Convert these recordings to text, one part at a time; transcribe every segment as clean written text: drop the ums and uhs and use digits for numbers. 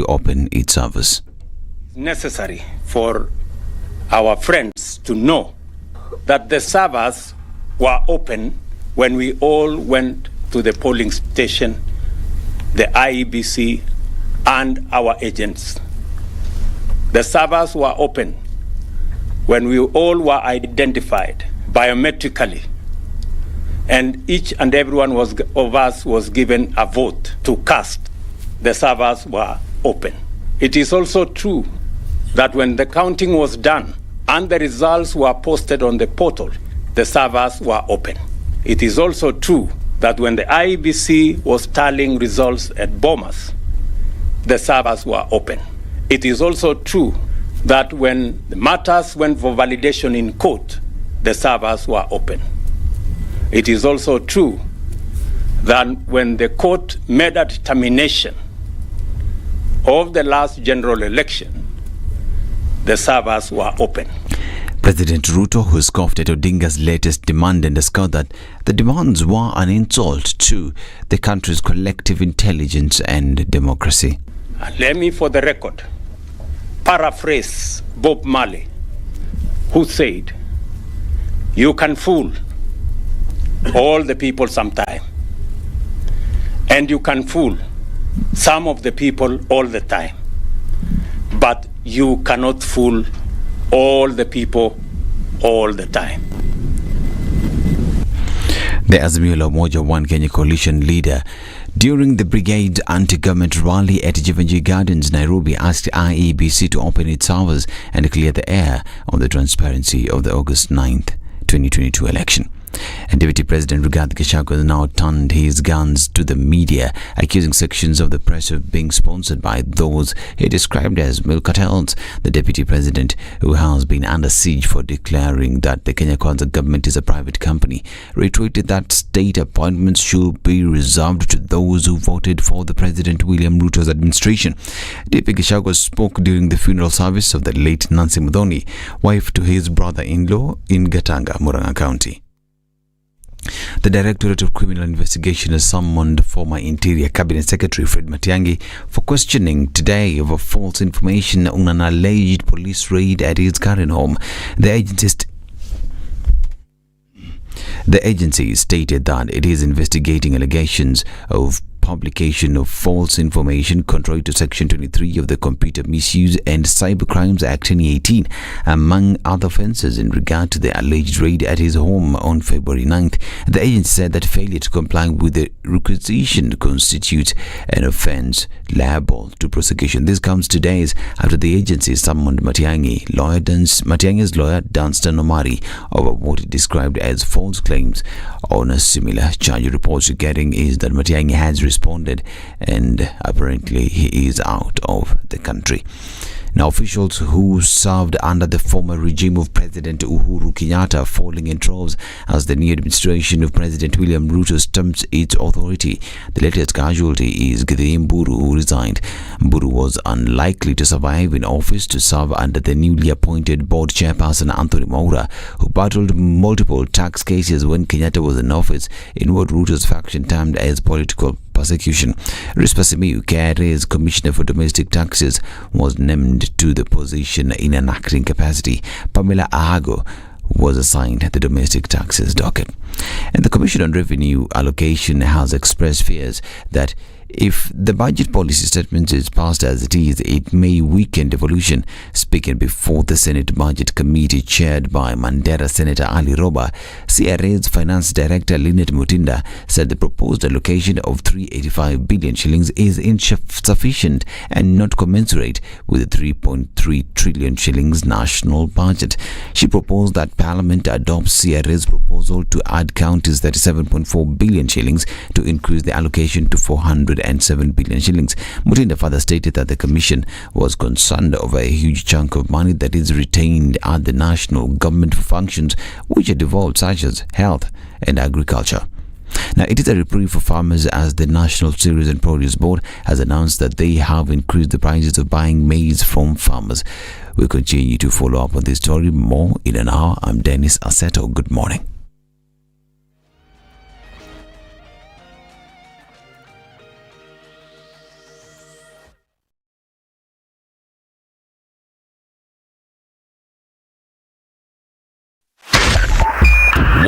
to open its servers. Necessary for our friends to know that the servers were open when we all went to the polling station, the IEBC, and our agents. The servers were open when we all were identified biometrically, and each and every one of us was given a vote to cast. The servers were open. It is also true that when the counting was done and the results were posted on the portal, the servers were open. It is also true that when the IEBC was tallying results at Bomas, the servers were open. It is also true that when the matters went for validation in court, the servers were open. It is also true that when the court made a determination of the last general election, the servers were open. President Ruto, who scoffed at Odinga's latest demand and discovered that the demands were an insult to the country's collective intelligence and democracy. And let me, for the record, paraphrase Bob Marley, who said, "You can fool all the people sometime, and you can fool some of the people all the time, but you cannot fool all the people all the time." The Azimio la Umoja One Kenya coalition leader, during the brigade anti-government rally at Jivanjee Gardens, Nairobi, asked IEBC to open its servers and clear the air on the transparency of the August 9th, 2022 election. And Deputy President Rigathi Gachagua has now turned his guns to the media, accusing sections of the press of being sponsored by those he described as milk cartels. The Deputy President, who has been under siege for declaring that the Kenya Kwanza government is a private company, reiterated that state appointments should be reserved to those who voted for the President William Ruto's administration. Deputy Gachagua spoke during the funeral service of the late Nancy Muthoni, wife to his brother-in-law in Gatanga, Murang'a County. The Directorate of Criminal Investigation has summoned former Interior Cabinet Secretary Fred Matiang'i for questioning today over false information on an alleged police raid at his current home. The agency stated that it is investigating allegations of publication of false information contrary to Section 23 of the Computer Misuse and Cybercrimes Act 2018, among other offences in regard to the alleged raid at his home on February 9th. The agency said that failure to comply with the requisition constitutes an offence liable to prosecution. This comes 2 days after the agency summoned Matiang'i's lawyer Dunstan Omari over what it described as false claims on a similar charge. Reports you're getting is that Matiang'i has responded and apparently he is out of the country. Now, officials who served under the former regime of President Uhuru Kenyatta falling in droves as the new administration of President William Ruto stumps its authority. The latest casualty is Githui Mburu, who resigned. Mburu was unlikely to survive in office to serve under the newly appointed board chairperson Anthony Mwaura, who battled multiple tax cases when Kenyatta was in office in what Ruto's faction termed as political persecution. Rispa Simiyu, KRA's Commissioner for Domestic Taxes, was named to the position in an acting capacity. Pamela Ahago was assigned the domestic taxes docket. And the Commission on Revenue Allocation has expressed fears that if the budget policy statement is passed as it is, it may weaken devolution. Speaking before the Senate Budget Committee chaired by Mandera Senator Ali Roba, CRA's Finance Director Lynette Mutinda said the proposed allocation of 385 billion shillings is insufficient and not commensurate with the 3.3 trillion shillings national budget. She proposed that Parliament adopts CRA's proposal to add counties 37.4 billion shillings to increase the allocation to 407 billion shillings. Mutinda further stated that the Commission was concerned over a huge chunk of money that is retained at the national government for functions which are devolved, such as health and agriculture. Now, it is a reprieve for farmers as the National Cereals and Produce Board has announced that they have increased the prices of buying maize from farmers. We'll continue to follow up on this story more in an hour. I'm Dennis Aseto. Good morning.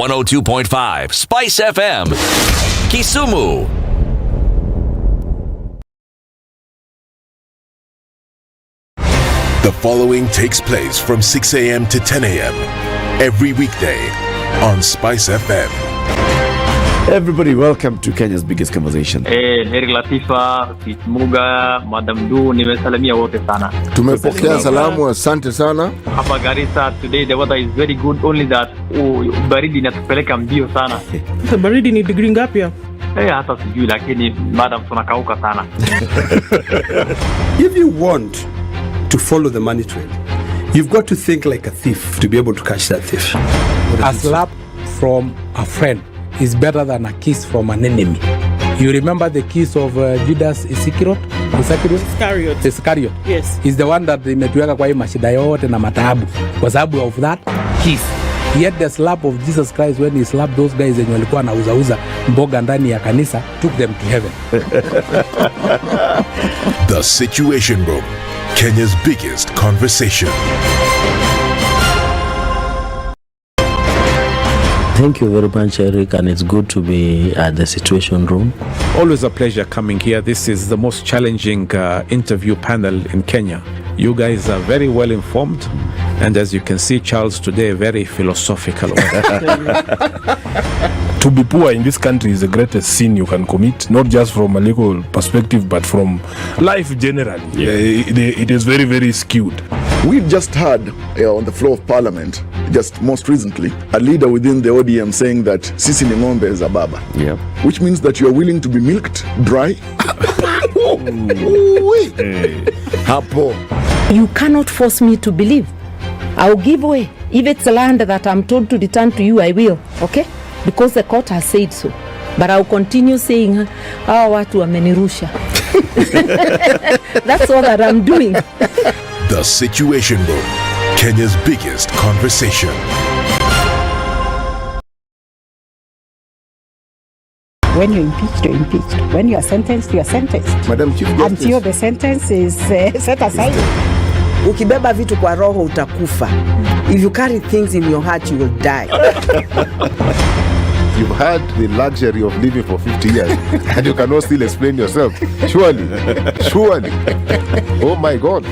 102.5 Spice FM, Kisumu. The following takes place from 6 a.m. to 10 a.m. every weekday on Spice FM. Everybody, welcome to Kenya's biggest conversation. Heri Latifa, Kitmuga, Madam Du, nimesalamia wote sana. Tumepokea salamu, asante sana. Hapa Garissa today the weather is very good, only that baridi inatupeleka mbio sana. Baridi ni degree ngapi ya? Hata sijui lakini madam tunakauka sana. If you want to follow the money trail, you've got to think like a thief to be able to catch that thief. A slap from a friend is better than a kiss from an enemy. You remember the kiss of Judas Iscariot? Iscariot. Yes. Is the one that imetuweka kwa hii mashida yote na mataabu kwa sababu of that kiss. Yet the slap of Jesus Christ when he slapped those guys wenye walikuwa wanauza mboga ndani ya kanisa took them to heaven. The Situation Room, Kenya's biggest conversation. Thank you very much, Eric, and it's good to be at the Situation Room. Always a pleasure coming here. This is the most challenging interview panel in Kenya. You guys are very well informed, and as you can see, Charles today very philosophical. To be poor in this country is the greatest sin you can commit, not just from a legal perspective, but from life generally. Yeah. It is very, very skewed. We just heard on the floor of Parliament, just most recently, a leader within the ODM saying that sisi ni ng'ombe za baba. Yeah. Which means that you are willing to be milked dry. Hapo. You cannot force me to believe. I'll give way. If it's land that I'm told to return to you, I will. Okay? Because the court has said so. But I'll continue saying, watu wamenirusha. That's all that I'm doing. The Situation Room, Kenya's biggest conversation. When you're impeached, you're impeached. When you are sentenced, you are sentenced. Madam Chief Justice. Until the sentence is set aside. Ukibeba vitu kwa roho utakufa. If you carry things in your heart, you will die. You've had the luxury of living for 50 years and you cannot still explain yourself. Surely. Oh my God.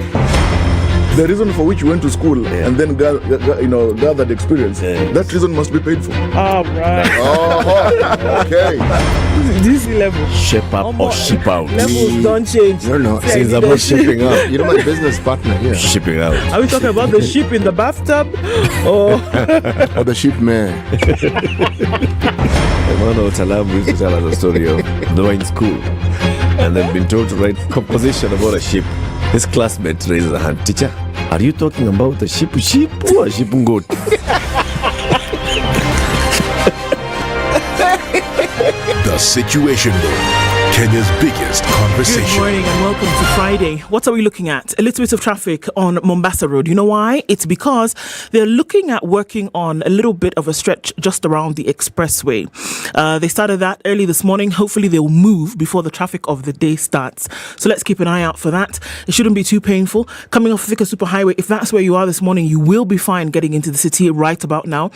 The reason for which you went to school and then gathered experience, that reason must be paid for. All right. Okay. This level. Shape up or ship out. Levels don't change. No. Since I'm not shipping out. You're my business partner here. Shipping out. Are we talking about the ship in the bathtub? Or the ship man? Emmanuel Talabu used to tell us a story of they were in school and they've been told to write composition about a ship. His classmate raises a hand. Teacher, are you talking about a ship or a ship goat? The Situation Room, Kenya's biggest conversation. Good morning and welcome to Friday. What are we looking at? A little bit of traffic on Mombasa Road. You know why? It's because they're looking at working on a little bit of a stretch just around the expressway. They started that early this morning. Hopefully they'll move before the traffic of the day starts. So let's keep an eye out for that. It shouldn't be too painful. Coming off Thika Superhighway, if that's where you are this morning, you will be fine getting into the city right about now.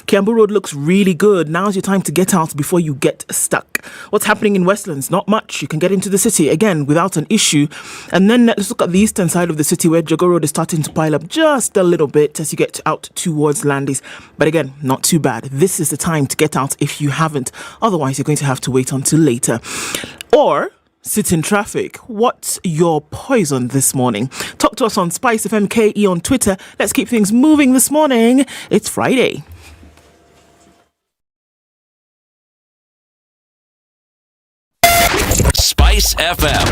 Kiambu Road looks really good. Now's your time to get out before you get stuck. What's happening in Westlands? Not much. You can get into the city again without an issue. And then let's look at the eastern side of the city where Jogo Road is starting to pile up just a little bit as you get out towards Landis. But again, not too bad. This is the time to get out if you haven't. Otherwise, you're going to have to wait until later. Or sit in traffic. What's your poison this morning? Talk to us on SpiceFM KE on Twitter. Let's keep things moving this morning. It's Friday. Spice FM,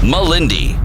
Malindi.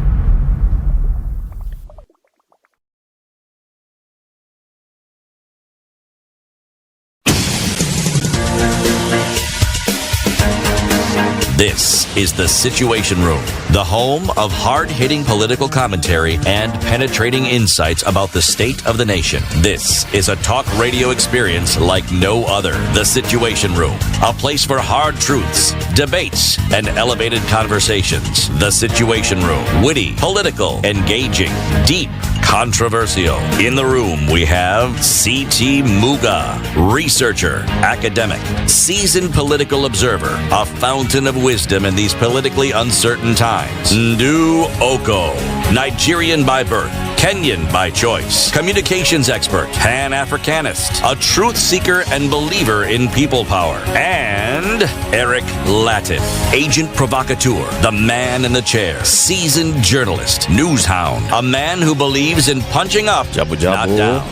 This is The Situation Room, the home of hard-hitting political commentary and penetrating insights about the state of the nation. This is a talk radio experience like no other. The Situation Room, a place for hard truths, debates, and elevated conversations. The Situation Room, witty, political, engaging, deep, controversial. In the room, we have C.T. Muga, researcher, academic, seasoned political observer, a fountain of wisdom in these politically uncertain times. Ndu Oko, Nigerian by birth, Kenyan by choice, communications expert, Pan-Africanist, a truth seeker and believer in people power, and Eric Latif, agent provocateur, the man in the chair, seasoned journalist, news hound, a man who believes in punching up, Jabu not down.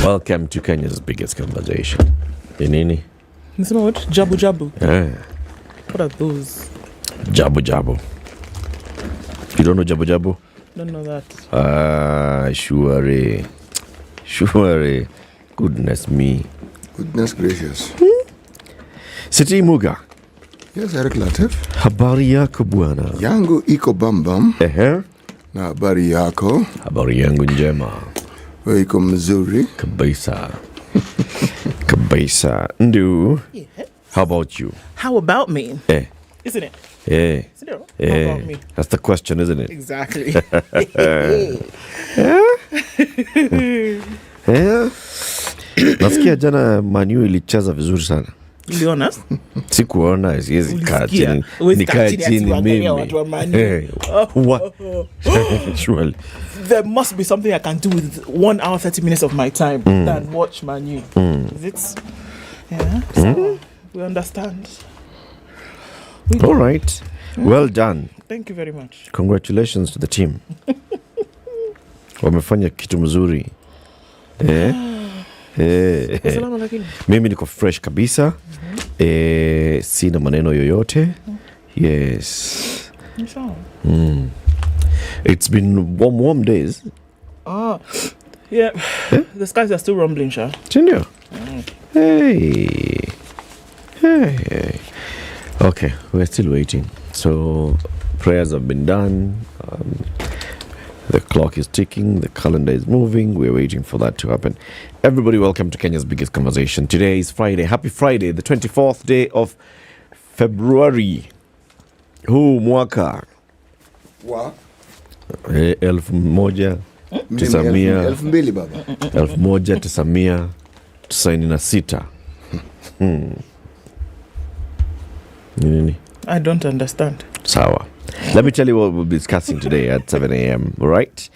Welcome to Kenya's biggest conversation. Inini? It's not what? Jabu Jabu. Yeah. What are those? Jabu Jabu. You don't know Jabu Jabu? Don't know that. Sure. Goodness me. Goodness gracious. Siti Muga. Yes, Eric Latif. Habari yako bwana? Yangu iko bambam. Na habari yako? Habari yangu njema. Wewe iko mzuri? Kabisa. Kabisa. Ndu. Yeah. How about you? How about me? Isn't it? Yeah. Isn't it? How about me? That's the question, isn't it? Exactly. Nasikia jana Manu ilicheza vizuri sana. Uliona? Sikuona, siwezi kaa chini. Nikae chini mimi. Surely. There must be something I can do with 1 hour 30 minutes of my time than watch Manu. Is it? Yeah. So we understand. All right. Well done. Thank you very much. Congratulations to the team. Wamefanya kitu mzuri. Mimi niko fresh kabisa. Sina maneno yoyote. Yes. It's been warm days. Yeah. The skies are still rumbling, Sha. Sindio? Hey. Okay, we're still waiting. So prayers have been done. The clock is ticking. The calendar is moving. We're waiting for that to happen. Everybody, welcome to Kenya's biggest conversation. Today is Friday. Happy Friday, the 24th day of February. Huu mwaka. Wa? 1900 baba. 1996. I don't understand. Sawa. Let me tell you what we'll be discussing today at 7 a.m. All right?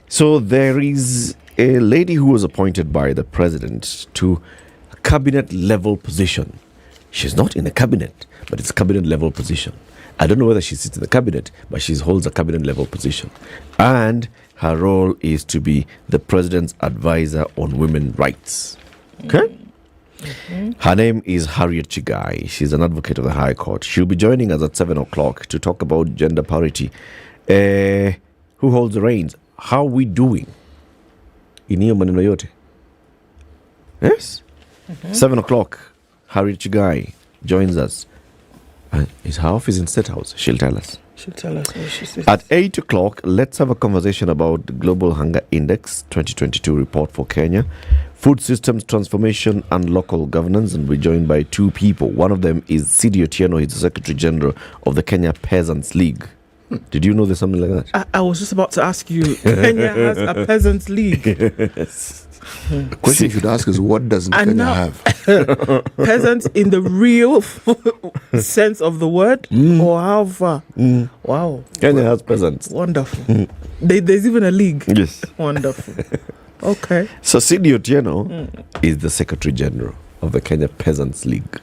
So there is a lady who was appointed by the president to a cabinet level position. She's not in the cabinet, but it's a cabinet level position. I don't know whether she sits in the cabinet, but she holds a cabinet level position. And her role is to be the president's advisor on women's rights. Okay? Her name is Harriet Chigai. She's an advocate of the High Court. She'll be joining us at 7 o'clock to talk about gender parity. Who holds the reins? How are we doing? In hiyo maneno yote? Yes? 7 o'clock, Harriet Chigai joins us. Is her office in State House? She'll tell us. She'll tell us where she sits. At 8 o'clock, let's have a conversation about the Global Hunger Index 2022 report for Kenya, food systems transformation and local governance, and we're joined by two people. One of them is Sidi Otieno. He's the Secretary General of the Kenya Peasants League. Did you know there's something like that? I was just about to ask you. Kenya has a Peasants League. Yes. The question you should ask is, what doesn't Kenya have? Peasants in the real sense of the word? Or how far? Wow. Kenya has peasants. Wonderful. There's even a league. Yes. Wonderful. Okay. So Sidi Otieno is the Secretary General of the Kenya Peasants League.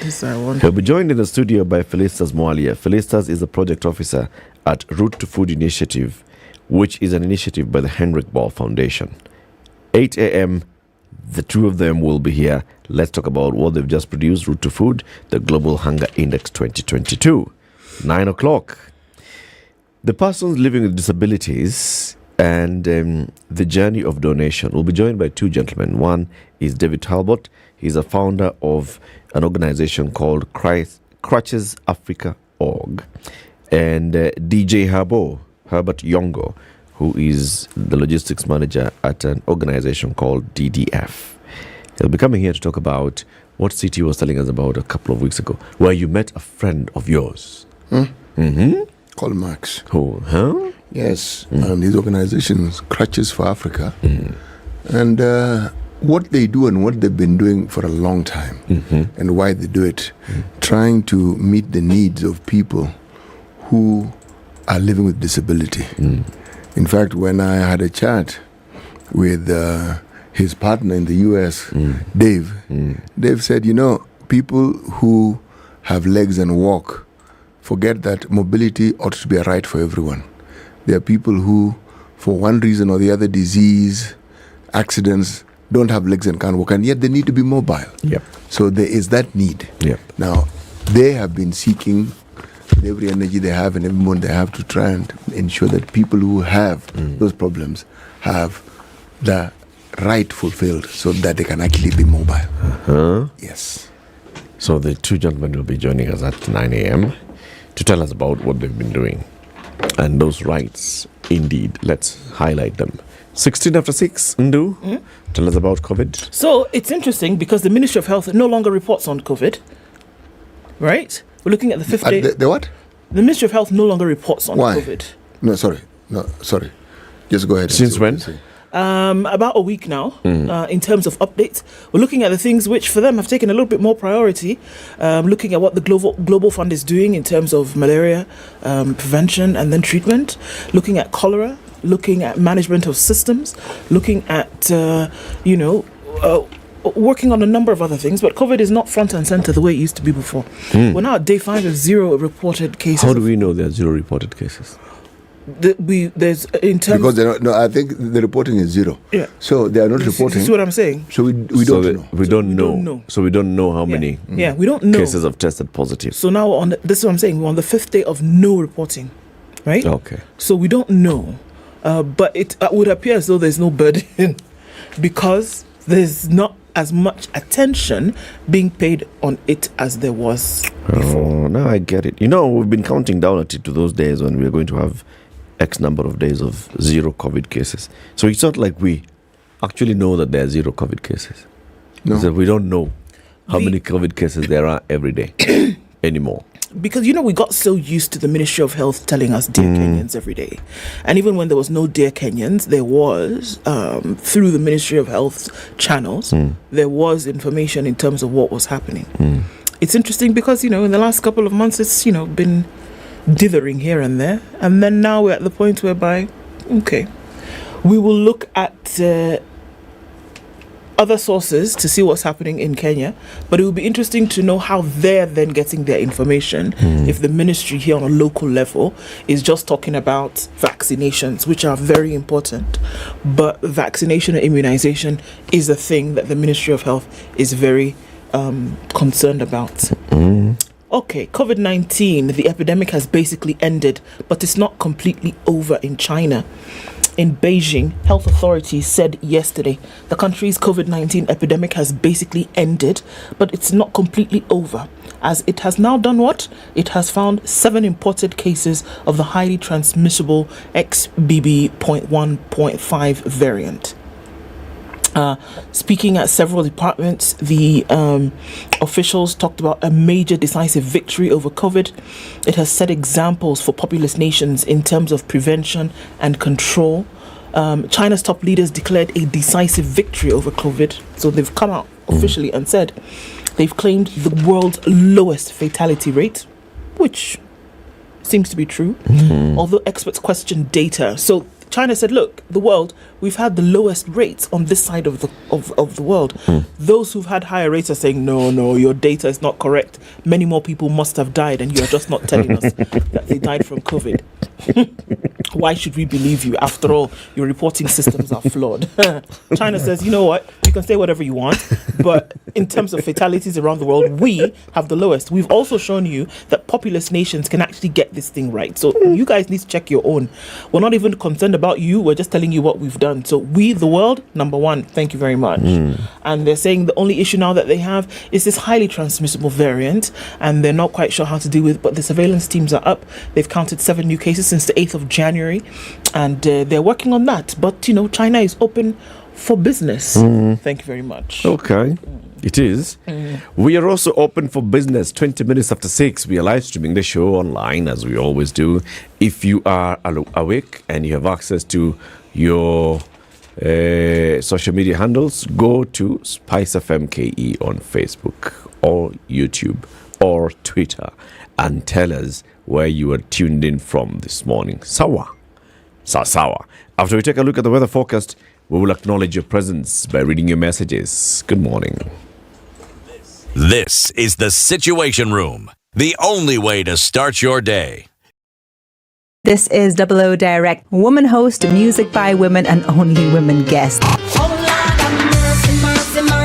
This I want. He'll be joined in the studio by Felicitas Mwalia. Felicitas is the project officer at Route to Food Initiative, which is an initiative by the Henrik Ball Foundation. 8 a.m., the two of them will be here. Let's talk about what they've just produced, Route to Food, the Global Hunger Index 2022. 9 o'clock, the persons living with disabilities and the journey of donation. We'll be joined by two gentlemen. One is David Talbot. He's a founder of an organization called Crutches Africa org. And DJ Herbert Yongo, who is the logistics manager at an organization called DDF. He'll be coming here to talk about what CT was telling us about a couple of weeks ago, where you met a friend of yours. Called Max. Who? Huh? Yes, and these organizations, Crutches for Africa, and what they do and what they've been doing for a long time, and why they do it, trying to meet the needs of people who are living with disability. In fact, when I had a chat with his partner in the US, Dave, Dave said, people who have legs and walk forget that mobility ought to be a right for everyone. There are people who, for one reason or the other, disease, accidents, don't have legs and can't walk, and yet they need to be mobile. So there is that need. Now, they have been seeking with every energy they have and every moment they have to try and ensure that people who have those problems have the right fulfilled so that they can actually be mobile. Yes. So the two gentlemen will be joining us at 9 a.m. to tell us about what they've been doing. And those rights, indeed, let's highlight them. 16 after 6, Ndu, tell us about COVID. So it's interesting because the Ministry of Health no longer reports on COVID, right? We're looking at the fifth day. The what? The Ministry of Health no longer reports on Why? COVID. No, sorry. Just go ahead. Since when? About a week now, in terms of updates. We're looking at the things which for them have taken a little bit more priority, looking at what the Global Fund is doing in terms of malaria prevention and then treatment, looking at cholera, looking at management of systems, looking at, working on a number of other things, but COVID is not front and center the way it used to be before. We're now at day 5 of 0 reported cases. How do we know there are 0 reported cases? There's in terms because they're not, I think the reporting is 0. Yeah. So they are not reporting. See what I'm saying? So we don't know. We don't know. So we don't know how many we don't know cases have tested positive. So now this is what I'm saying. We're on the 5th day of no reporting, right? Okay. So we don't know, but it would appear as though there's no burden because there's not as much attention being paid on it as there was before. Oh, now I get it. We've been counting down at it to those days when we're going to have X number of days of 0 COVID cases. So it's not like we actually know that there are 0 COVID cases. No. So we don't know how many COVID cases there are every day anymore. Because, we got so used to the Ministry of Health telling us Dear Kenyans every day. And even when there was no Dear Kenyans, there was, through the Ministry of Health's channels, there was information in terms of what was happening. It's interesting because, in the last couple of months, it's, been dithering here and there. And then now we're at the point whereby, we will look at other sources to see what's happening in Kenya, but it will be interesting to know how they're then getting their information if the ministry here on a local level is just talking about vaccinations, which are very important, but vaccination and immunization is a thing that the Ministry of Health is very concerned about. Okay, COVID-19, the epidemic has basically ended, but it's not completely over in China. In Beijing, health authorities said yesterday the country's COVID-19 epidemic has basically ended, but it's not completely over, as it has now done what? It has found 7 imported cases of the highly transmissible XBB.1.5 variant. Speaking at several departments, the officials talked about a major decisive victory over COVID. It has set examples for populous nations in terms of prevention and control. China's top leaders declared a decisive victory over COVID. So they've come out officially and said they've claimed the world's lowest fatality rate, which seems to be true, although experts question data. So China said, look, the world, we've had the lowest rates on this side of the world. Those who've had higher rates are saying, no, your data is not correct. Many more people must have died, and you're just not telling us that they died from COVID. Why should we believe you? After all, your reporting systems are flawed. China says, you know what? You can say whatever you want, but in terms of fatalities around the world, we have the lowest. We've also shown you that populous nations can actually get this thing right. So you guys need to check your own. We're not even concerned about you. We're just telling you what we've done. So we, the world, number one, thank you very much. And they're saying the only issue now that they have is this highly transmissible variant, and they're not quite sure how to deal with it, but the surveillance teams are up. They've counted 7 new cases since the 8th of January, and they're working on that. But, China is open for business. Thank you very much. Okay. It is. We are also open for business. 20 minutes after 6, we are live streaming the show online, as we always do. If you are awake and you have access to your social media handles, go to SpiceFM KE on Facebook or YouTube or Twitter and tell us where you are tuned in from this morning. Sawa. After we take a look at the weather forecast, we will acknowledge your presence by reading your messages. Good morning. This is the Situation Room, the only way to start your day. This is Double O Direct, woman host, music by women and only women guest.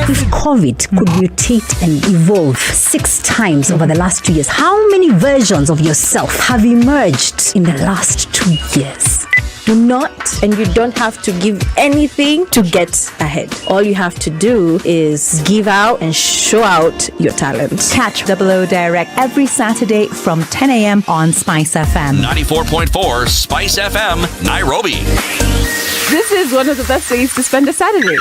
If COVID could mutate and evolve 6 times over the last 2 years, how many versions of yourself have emerged in the last 2 years? Do not, and you don't have to give anything to get ahead. All you have to do is give out and show out your talent. Catch Double O Direct every Saturday from 10 a.m. on Spice FM. 94.4 Spice FM, Nairobi. This is one of the best ways to spend a Saturday.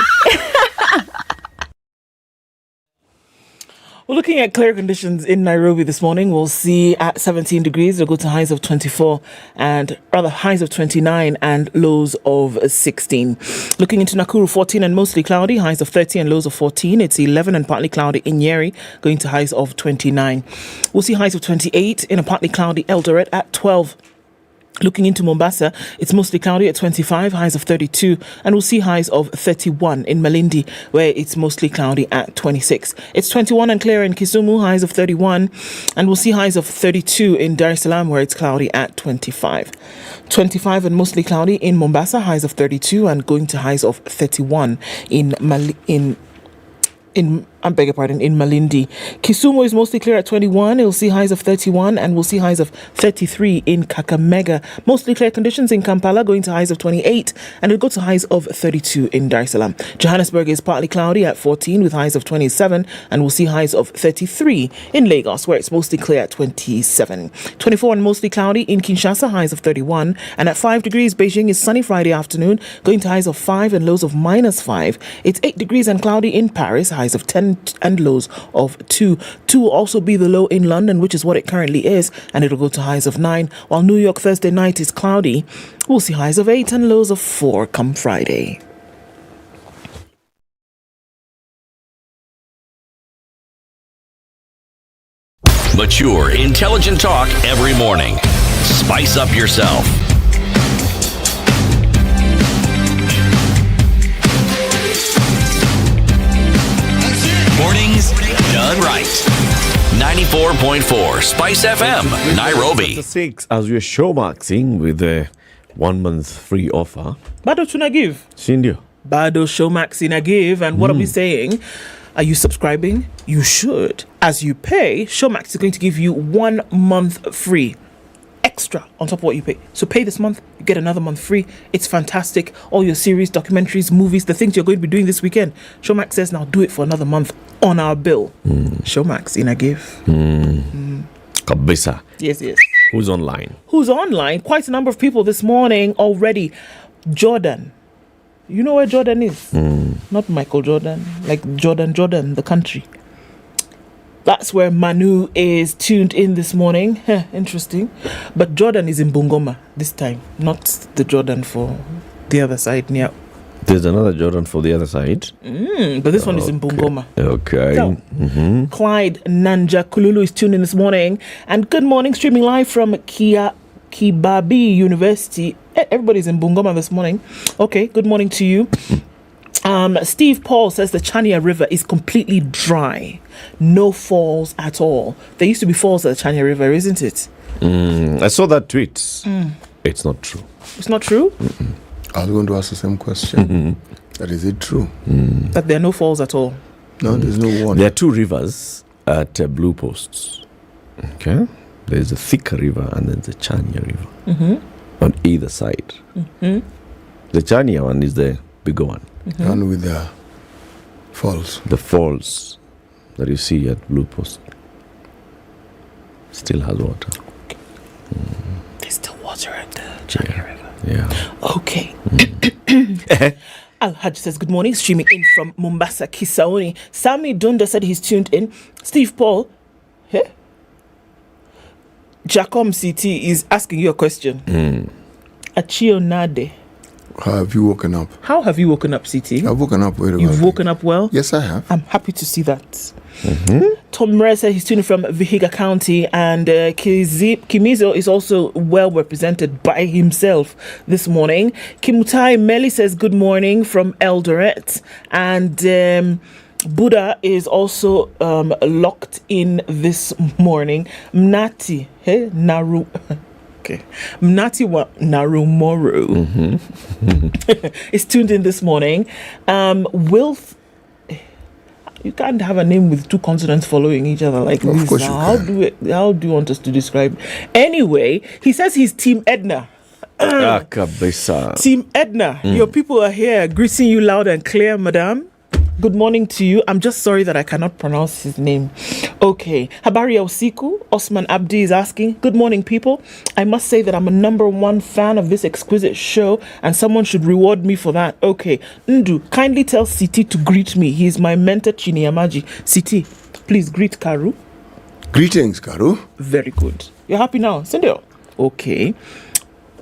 We're looking at clear conditions in Nairobi this morning. We'll see at 17 degrees, we'll go to highs of 24 and rather highs of 29 and lows of 16. Looking into Nakuru, 14 and mostly cloudy, highs of 30 and lows of 14. It's 11 and partly cloudy in Nyeri, going to highs of 29. We'll see highs of 28 in a partly cloudy Eldoret at 12. Looking into Mombasa, it's mostly cloudy at 25, highs of 32, and we'll see highs of 31 in Malindi, where it's mostly cloudy at 26. It's 21 and clear in Kisumu, highs of 31, and we'll see highs of 32 in Dar es Salaam, where it's cloudy at 25. 25 and mostly cloudy in Mombasa, highs of 32, and going to highs of 31 in Malindi. Kisumu is mostly clear at 21. It'll see highs of 31 and we'll see highs of 33 in Kakamega. Mostly clear conditions in Kampala, going to highs of 28 and it'll go to highs of 32 in Dar es Salaam. Johannesburg is partly cloudy at 14 with highs of 27 and we'll see highs of 33 in Lagos, where it's mostly clear at 27. 24 and mostly cloudy in Kinshasa, highs of 31, and at 5 degrees, Beijing is sunny Friday afternoon, going to highs of 5 and lows of -5. It's 8 degrees and cloudy in Paris, highs of 10 and lows of 2. 2 will also be the low in London, which is what it currently is, and it'll go to highs of 9. While New York Thursday night is cloudy, we'll see highs of 8 and lows of 4 come Friday. Mature, intelligent talk every morning. Spice up yourself. Mornings done right. 94.4 Spice FM, Nairobi. 6, as we are showmaxing with the 1 month free offer. Bado tuna give. Sindio. Bado showmaxing a give. And what are we saying? Are you subscribing? You should. As you pay, Showmax is going to give you 1 month free. Extra on top of what you pay. So pay this month, you get another month free. It's fantastic. All your series, documentaries, movies, the things you're going to be doing this weekend. Showmax says now do it for another month on our bill. Showmax in a give. Kabisa. Yes. Who's online? Quite a number of people this morning already. Jordan. You know where Jordan is? Not Michael Jordan. Like Jordan, the country. That's where Manu is tuned in this morning. Interesting. But Jordan is in Bungoma this time, not the Jordan for the other side near. There's another Jordan for the other side. But this one is in Bungoma. Okay. So, Clyde Nanja Kululu is tuned in this morning. And good morning, streaming live from Kibabi University. Everybody's in Bungoma this morning. Okay, good morning to you. Steve Paul says the Chania River is completely dry. No falls at all. There used to be falls at the Chania River, isn't it? I saw that tweet. It's not true. It's not true? I was going to ask the same question. That is it true? That there are no falls at all? No, there's no water. There are 2 rivers at Blue Posts. Okay? There's a thicker river and then the Chania River. On either side. The Chania one is the bigger one. And with the falls. The falls that you see at Blue Post still has water. There's still water at the Chania River. Yeah. Okay. Al-Hajj says, good morning, streaming in from Mombasa, Kisauni. Sami Dunda said he's tuned in. Steve Paul, here. Jacom CT is asking you a question. Achio Nade. How have you woken up? How have you woken up, CT? I've woken up very well. You've woken up well? Yes, I have. I'm happy to see that. Tom Murray said he's tuning from Vihiga County, and Kimizo is also well represented by himself this morning. Kimutai Meli says good morning from Eldoret, and Buddha is also locked in this morning. Mnati, hey, Naru. Okay. Mnati Narumoru is tuned in this morning. Wilf, you can't have a name with two consonants following each other like this. Of course How do you want us to describe? Anyway, he says he's Team Edna. Team Edna, your people are here greeting you loud and clear, madam. Good morning to you. I'm just sorry that I cannot pronounce his name. Okay. Habari Osiku, Osman Abdi is asking, good morning, people. I must say that I'm a #1 fan of this exquisite show, and someone should reward me for that. Okay. Ndu, kindly tell Siti to greet me. He is my mentor, Chiniamaji. Siti, please greet Karu. Greetings, Karu. Very good. You're happy now, Sindio? Okay.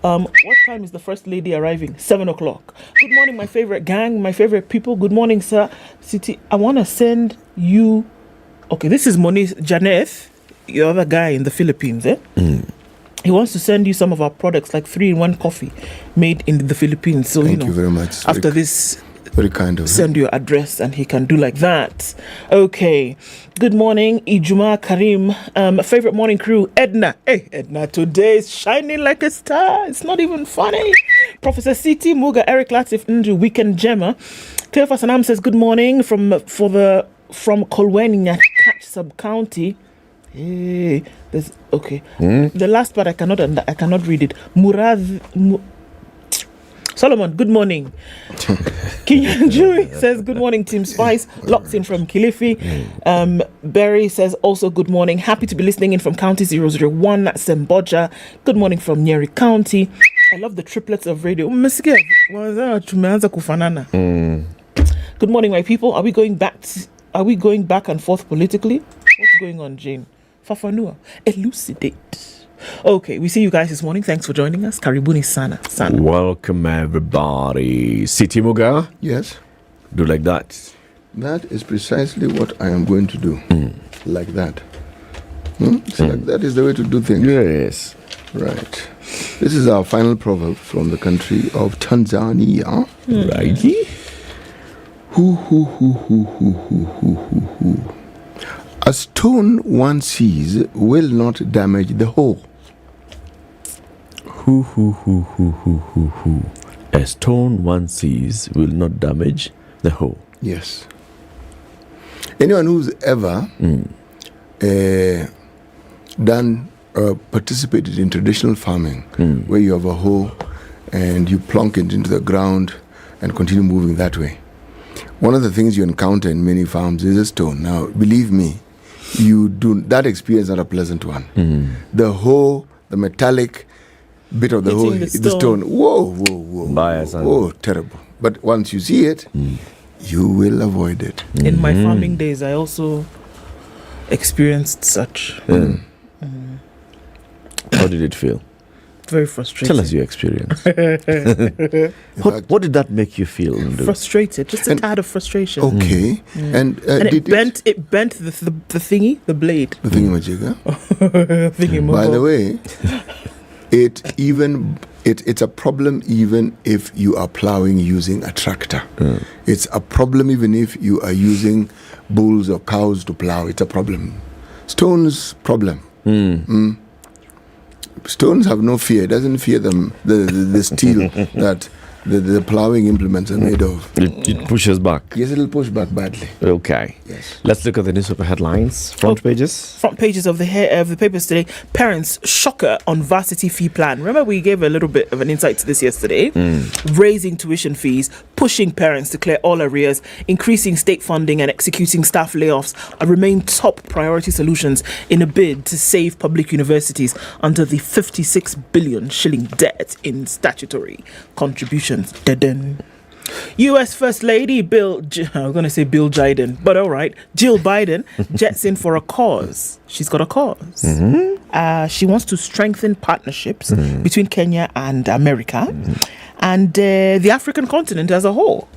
What time is the first lady arriving? 7 o'clock. Good morning, my favorite gang, my favorite people. Good morning, sir. City, I want to send you... Okay, this is Moniz Janeth, your other guy in the Philippines, eh? He wants to send you some of our products, like 3-in-1 coffee made in the Philippines. So, Thank you very much. After this... Very kind of send your address and he can do like that. Okay. Good morning, Ijuma Karim. Favorite morning crew, Edna. Hey, Edna, today is shining like a star. It's not even funny. Professor C.T. Muga, Eric Latif, Ndu, Weekend Gemma. Cleophas Anam says good morning from Kolweni, Nyakach sub-county. Hey, there's okay. The last part I cannot read it. Solomon, good morning. Kinyanjui says good morning, Team Spice. Locked in from Kilifi. Berry says also good morning. Happy to be listening in from County 001. That's Semboja. Good morning from Nyeri County. I love the triplets of radio. Good morning, my people. Are we going back and forth politically? What's going on, Jane? Fafanua, elucidate. Okay, we see you guys this morning. Thanks for joining us. Karibuni sana. Welcome, everybody. City Muga? Yes. Do like that. That is precisely what I am going to do. Like that. Like that is the way to do things. Yes. Right. This is our final proverb from the country of Tanzania. Righty. A stone one sees will not damage the whole. A stone one sees will not damage the whole. Yes. Anyone who's ever participated in traditional farming, where you have a hoe and you plonk it into the ground and continue moving that way, one of the things you encounter in many farms is a stone. Now, believe me, that experience is not a pleasant one. The hoe, the metallic bit of the hoe, the stone. Whoa, terrible. But once you see it, you will avoid it. In my farming days, I also experienced such. How did it feel? Very frustrated. Tell us your experience. What did that make you feel? Frustrated, just a tad of frustration. Okay. And it bent the thingy, the blade. The thingy-majigger. By the way, it's a problem even if you are plowing using a tractor. It's a problem even if you are using bulls or cows to plow. It's a problem. Stones, problem. Stones have no fear. It doesn't fear them. The steel that the plowing implements are made of. It pushes back. Yes, it'll push back badly. Okay. Yes. Let's look at the newspaper headlines. Front pages. Front pages of the papers today. Parents shocker on varsity fee plan. Remember we gave a little bit of an insight to this yesterday. Raising tuition fees, pushing parents to clear all arrears, increasing state funding and executing staff layoffs remain top priority solutions in a bid to save public universities under the 56 billion shilling debt in statutory contributions. U.S. First Lady I'm going to say Bill Biden, but all right. Jill Biden jets in for a cause. She's got a cause. She wants to strengthen partnerships between Kenya and America and the African continent as a whole.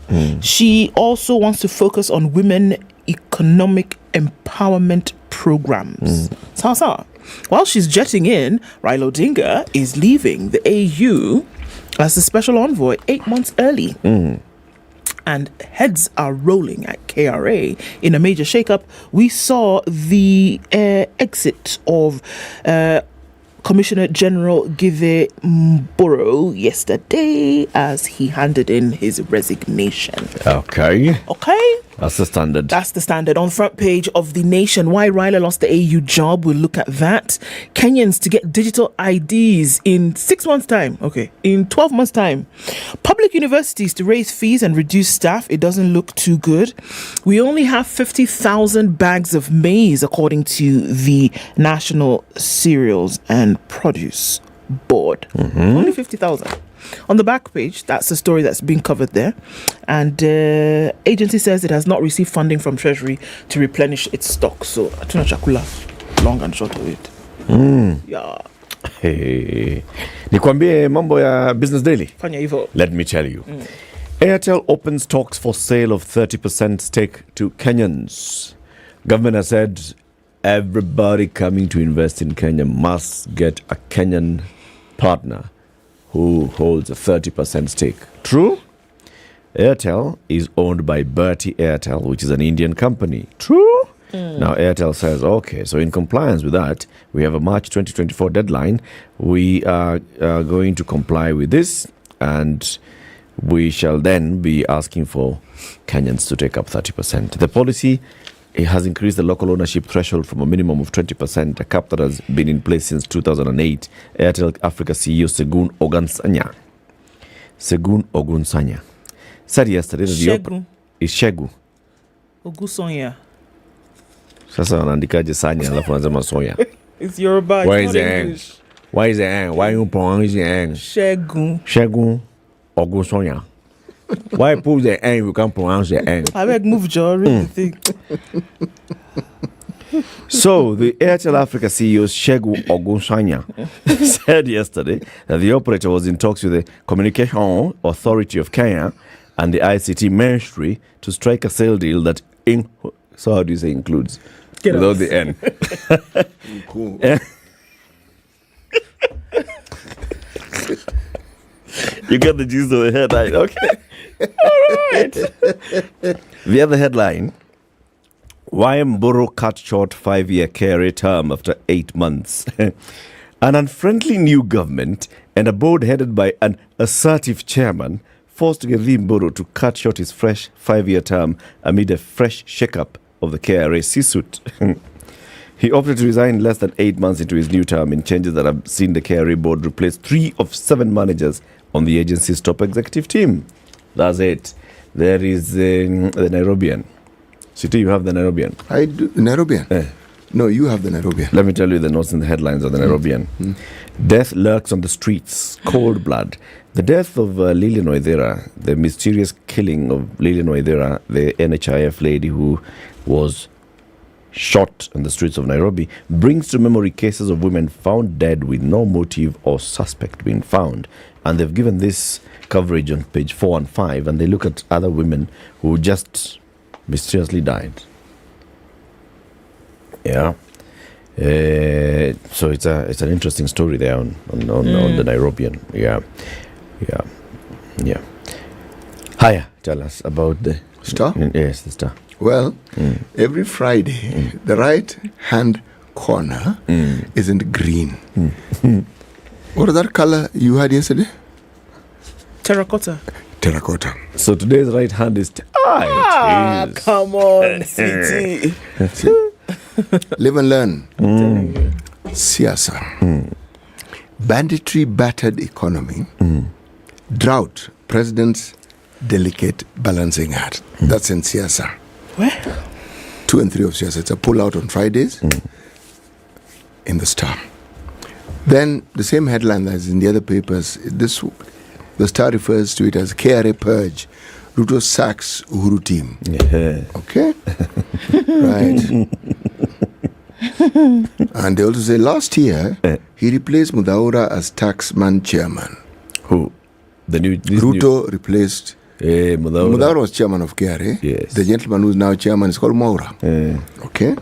She also wants to focus on women economic empowerment programs. So, while she's jetting in, Raila Odinga is leaving the AU as a special envoy 8 months early. And heads are rolling at KRA in a major shakeup. We saw the exit of Commissioner General Give Mboro yesterday as he handed in his resignation. Okay. That's the standard. That's the standard. On the front page of The Nation, why Raila lost the AU job. We'll look at that. Kenyans to get digital IDs in 6 months' time. In 12 months' time. Public universities to raise fees and reduce staff. It doesn't look too good. We only have 50,000 bags of maize, according to the National Cereals and Produce Board. Only 50,000. On the back page, that's the story that's being covered there. And agency says it has not received funding from Treasury to replenish its stock. So, Atuna Chakula, long and short of it. Yeah. Hey. Nikwambie mambo ya Business Daily. Fanya hivyo. Let me tell you. Airtel opens talks for sale of 30% stake to Kenyans. Government has said everybody coming to invest in Kenya must get a Kenyan partner who holds a 30% stake. True? Airtel is owned by Bharti Airtel, which is an Indian company. True? Now Airtel says, okay, so in compliance with that, we have a March 2024 deadline. We are going to comply with this, and we shall then be asking for Kenyans to take up 30%. The policy, it has increased the local ownership threshold from a minimum of 20%, a cap that has been in place since 2008. Airtel Africa CEO Segun Ogunsanya said yesterday that Shegu Ogusonya. Sasa wanaandikaje Sanya alafu wanasema Sonya? It's Yoruba. Why is it? Why you pronounce it? Shegu Ogusonya. Why put the N? You can't pronounce the N. I beg move, Joe. Read the thing. So, the Airtel Africa CEO Shegu Ogunsanya said yesterday that the operator was in talks with the Communication Authority of Kenya and the ICT Ministry to strike a sale deal that so how do you say includes? Without the N. Cool. You get the gist of the headline, okay? All right. The other headline, why Mboro cut short 5-year KRA term after 8 months. An unfriendly new government and a board headed by an assertive chairman forced Githu Mboro to cut short his fresh 5-year term amid a fresh shakeup of the KRA C-suite. He opted to resign less than 8 months into his new term in changes that have seen the KRA board replace 3 of 7 managers on the agency's top executive team. That's it. There is the Nairobian. City, you have the Nairobian. I do. Nairobian? No, you have the Nairobian. Let me tell you the notes in the headlines of the Nairobian. Death lurks on the streets. Cold blood. The death of Lilian Waithera, the mysterious killing of Lilian Waithera, the NHIF lady who was shot in the streets of Nairobi, brings to memory cases of women found dead with no motive or suspect being found. And they've given this coverage on page 4 and 5, and they look at other women who just mysteriously died. Yeah. So it's an interesting story there on the Nairobian. Yeah. Hiya, tell us about the Star? Yes, the Star. Well, every Friday, the right-hand corner isn't green. What is that color you had yesterday? Terracotta. Terracotta. So today's right hand is... come on, City. Live and learn. Siasa. Banditry battered economy. Drought. President's delicate balancing act. That's in Siasa. Where? 2 and 3 of Siasa. It's a pull-out on Fridays in the Star. Then the same headline as in the other papers, the Star refers to it as KRA purge Ruto sacks Uhuru team. Yeah. Okay? Right. And they also say last year, he replaced Mudaura as taxman chairman. Who? Ruto replaced... Mudaura was chairman of KRA. Yes. The gentleman who's now chairman is called Maura. Okay?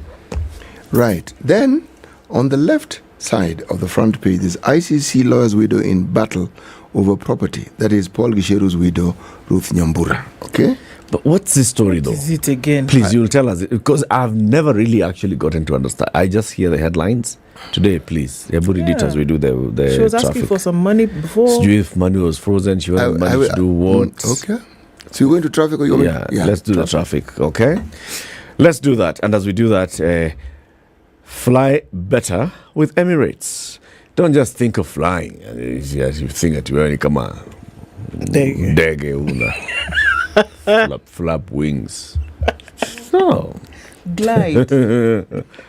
Right. Then, on the left side of the front page, is ICC lawyer's widow in battle over property. That is Paul Gisheru's widow, Ruth Nyambura. Okay? But what's the story, though? Is it again? Please, you'll tell us. Because I've never really actually gotten to understand. I just hear the headlines. Today, please. Every details we do the She was traffic. asking for some money before. If money was frozen, she wanted money to do what? Okay. So you're going to traffic or you're yeah, let's do the traffic, okay? Let's do that. And as we do that, fly better with Emirates. Don't just think of flying. You think that you're come on. Dege una. Flap wings. No. Glide.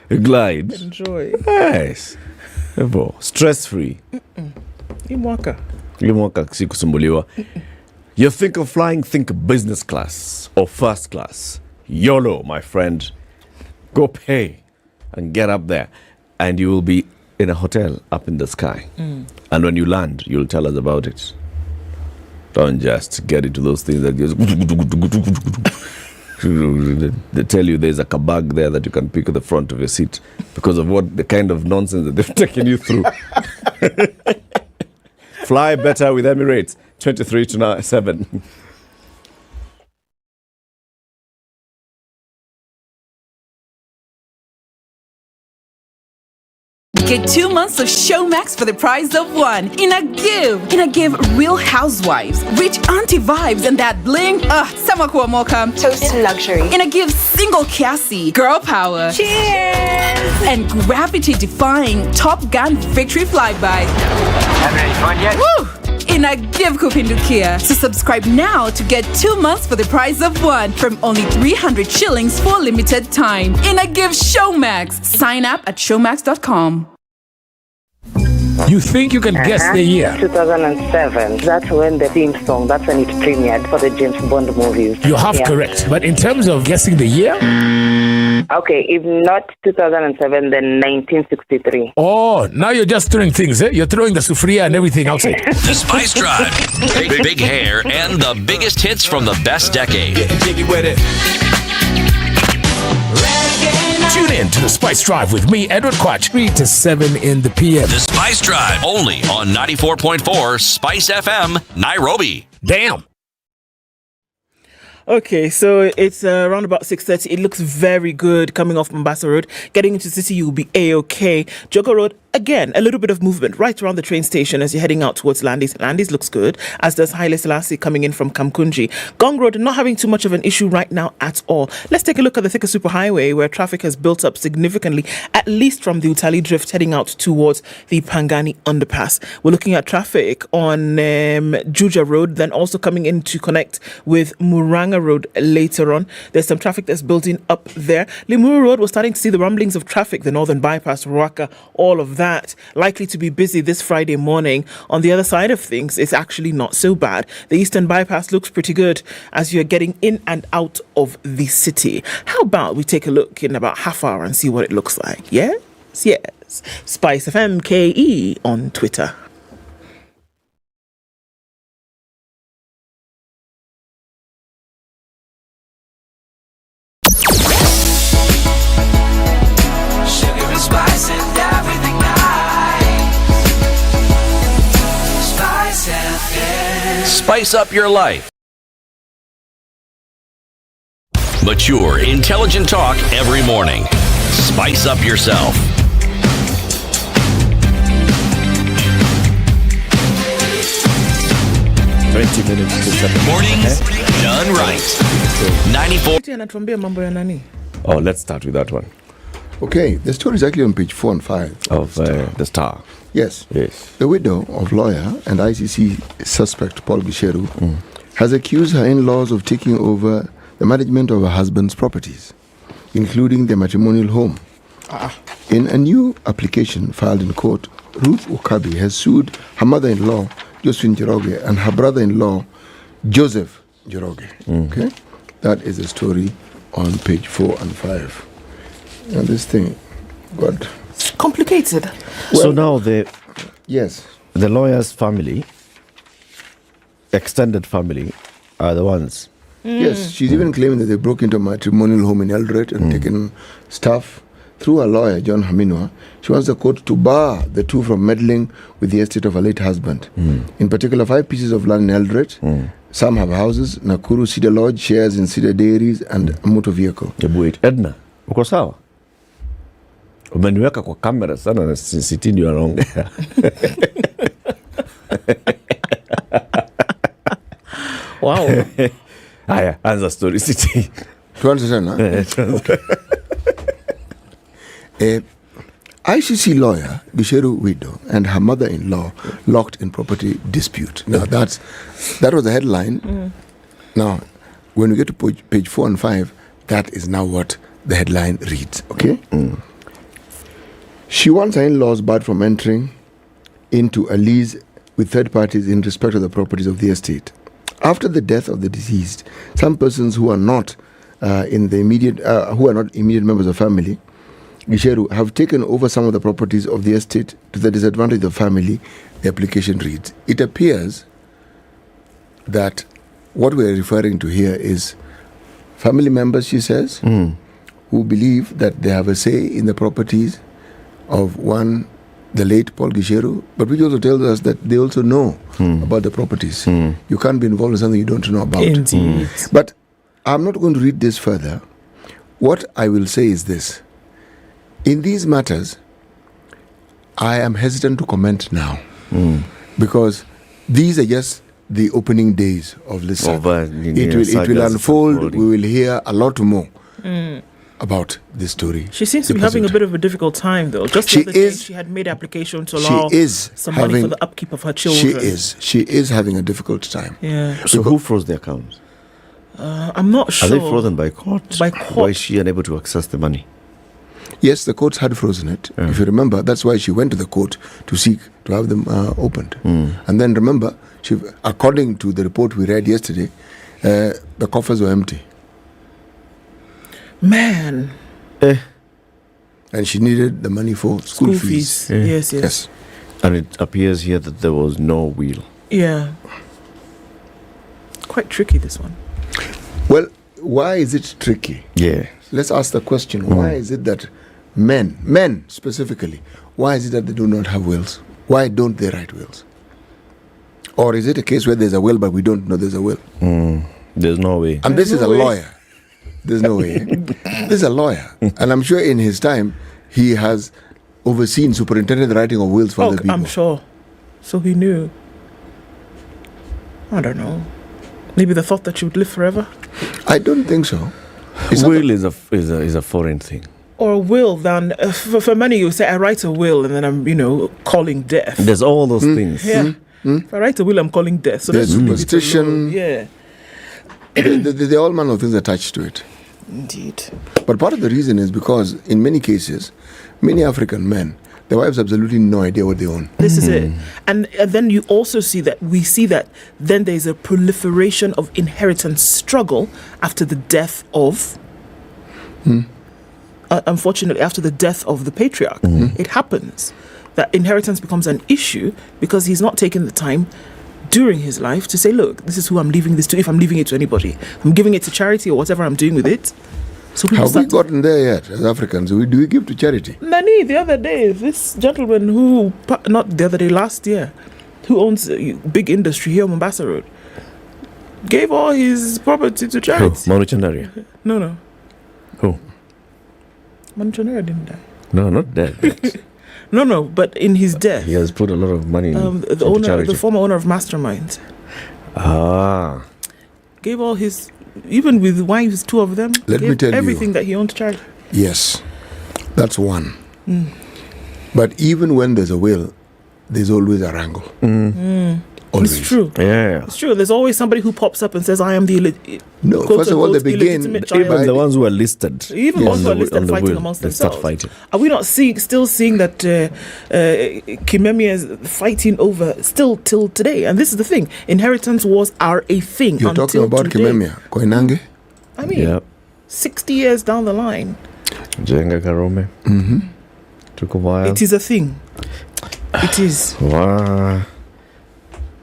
Glide. Enjoy. Yes. Stress free. Imwaka. Sikusumbuliwa. You think of flying, think business class or first class. YOLO, my friend. Go pay and get up there. And you will be in a hotel up in the sky. And when you land, you'll tell us about it. Don't just get into those things that goes... They tell you there's a kabag there that you can pick at the front of your seat because of what the kind of nonsense that they've taken you through. Fly better with Emirates. 23 to 7. Get 2 months of Showmax for the price of one. In a give, Real Housewives, rich auntie vibes, and that bling. Samakuwa Mocha. Toast to luxury. In a give, single Cassie, girl power. Cheers! And gravity-defying Top Gun victory flyby. Haven't any fun yet? Woo! In a give Kupindukia. So subscribe now to get 2 months for the price of one from only 300 shillings for limited time. In a give Showmax. Sign up at showmax.com. You think you can guess the year? 2007. That's when the theme song, that's when it premiered for the James Bond movies. You're half correct. But in terms of guessing the year? Okay, if not 2007, then 1963. Oh, now you're just throwing things, eh? You're throwing the sufria and everything outside. The Spice Drive. Big hair and the biggest hits from the best decade. Tune in to the Spice Drive with me, Edward Quatch, 3 to 7 in the PM. The Spice Drive, only on 94.4 Spice FM, Nairobi. Damn. Okay, so it's around about 6:30. It looks very good coming off Mombasa Road. Getting into the city, you'll be A-OK. Jogo Road, again, a little bit of movement right around the train station as you're heading out towards Landis. Landis looks good, as does Haile Selassie coming in from Kamkunji. Gong Road, not having too much of an issue right now at all. Let's take a look at the Thika Superhighway, where traffic has built up significantly, at least from the Utali Drift heading out towards the Pangani Underpass. We're looking at traffic on Juja Road, then also coming in to connect with Muranga Road later on. There's some traffic that's building up there. Limuru Road, we're starting to see the rumblings of traffic, the Northern Bypass, Ruaka, all of that. Likely to be busy this Friday morning. On the other side of things, it's actually not so bad. The Eastern Bypass looks pretty good as you're getting in and out of the city. How about we take a look in about half hour and see what it looks like? Yes? Yes. SpiceFM KE on Twitter. Spice up your life. Mature, intelligent talk every morning. Spice up yourself. Mornings done right. 94. Oh, let's start with that one. Okay, the story is actually on page 4 and 5 of the Star. Yes. Yes. The widow of lawyer and ICC suspect Paul Gisheru has accused her in-laws of taking over the management of her husband's properties, including their matrimonial home. In a new application filed in court, Ruth Okabi has sued her mother-in-law, Josephine Jeroge, and her brother-in-law, Joseph Njoroge. Okay, that is a story on page 4 and 5. And this thing got complicated. So now the lawyer's family, extended family, are the ones. Yes, she's even claiming that they broke into a matrimonial home in Eldoret and taken stuff. Through her lawyer, John Haminwa, she wants the court to bar the two from meddling with the estate of her late husband. In particular, 5 pieces of land in Eldoret. Some have houses, Nakuru, Cedar Lodge, shares in Cedar Dairies, and a motor vehicle. Wait, Edna, uko sawa? Umeniweka kwa kamera sana na siti ndio anaongea. Wow. Haya, anza story City. Tuanze sana. ICC lawyer Gisheru Widow and her mother-in-law locked in property dispute. Now that was the headline. Now, when we get to page 4 and 5, that is now what the headline reads. Okay. She wants her in-laws barred from entering into a lease with third parties in respect of the properties of the estate. After the death of the deceased, some persons who are not immediate members of family, Gisheru, have taken over some of the properties of the estate to the disadvantage of the family. The application reads. It appears that what we're referring to here is family members, she says, who believe that they have a say in the properties of one, the late Paul Gisheru, but which also tells us that they also know about the properties. You can't be involved in something you don't know about. Indeed. But I'm not going to read this further. What I will say is this. In these matters, I am hesitant to comment now because these are just the opening days of this. It will unfold. We will hear a lot more about this story. She seems to be having a bit of a difficult time, though. Just the other day, she had made application to allow some money for the upkeep of her children. She is having a difficult time. Yeah. So who froze the accounts? I'm not sure. Are they frozen by court? By court. Why is she unable to access the money? Yes, the courts had frozen it. If you remember, that's why she went to the court to seek to have them opened. And then remember, according to the report we read yesterday, the coffers were empty. Man. And she needed the money for school fees. Yes. And it appears here that there was no will. Yeah. Quite tricky, this one. Well, why is it tricky? Yeah. Let's ask the question, why is it that men specifically, why is it that they do not have wills? Why don't they write wills? Or is it a case where there's a will but we don't know there's a will? There's no way. And this is a lawyer. There's no way. This is a lawyer. And I'm sure in his time, he has overseen superintended writing of wills for other people. I'm sure. So he knew. I don't know. Maybe the thought that she would live forever? I don't think so. Will is a foreign thing. Or a will, then for many you say I write a will and then I'm calling death. There's all those things. Yeah. If I write a will, I'm calling death. So there's superstition. Yeah. There are all manner of things attached to it. Indeed. But part of the reason is because in many cases, many African men, their wives have absolutely no idea what they own. This is it. And then you also see that then there's a proliferation of inheritance struggle after the death of unfortunately after the death of the patriarch. It happens that inheritance becomes an issue because he's not taking the time during his life to say, look, this is who I'm leaving this to, if I'm leaving it to anybody. I'm giving it to charity or whatever I'm doing with it. So have we gotten there yet as Africans? Do we give to charity? Nani, the other day, this gentleman last year, who owns a big industry here on Mombasa Road, gave all his property to charity. Manu Chandaria? No. Who? Manu Chandaria didn't die. No, not dead. No, but in his death. He has put a lot of money into charity. The former owner of Mastermind. Gave all his, even with wives, 2 of them, Let me tell everything that he owned to charity. Yes, that's one. But even when there's a will, there's always a wrangle. Always. It's true. Yeah. It's true. There's always somebody who pops up and says, I am the No, first of all, they begin even the ones who are listed. Even ones who are listed fighting will, amongst they themselves. start fighting. Are we not still seeing that Kimemia is fighting over still till today? And this is the thing. Inheritance wars are a thing. You're talking about today. Kimemia, Koinange? I mean, 60 years down the line. Jenga Karome. Took a while. It is a thing. It is. Wow.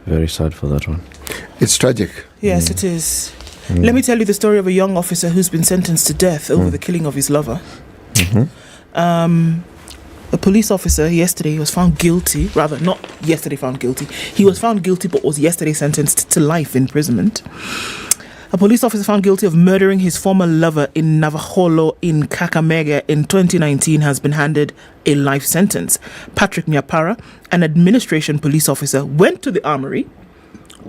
Very sad for that one. It's tragic. Yes, it is. Let me tell you the story of a young officer who's been sentenced to death over the killing of his lover. A police officer yesterday was found guilty, rather not yesterday found guilty. He was found guilty but was yesterday sentenced to life imprisonment. A police officer found guilty of murdering his former lover in Navaholo in Kakamega in 2019 has been handed a life sentence. Patrick Nyapara, an administration police officer, went to the armory,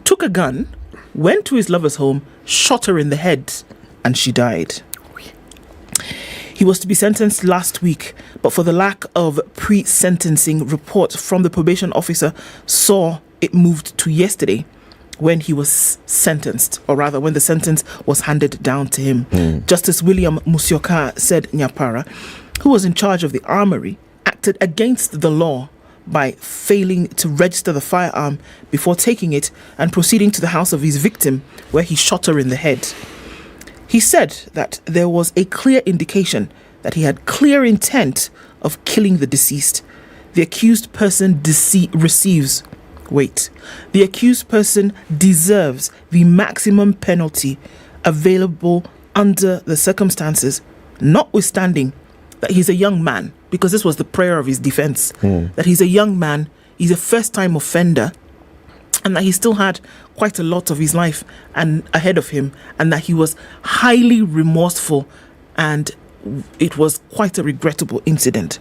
took a gun, went to his lover's home, shot her in the head, and she died. He was to be sentenced last week, but for the lack of pre-sentencing report from the probation officer, saw it moved to yesterday, when he was sentenced, or rather when the sentence was handed down to him. Justice William Musyoka said Nyapara, who was in charge of the armory, acted against the law by failing to register the firearm before taking it and proceeding to the house of his victim, where he shot her in the head. He said that there was a clear indication that he had clear intent of killing the deceased. The accused person deserves the maximum penalty available under the circumstances, notwithstanding that he's a young man, because this was the prayer of his defense, that he's a young man, he's a first-time offender, and that he still had quite a lot of his life and ahead of him, and that he was highly remorseful, and it was quite a regrettable incident.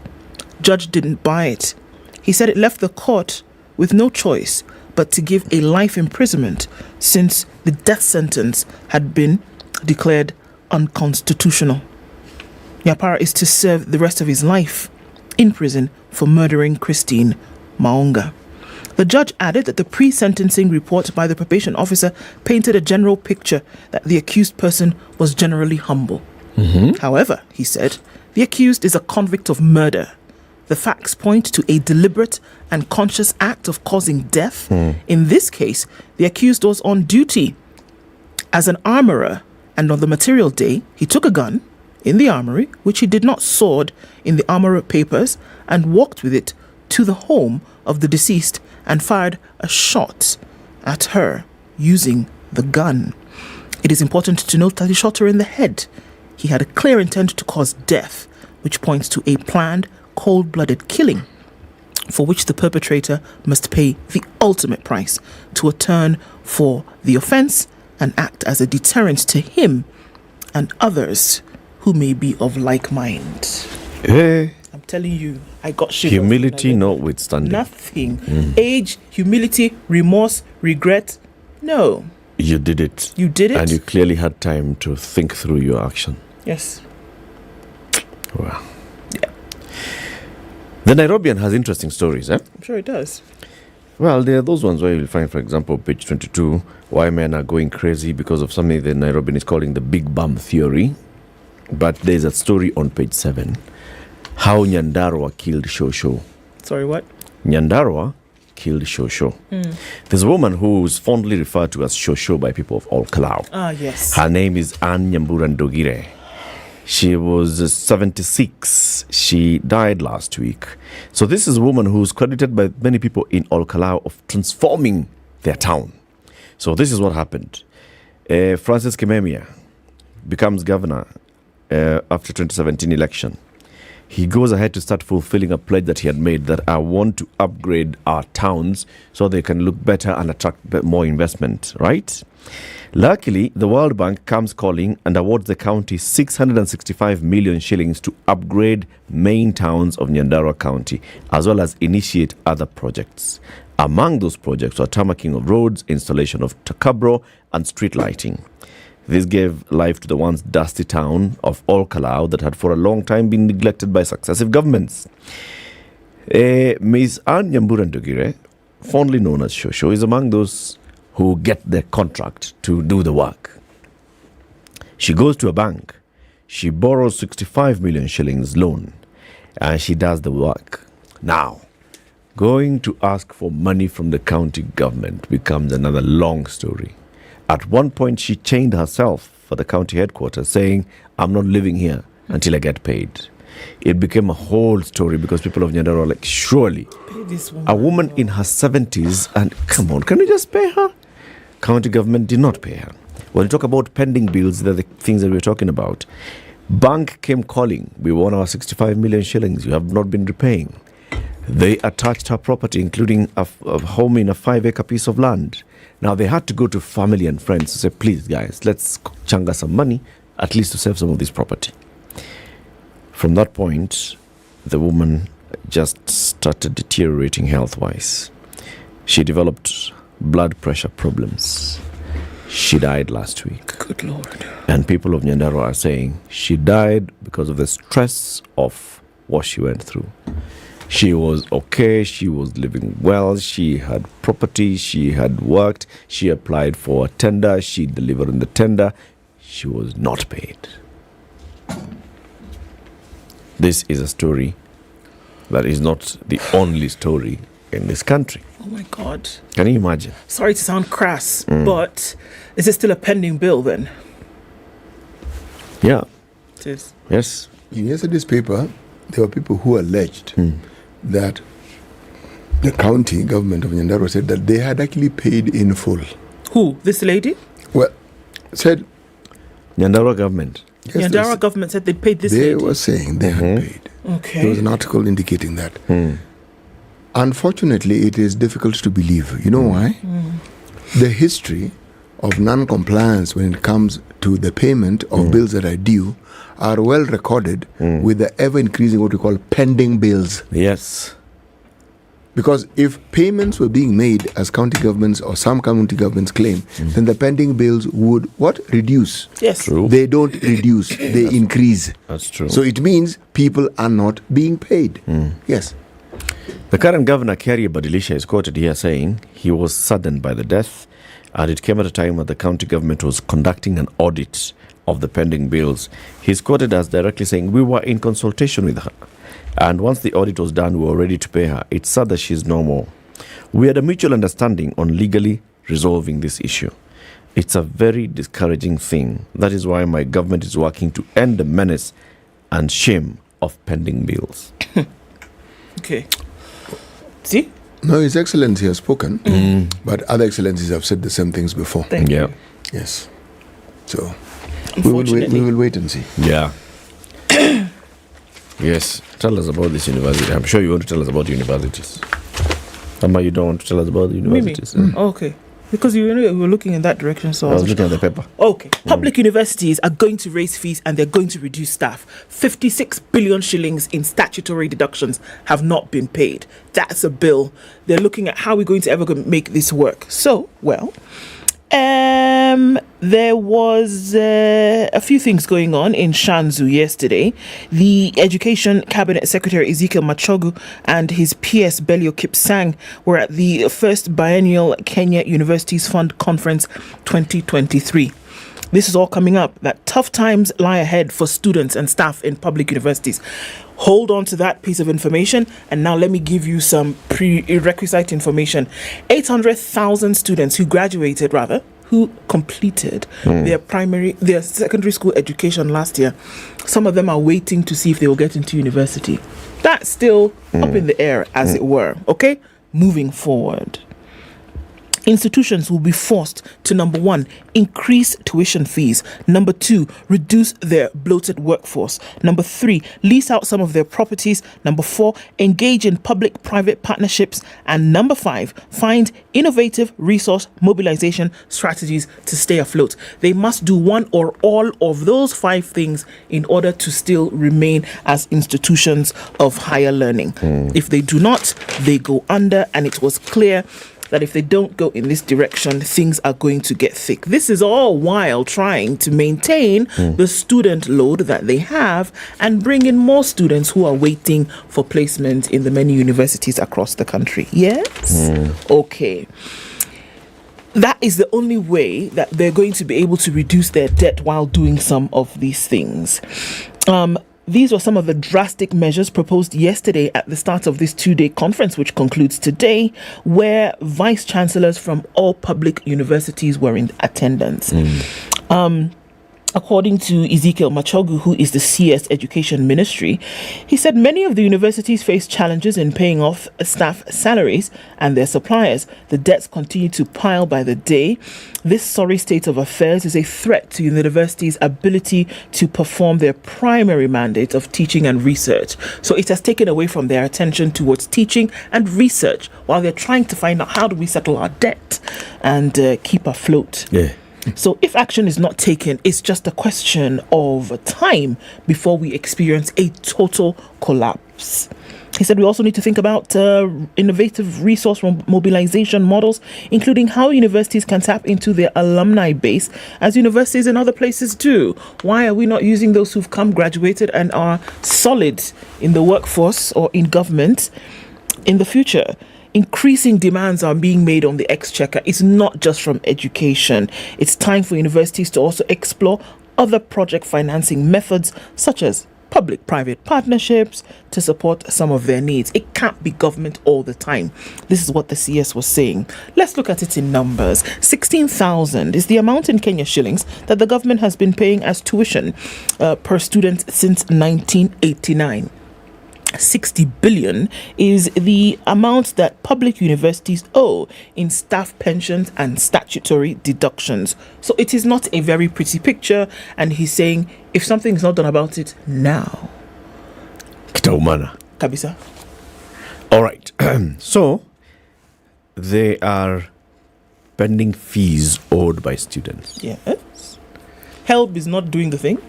Judge didn't buy it. He said it left the court with no choice but to give a life imprisonment, since the death sentence had been declared unconstitutional. Nyapara is to serve the rest of his life in prison for murdering Christine Maonga. The judge added that the pre-sentencing report by the probation officer painted a general picture that the accused person was generally humble. However, he said, the accused is a convict of murder. The facts point to a deliberate and conscious act of causing death. In this case, the accused was on duty as an armorer, and on the material day, he took a gun in the armory, which he did not sword in the armorer papers, and walked with it to the home of the deceased and fired a shot at her using the gun. It is important to note that he shot her in the head. He had a clear intent to cause death, which points to a planned, cold-blooded killing, for which the perpetrator must pay the ultimate price to atone for the offence and act as a deterrent to him and others who may be of like mind. Hey. I'm telling you, I got shivers. Humility notwithstanding. Nothing. Age, humility, remorse, regret. No. You did it. You did it. And you clearly had time to think through your action. Yes. Wow. Yeah. The Nairobian has interesting stories, eh? I'm sure it does. Well, there are those ones where you'll find, for example, page 22, why men are going crazy because of something the Nairobian is calling the Big Bam theory. But there's a story on page 7, how Nyandarua killed Shosho. Sorry, what? Nyandarua killed Shosho. There's a woman who's fondly referred to as Shosho by people of all Kalau. Ah, yes. Her name is Anne Nyamburandogire. She was 76. She died last week. So this is a woman who's credited by many people in Ol Kalou of transforming their town. So this is what happened. Francis Kimemia becomes governor after 2017 election. He goes ahead to start fulfilling a pledge that he had made, that I want to upgrade our towns so they can look better and attract more investment, right? Luckily, the World Bank comes calling and awards the county 665 million shillings to upgrade main towns of Nyandarua County, as well as initiate other projects. Among those projects are tarmacking of roads, installation of takabro, and street lighting. This gave life to the once dusty town of Ol Kalou that had for a long time been neglected by successive governments. Ms. Anne Nyamburandogire fondly known as Shosho, is among those who get their contract to do the work. She goes to a bank. She borrows 65 million shillings loan, and she does the work. Now, going to ask for money from the county government becomes another long story. At one point, she chained herself for the county headquarters, saying, I'm not living here until I get paid. It became a whole story because people of Nyandarua are like, surely, a woman in her 70s, and come on, can we just pay her? County government did not pay her. When you talk about pending bills, they're the things that we're talking about. Bank came calling, we want our 65 million shillings, you have not been repaying. They attached her property, including a home in a 5-acre piece of land. Now they had to go to family and friends to say, please guys, let's changa some money, at least to save some of this property. From that point, the woman just started deteriorating health-wise. She developed blood pressure problems. She died last week. Good Lord. And people of Nyandarua are saying she died because of the stress of what she went through. She was okay, she was living well, she had property, she had worked, she applied for a tender, she delivered on the tender. She was not paid. This is a story that is not the only story in this country. Oh my God. Can you imagine? Sorry to sound crass, but is it still a pending bill then? Yeah. It is. Yes. In yesterday's paper, there were people who alleged that the county government of Nyandarua said that they had actually paid in full. Who? This lady? Well, said Nyandarua government. Yes, Nyandarua government said they paid this they lady. were saying they had paid. Okay. There was an article indicating that. Unfortunately, it is difficult to believe. You know why? The history of non-compliance when it comes to the payment of bills that are due are well recorded with the ever-increasing what we call pending bills. Yes. Because if payments were being made as county governments or some county governments claim, then the pending bills would what? Reduce. Yes. True. They don't reduce, they increase. That's true. So it means people are not being paid. Yes. The current governor, Kerry Badilisha, is quoted here saying he was saddened by the death, and it came at a time when the county government was conducting an audit of the pending bills. He's quoted as directly saying, we were in consultation with her, and once the audit was done, we were ready to pay her. It's sad that she's no more. We had a mutual understanding on legally resolving this issue. It's a very discouraging thing. That is why my government is working to end the menace and shame of pending bills. Okay. See? No, His Excellency has spoken, but other excellencies have said the same things before. Thank you. Yes. So we will wait and see. Yeah. Yes. Tell us about this university. I'm sure you want to tell us about universities. Amma, you don't want to tell us about the universities. Okay. Because you were looking in that direction, so I was looking at the paper. Okay. Public universities are going to raise fees and they're going to reduce staff. 56 billion shillings in statutory deductions have not been paid. That's a bill. They're looking at how we're going to ever make this work. So, well, there was a few things going on in Shanzu yesterday. The Education Cabinet Secretary Ezekiel Machogu and his PS Belio Kipsang were at the first biennial Kenya Universities Fund Conference 2023. This is all coming up, that tough times lie ahead for students and staff in public universities. Hold on to that piece of information, and now let me give you some prerequisite information. 800,000 students who completed their secondary school education last year. Some of them are waiting to see if they will get into university. That's still up in the air, as it were. Okay, moving forward. Institutions will be forced to, number 1, increase tuition fees. Number 2, reduce their bloated workforce. Number 3, lease out some of their properties. Number 4, engage in public-private partnerships. And number 5, find innovative resource mobilization strategies to stay afloat. They must do one or all of those 5 things in order to still remain as institutions of higher learning. If they do not, they go under, and it was clear that if they don't go in this direction, things are going to get thick. This is all while trying to maintain the student load that they have and bring in more students who are waiting for placement in the many universities across the country. Yes? Okay. That is the only way that they're going to be able to reduce their debt while doing some of these things. These were some of the drastic measures proposed yesterday at the start of this 2-day conference, which concludes today, where vice chancellors from all public universities were in attendance. According to Ezekiel Machogu, who is the CS Education Ministry, he said many of the universities face challenges in paying off staff salaries and their suppliers. The debts continue to pile by the day. This sorry state of affairs is a threat to universities' ability to perform their primary mandate of teaching and research. So it has taken away from their attention towards teaching and research while they're trying to find out how do we settle our debt and keep afloat. Yeah. So if action is not taken, it's just a question of time before we experience a total collapse. He said we also need to think about innovative resource mobilization models, including how universities can tap into their alumni base, as universities in other places do. Why are we not using those who've graduated, and are solid in the workforce or in government in the future? Increasing demands are being made on the exchequer. It's not just from education. It's time for universities to also explore other project financing methods, such as public-private partnerships, to support some of their needs. It can't be government all the time. This is what the CS was saying. Let's look at it in numbers. 16,000 is the amount in Kenya shillings that the government has been paying as tuition per student since 1989. 60 billion is the amount that public universities owe in staff pensions and statutory deductions. So it is not a very pretty picture, and he's saying if something is not done about it now, Kitaumana. Kabisa. All right. So they are pending fees owed by students. Yes. HELB is not doing the thing.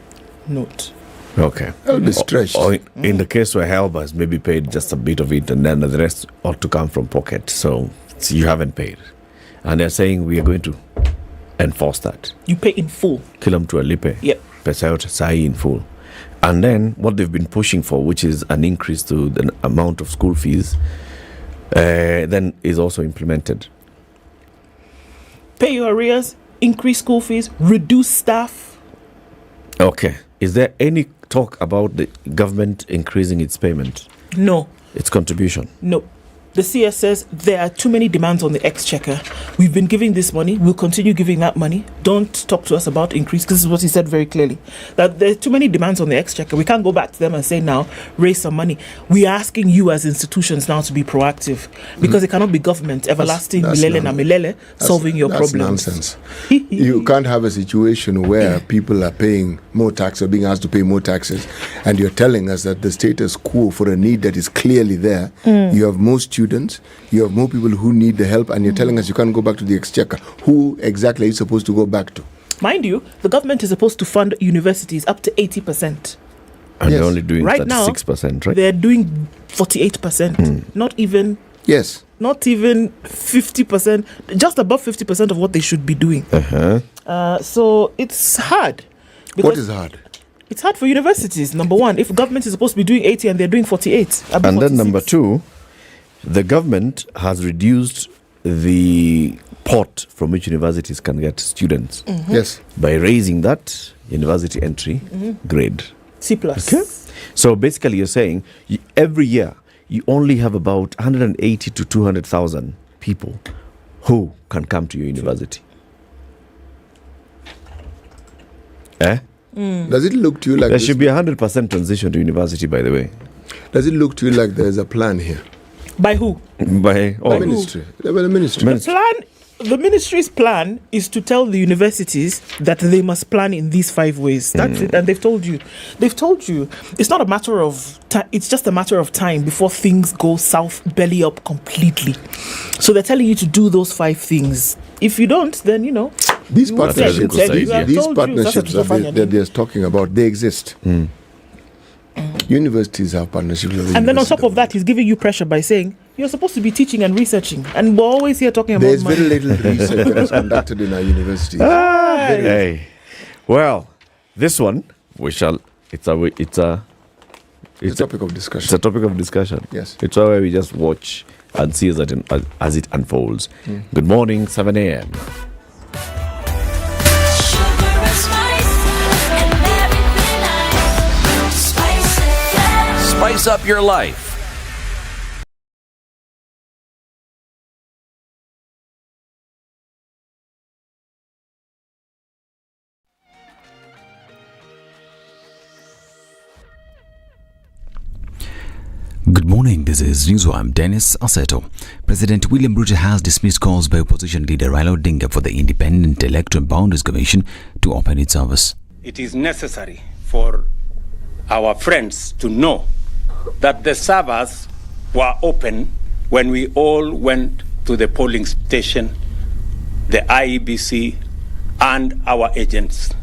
Note. Okay. I'll be stretched. Or in the case where HELB has maybe paid just a bit of it, and then the rest ought to come from pocket. So you haven't paid. And they're saying we are going to enforce that. You pay in full. Kila mtu alipe. Yep. Pesa yote sahi in full. And then what they've been pushing for, which is an increase to the amount of school fees, then is also implemented. Pay your arrears, increase school fees, reduce staff. Okay. Is there any talk about the government increasing its payment? No. Its contribution? No. The CS says there are too many demands on the exchequer. We've been giving this money. We'll continue giving that money. Don't talk to us about increase, because this is what he said very clearly. That there are too many demands on the exchequer. We can't go back to them and say now, raise some money. We are asking you as institutions now to be proactive, because it cannot be government, everlasting, milele na milele, solving your problems. That's nonsense. You can't have a situation where people are paying more tax or being asked to pay more taxes, and you're telling us that the status quo for a need that is clearly there, you have more students, you have more people who need the help, and you're telling us you can't go back to the exchequer. Who exactly are you supposed to go back to? Mind you, the government is supposed to fund universities up to 80%. And they're only doing right now, 36%, right? They're doing 48%. Not even... Yes. Not even 50%, just above 50% of what they should be doing. So it's hard. What is hard? It's hard for universities, number one. If government is supposed to be doing 80 and they're doing 48. And 46. Then number two, the government has reduced the pot from which universities can get students. Yes. By raising that university entry grade. C+. Okay. So basically you're saying every year you only have about 180 to 200,000 people who can come to your university. Does it look to you like there should be 100% transition to university, by the way? Does it look to you like there's a plan here? By who? By the ministry. By the ministry. The ministry's plan is to tell the universities that they must plan in these 5 ways. That's it. And they've told you. It's not a matter of time. It's just a matter of time before things go south, belly up completely. So they're telling you to do those 5 things. If you don't, then, these partnerships that they're talking about, they exist. Universities have partnerships. And then on top of that, he's giving you pressure by saying, You're supposed to be teaching and researching, and we're always here talking about There's money. very little research that is conducted in our universities. Hey. Well, this one it's a topic of discussion. It's a topic of discussion. Yes. It's where we just watch and see as it unfolds. Good morning, 7 a.m. Spice up your life. Good morning, this is News. I'm Dennis Aseto. President William Ruto has dismissed calls by opposition leader Raila Odinga for the Independent Electoral Boundaries Commission to open its service. It is necessary for our friends to know that the servers were open when we all went to the polling station, the IEBC, and our agents.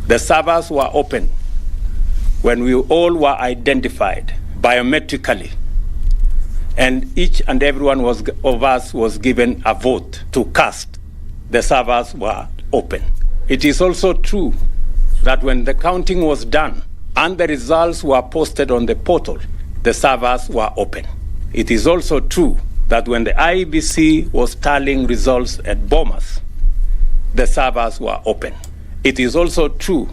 The servers were open when we all were identified biometrically, and each and every one of us was given a vote to cast. The servers were open. It is also true that when the counting was done and the results were posted on the portal, the servers were open. It is also true that when the IEBC was tallying results at Bomas, the servers were open. It is also true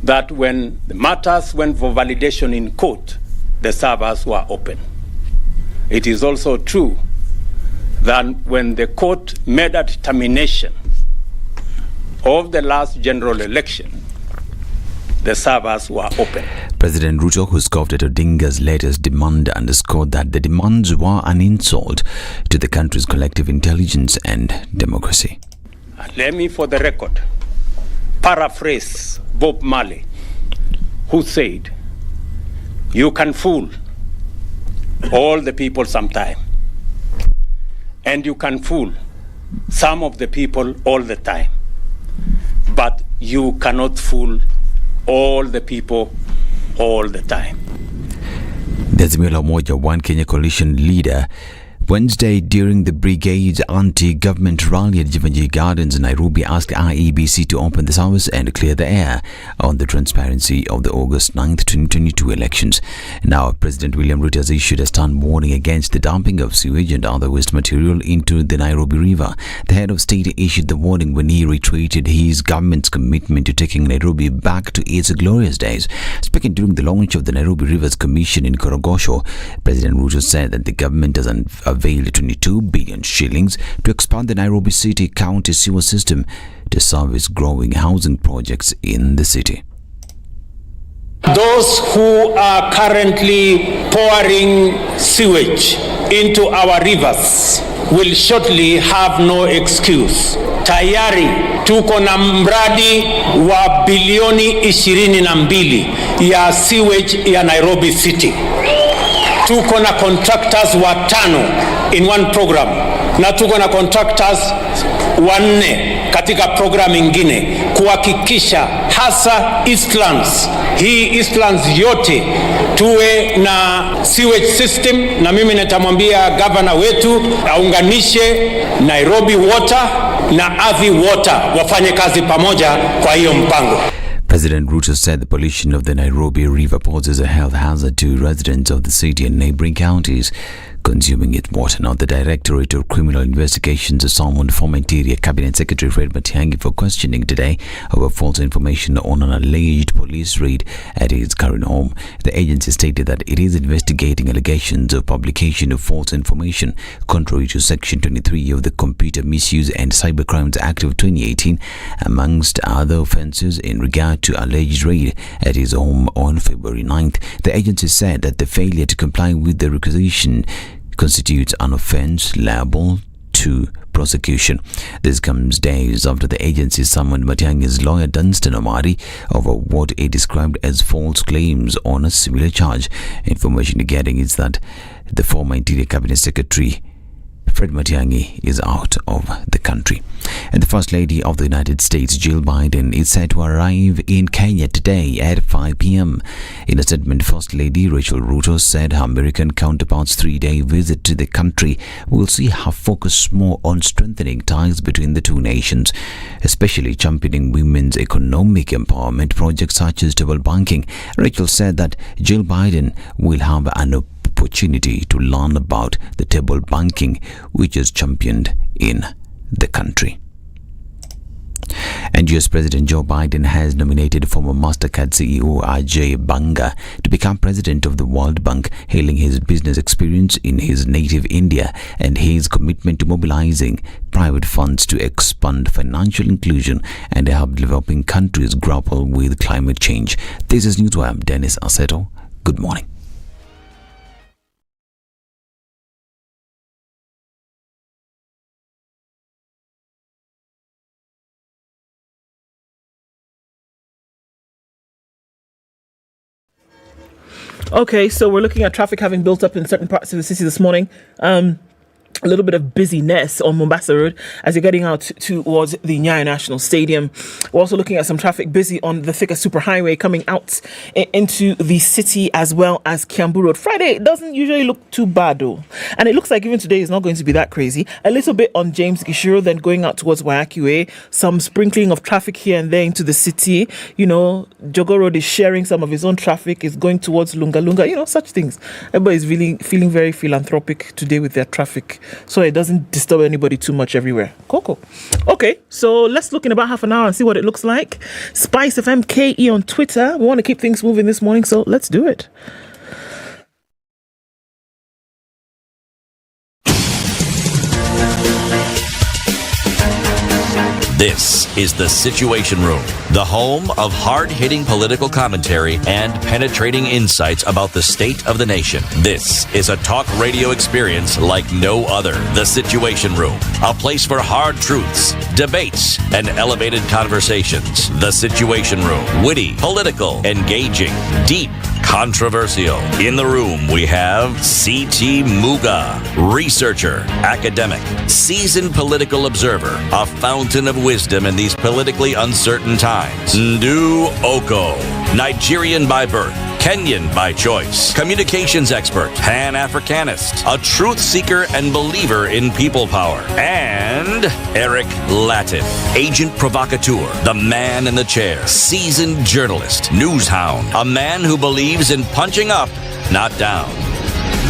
that when the matters went for validation in court, the servers were open. It is also true that when the court made a determination of the last general election, the servers were open. President Ruto, who scoffed at Odinga's latest demand, underscored that the demands were an insult to the country's collective intelligence and democracy. Let me, for the record, paraphrase Bob Marley, who said, "You can fool all the people sometime, and you can fool some of the people all the time, but you cannot fool all the people all the time." The Azimio Umoja One Kenya coalition leader Wednesday, during the brigade's anti-government rally at Jivanjiri Gardens in Nairobi, asked IEBC to open the service and clear the air on the transparency of the August 9th, 2022 elections. Now, President William Ruto has issued a stern warning against the dumping of sewage and other waste material into the Nairobi River. The head of state issued the warning when he reiterated his government's commitment to taking Nairobi back to its glorious days. Speaking during the launch of the Nairobi Rivers Commission in Korogosho, President Ruto said that the government has availed 22 billion shillings to expand the Nairobi City County sewer system to service growing housing projects in the city. Those who are currently pouring sewage into our rivers will shortly have no excuse. Tayari tuko na mradi wa bilioni 22 ya sewage ya Nairobi City. Tuko na contractors watano in one program na tuko na contractors 4 katika program ingine kuhakikisha hasa Eastlands, hii Eastlands yote tuwe na sewage system, na mimi nitamwambia governor wetu aunganishe Nairobi Water na Athi Water wafanye kazi pamoja kwa hiyo mpango. President Ruto said the pollution of the Nairobi River poses a health hazard to residents of the city and neighboring counties consuming its water. Now, the Directorate of Criminal Investigations has summoned former Interior Cabinet Secretary Fred Matiang'i for questioning today over false information on an alleged police raid at his current home. The agency stated that it is investigating allegations of publication of false information contrary to Section 23 of the Computer Misuse and Cybercrimes Act of 2018, amongst other offences in regard to alleged raid at his home on February 9th. The agency said that the failure to comply with the requisition constitutes an offence liable to prosecution. This comes days after the agency summoned Matiang'i's lawyer Dunstan Omari over what it described as false claims on a similar charge. Information getting is that the former Interior Cabinet Secretary Fred Matiang'i is out of the country. And the First Lady of the United States, Jill Biden, is set to arrive in Kenya today at 5 p.m. In a statement, First Lady Rachel Ruto said her American counterpart's 3-day visit to the country will see her focus more on strengthening ties between the two nations, especially championing women's economic empowerment projects such as double banking. Rachel said that Jill Biden will have an opportunity to learn about the table banking which is championed in the country. And US President Joe Biden has nominated former MasterCard CEO Ajay Banga to become president of the World Bank, hailing his business experience in his native India and his commitment to mobilizing private funds to expand financial inclusion and help developing countries grapple with climate change. This is Newswire. Dennis Aseto. Good morning. Okay, so we're looking at traffic having built up in certain parts of the city this morning. A little bit of busyness on Mombasa Road as you're getting out towards the Nyeri National Stadium. We're also looking at some traffic busy on the Thika Superhighway coming out into the city as well as Kiambu Road. Friday doesn't usually look too bad though. And it looks like even today is not going to be that crazy. A little bit on James Gishuru, then going out towards Wayaki Way. Some sprinkling of traffic here and there into the city. You know, Jogo Road is sharing some of his own traffic, is going towards Lunga Lunga, you know, such things. Everybody is really feeling very philanthropic today with their traffic, so it doesn't disturb anybody too much everywhere. Coco. Okay, so let's look in about half an hour and see what it looks like. SpiceFM KE on Twitter. We want to keep things moving this morning, so let's do it. This is The Situation Room, the home of hard-hitting political commentary and penetrating insights about the state of the nation. This is a talk radio experience like no other. The Situation Room, a place for hard truths, debates, and elevated conversations. The Situation Room, witty, political, engaging, deep, controversial. In the room, we have C.T. Muga, researcher, academic, seasoned political observer, a fountain of wisdom in these politically uncertain times. Ndu Oko, Nigerian by birth, Kenyan by choice, communications expert, Pan-Africanist, a truth seeker and believer in people power, and Eric Latin, agent provocateur, the man in the chair, seasoned journalist, news hound, a man who believes in punching up, not down.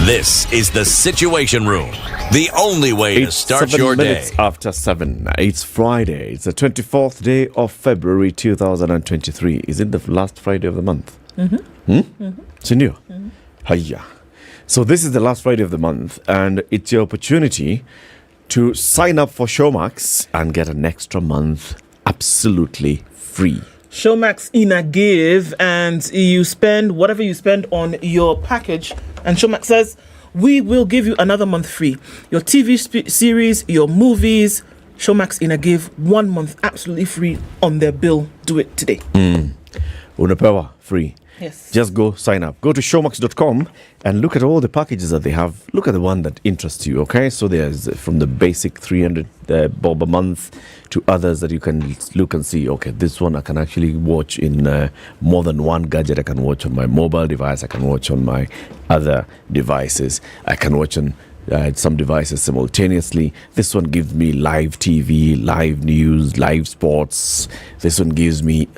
This is The Situation Room, the only way to start your day. 7 minutes after 7. It's Friday. It's the 24th day of February 2023. Is it the last Friday of the month? Sindio? Hiya. So this is the last Friday of the month, and it's your opportunity to sign up for Showmax and get an extra month absolutely free. Showmax in a give, and you spend whatever you spend on your package, and Showmax says, we will give you another month free. Your TV series, your movies, Showmax in a give, 1 month absolutely free on their bill. Do it today. Unapewa free. Yes. Just go sign up. Go to showmax.com and look at all the packages that they have. Look at the one that interests you, okay? So there's from the basic 300 bob a month to others that you can look and see, okay, this one I can actually watch in more than one gadget. I can watch on my mobile device. I can watch on my other devices. I can watch on some devices simultaneously. This one gives me live TV, live news, live sports. This one gives me...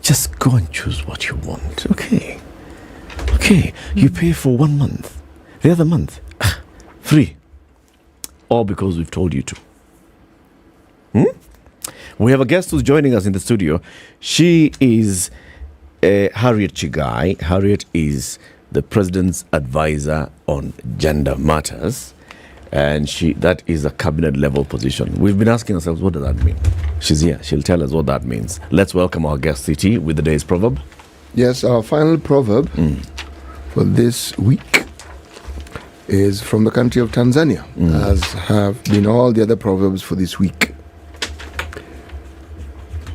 Just go and choose what you want. Okay. You pay for 1 month. The other month, free. All because we've told you to. We have a guest who's joining us in the studio. She is Harriet Chigai. Harriet is the President's advisor on gender matters. And that is a cabinet level position. We've been asking ourselves, what does that mean? She's here. She'll tell us what that means. Let's welcome our guest, CT, with the day's proverb. Yes, our final proverb for this week is from the country of Tanzania, as have been all the other proverbs for this week.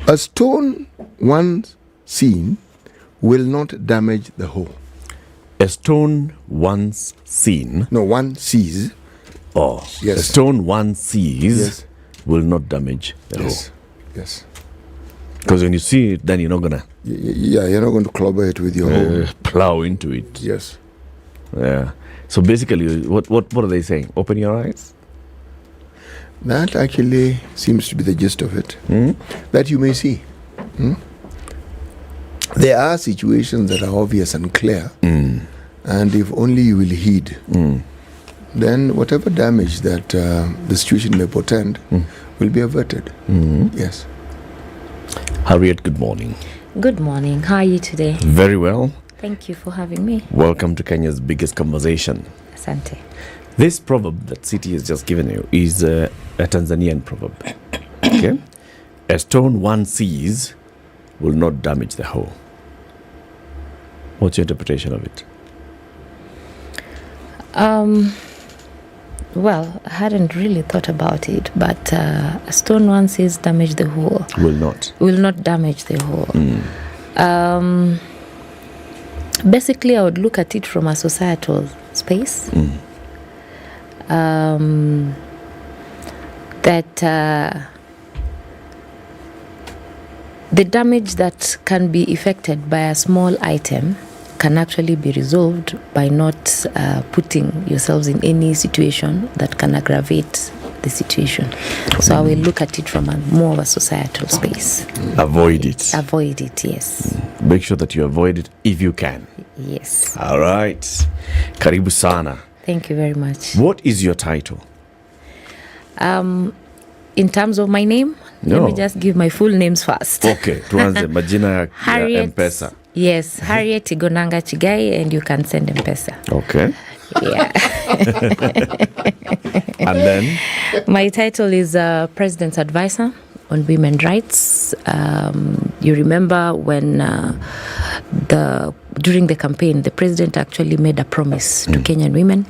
A stone once seen will not damage the whole. A stone once seen. No, one sees Oh, Yes. the stone one sees Yes. will not damage the Yes. hoe. Yes. Because when you see it, then you're not gonna Yeah, you're not going to clobber it with your hoe. plow into it. Yes. Yeah. So basically, what are they saying? Open your eyes. That actually seems to be the gist of it. That you may see. There are situations that are obvious and clear, and if only you will heed, then whatever damage that the situation may portend will be averted. Yes. Harriet, good morning. Good morning. How are you today? Very well. Thank you for having me. Welcome to Kenya's biggest conversation. Asante. This proverb that City has just given you is a Tanzanian proverb. Okay? A stone one sees will not damage the hoe. What's your interpretation of it? Well, I hadn't really thought about it, but a stone one sees damage the whole. Will not. Will not damage the whole. Basically, I would look at it from a societal space. That the damage that can be effected by a small item can actually be resolved by not putting yourselves in any situation that can aggravate the situation. So I will look at it from more of a societal space. Avoid it. Avoid it, yes. Make sure that you avoid it if you can. Yes. All right. Karibu sana. Thank you very much. What is your title? In terms of my name, let me just give my full names first. Okay, tuanze majina ya M-Pesa. Yes, Harriet Igonanga Chigai, and you can send M-Pesa. Okay. Yeah. And then? My title is President's Advisor on Women Rights. You remember when during the campaign, the president actually made a promise to Kenyan women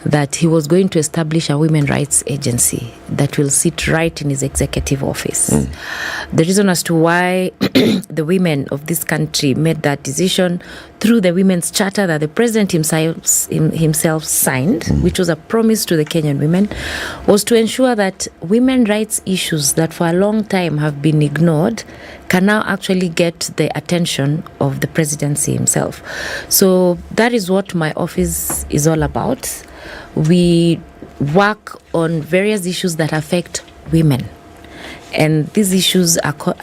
that he was going to establish a women rights agency that will sit right in his executive office. The reason as to why the women of this country made that decision through the Women's Charter that the president himself signed, which was a promise to the Kenyan women, was to ensure that women rights issues that for a long time have been ignored can now actually get the attention of the presidency himself. So that is what my office is all about. We work on various issues that affect women. And these issues are cut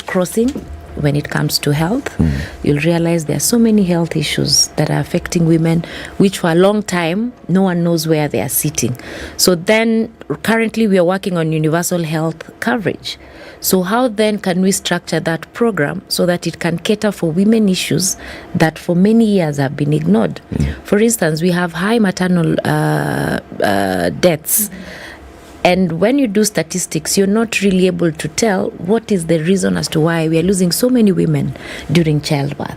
crossing when it comes to health. You'll realize there are so many health issues that are affecting women, which for a long time, no one knows where they are sitting. So then, currently we are working on universal health coverage. So how then can we structure that program so that it can cater for women issues that for many years have been ignored? For instance, we have high maternal deaths. And when you do statistics, you're not really able to tell what is the reason as to why we are losing so many women during childbirth.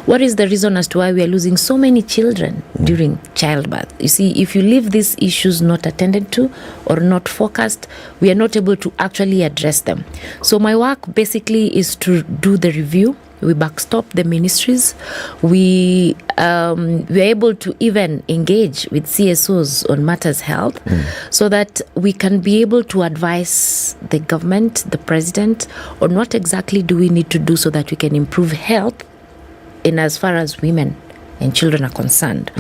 What is the reason as to why we are losing so many children during childbirth? You see, if you leave these issues not attended to or not focused, we are not able to actually address them. So my work basically is to do the review. We backstop the ministries. We are able to even engage with CSOs on matters health so that we can be able to advise the government, the president, on what exactly do we need to do so that we can improve health in as far as women and children are concerned.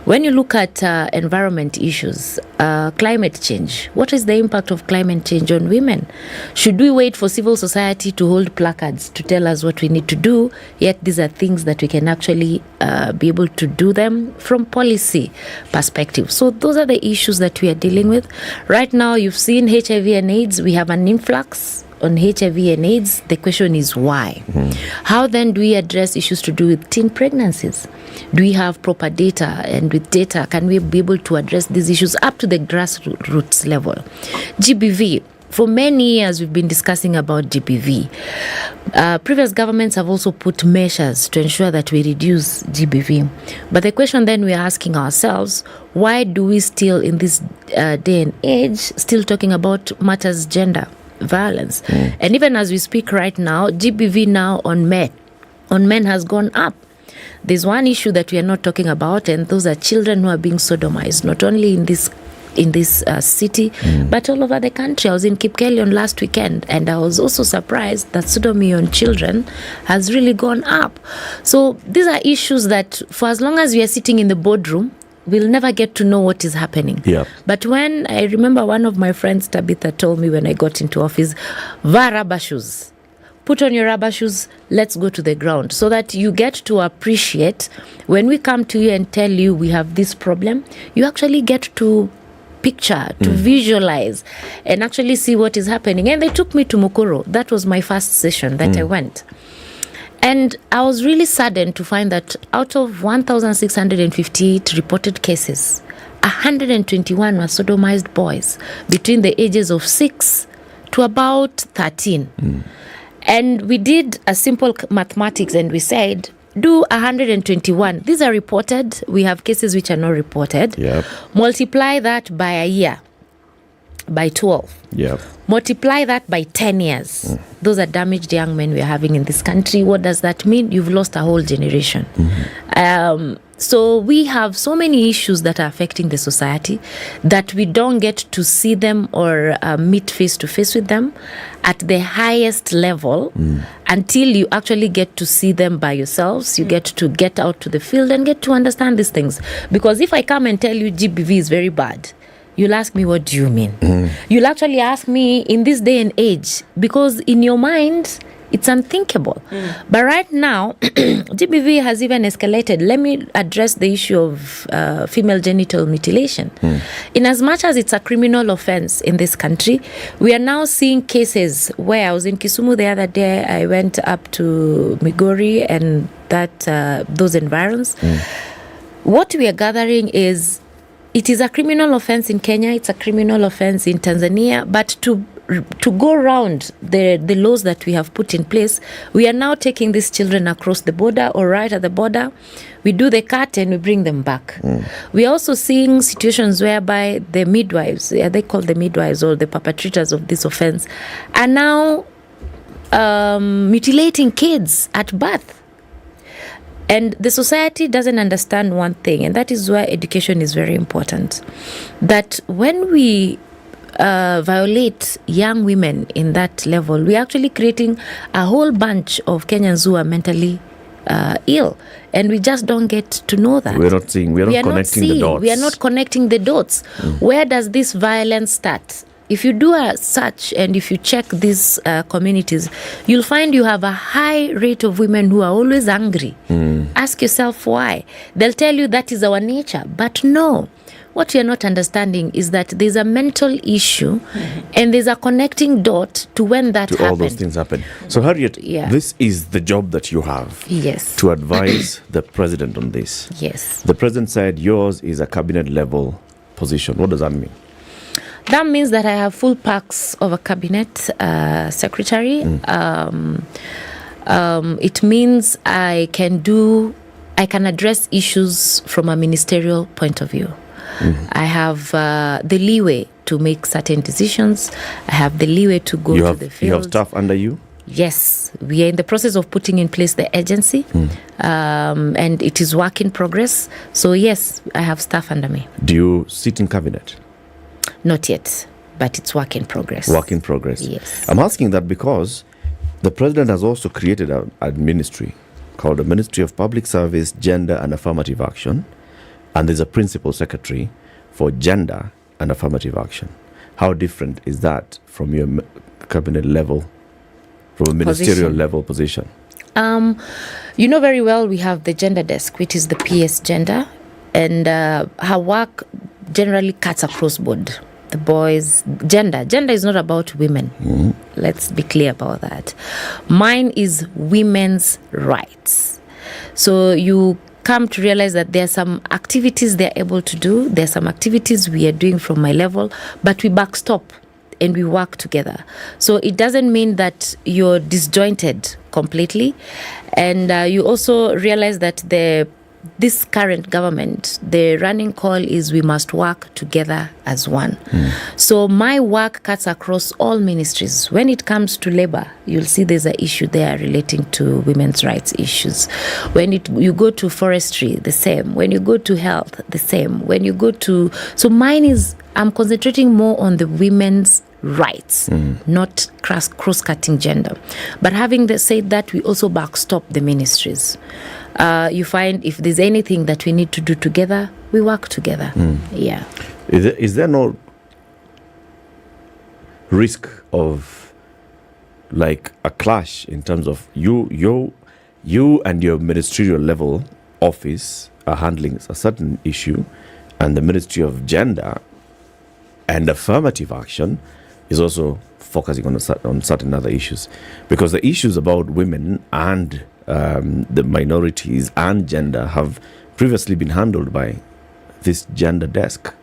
When you look at environment issues, climate change, what is the impact of climate change on women? Should we wait for civil society to hold placards to tell us what we need to do? Yet these are things that we can actually be able to do them from policy perspective. So those are the issues that we are dealing with. Right now, you've seen HIV and AIDS. We have an influx on HIV and AIDS. The question is why? How then do we address issues to do with teen pregnancies? Do we have proper data? And with data, can we be able to address these issues up to the grassroots level? GBV. For many years, we've been discussing about GBV. Previous governments have also put measures to ensure that we reduce GBV. But the question then we're asking ourselves, why do we still, in this day and age, still talking about matters gender violence? And even as we speak right now, GBV now on men has gone up. There's one issue that we are not talking about, and those are children who are being sodomized, not only in this city, but all over the country. I was in Kipkelion last weekend, and I was also surprised that sodomy on children has really gone up. So these are issues that, for as long as we are sitting in the boardroom, we'll never get to know what is happening. Yeah. But when I remember one of my friends, Tabitha, told me when I got into office, wear rubber shoes. Put on your rubber shoes, let's go to the ground, so that you get to appreciate when we come to you and tell you we have this problem, you actually get to picture, to visualize, and actually see what is happening. And they took me to Nakuru. That was my first session that I went. And I was really saddened to find that out of 1,658 reported cases, 121 were sodomized boys between the ages of 6 to about 13. And we did a simple mathematics, and we said, do 121. These are reported. We have cases which are not reported. Yep. Multiply that by a year, by 12. Yep. Multiply that by 10 years. Those are damaged young men we're having in this country. What does that mean? You've lost a whole generation. So we have so many issues that are affecting the society that we don't get to see them or meet face to face with them at the highest level until you actually get to see them by yourselves. You get to get out to the field and get to understand these things. Because if I come and tell you GBV is very bad, you'll ask me, what do you mean? You'll actually ask me in this day and age, because in your mind, it's unthinkable. But right now, GBV has even escalated. Let me address the issue of female genital mutilation. In as much as it's a criminal offense in this country, we are now seeing cases where I was in Kisumu the other day. I went up to Migori and those environs. What we are gathering is, it is a criminal offense in Kenya, it's a criminal offense in Tanzania, but to go around the laws that we have put in place, we are now taking these children across the border or right at the border. We do the cut and we bring them back. We are also seeing situations whereby the midwives, they call the midwives or the perpetrators of this offense, are now mutilating kids at birth. And the society doesn't understand one thing, and that is why education is very important. That when we violate young women in that level, we're actually creating a whole bunch of Kenyans who are mentally ill, and we just don't get to know that. We're not connecting the dots. We are not connecting the dots. Where does this violence start? If you do a search and if you check these communities, you'll find you have a high rate of women who are always angry. Ask yourself why. They'll tell you that is our nature. But no, what you're not understanding is that there's a mental issue and there's a connecting dot to when that happened. All those things happen. So Harriet, this is the job that you have. Yes. To advise the president on this. Yes. The president said yours is a cabinet level position. What does that mean? That means that I have full packs of a cabinet secretary. It means I can address issues from a ministerial point of view. I have the leeway to make certain decisions. I have the leeway to go to the field. You have staff under you? Yes, we are in the process of putting in place the agency, and it is work in progress. So yes, I have staff under me. Do you sit in cabinet? Not yet, but it's work in progress. Work in progress. Yes. I'm asking that because the president has also created a ministry called the Ministry of Public Service, Gender and Affirmative Action, and there's a principal secretary for gender and affirmative action. How different is that from your cabinet level, from a ministerial level position? You know very well we have the gender desk, which is the PS gender, and her work generally cuts across board. The boys, gender is not about women. Let's be clear about that. Mine is women's rights. So you come to realize that there are some activities they're able to do. There are some activities we are doing from my level, but we backstop and we work together. So it doesn't mean that you're disjointed completely. And you also realize that the this current government, the running call is we must work together as one. So my work cuts across all ministries. When it comes to labor, you'll see there's an issue there relating to women's rights issues. When you go to forestry, the same. When you go to health, the same. When you go to... So mine is, I'm concentrating more on the women's rights, not cross-cutting gender. But having said that, we also backstop the ministries. You find if there's anything that we need to do together, we work together. Yeah. Is there no risk of like a clash in terms of you and your ministerial level office are handling a certain issue, and the Ministry of Gender and Affirmative Action is also focusing on certain other issues? Because the issues about women and the minorities and gender have previously been handled by this gender desk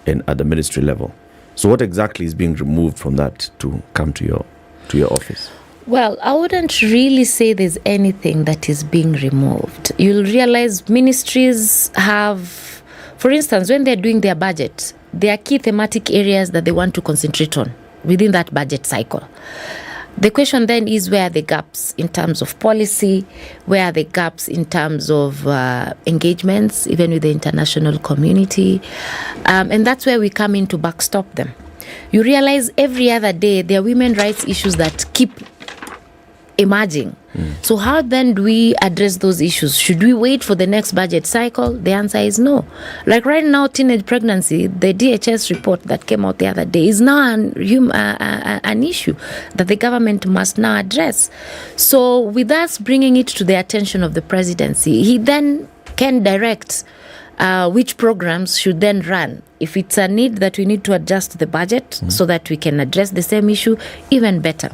at the ministry level. So what exactly is being removed from that to come to your office? Well, I wouldn't really say there's anything that is being removed. You'll realize ministries have, for instance, when they're doing their budget, there are key thematic areas that they want to concentrate on within that budget cycle. The question then is, where are the gaps in terms of policy? Where are the gaps in terms of engagements, even with the international community? And that's where we come in to backstop them. You realize every other day there are women's rights issues that keep emerging. So how then do we address those issues? Should we wait for the next budget cycle? The answer is no. Like right now, teenage pregnancy, the DHS report that came out the other day is now an issue that the government must now address. So with us bringing it to the attention of the presidency, he then can direct which programs should then run. If it's a need that we need to adjust the budget so that we can address the same issue, even better.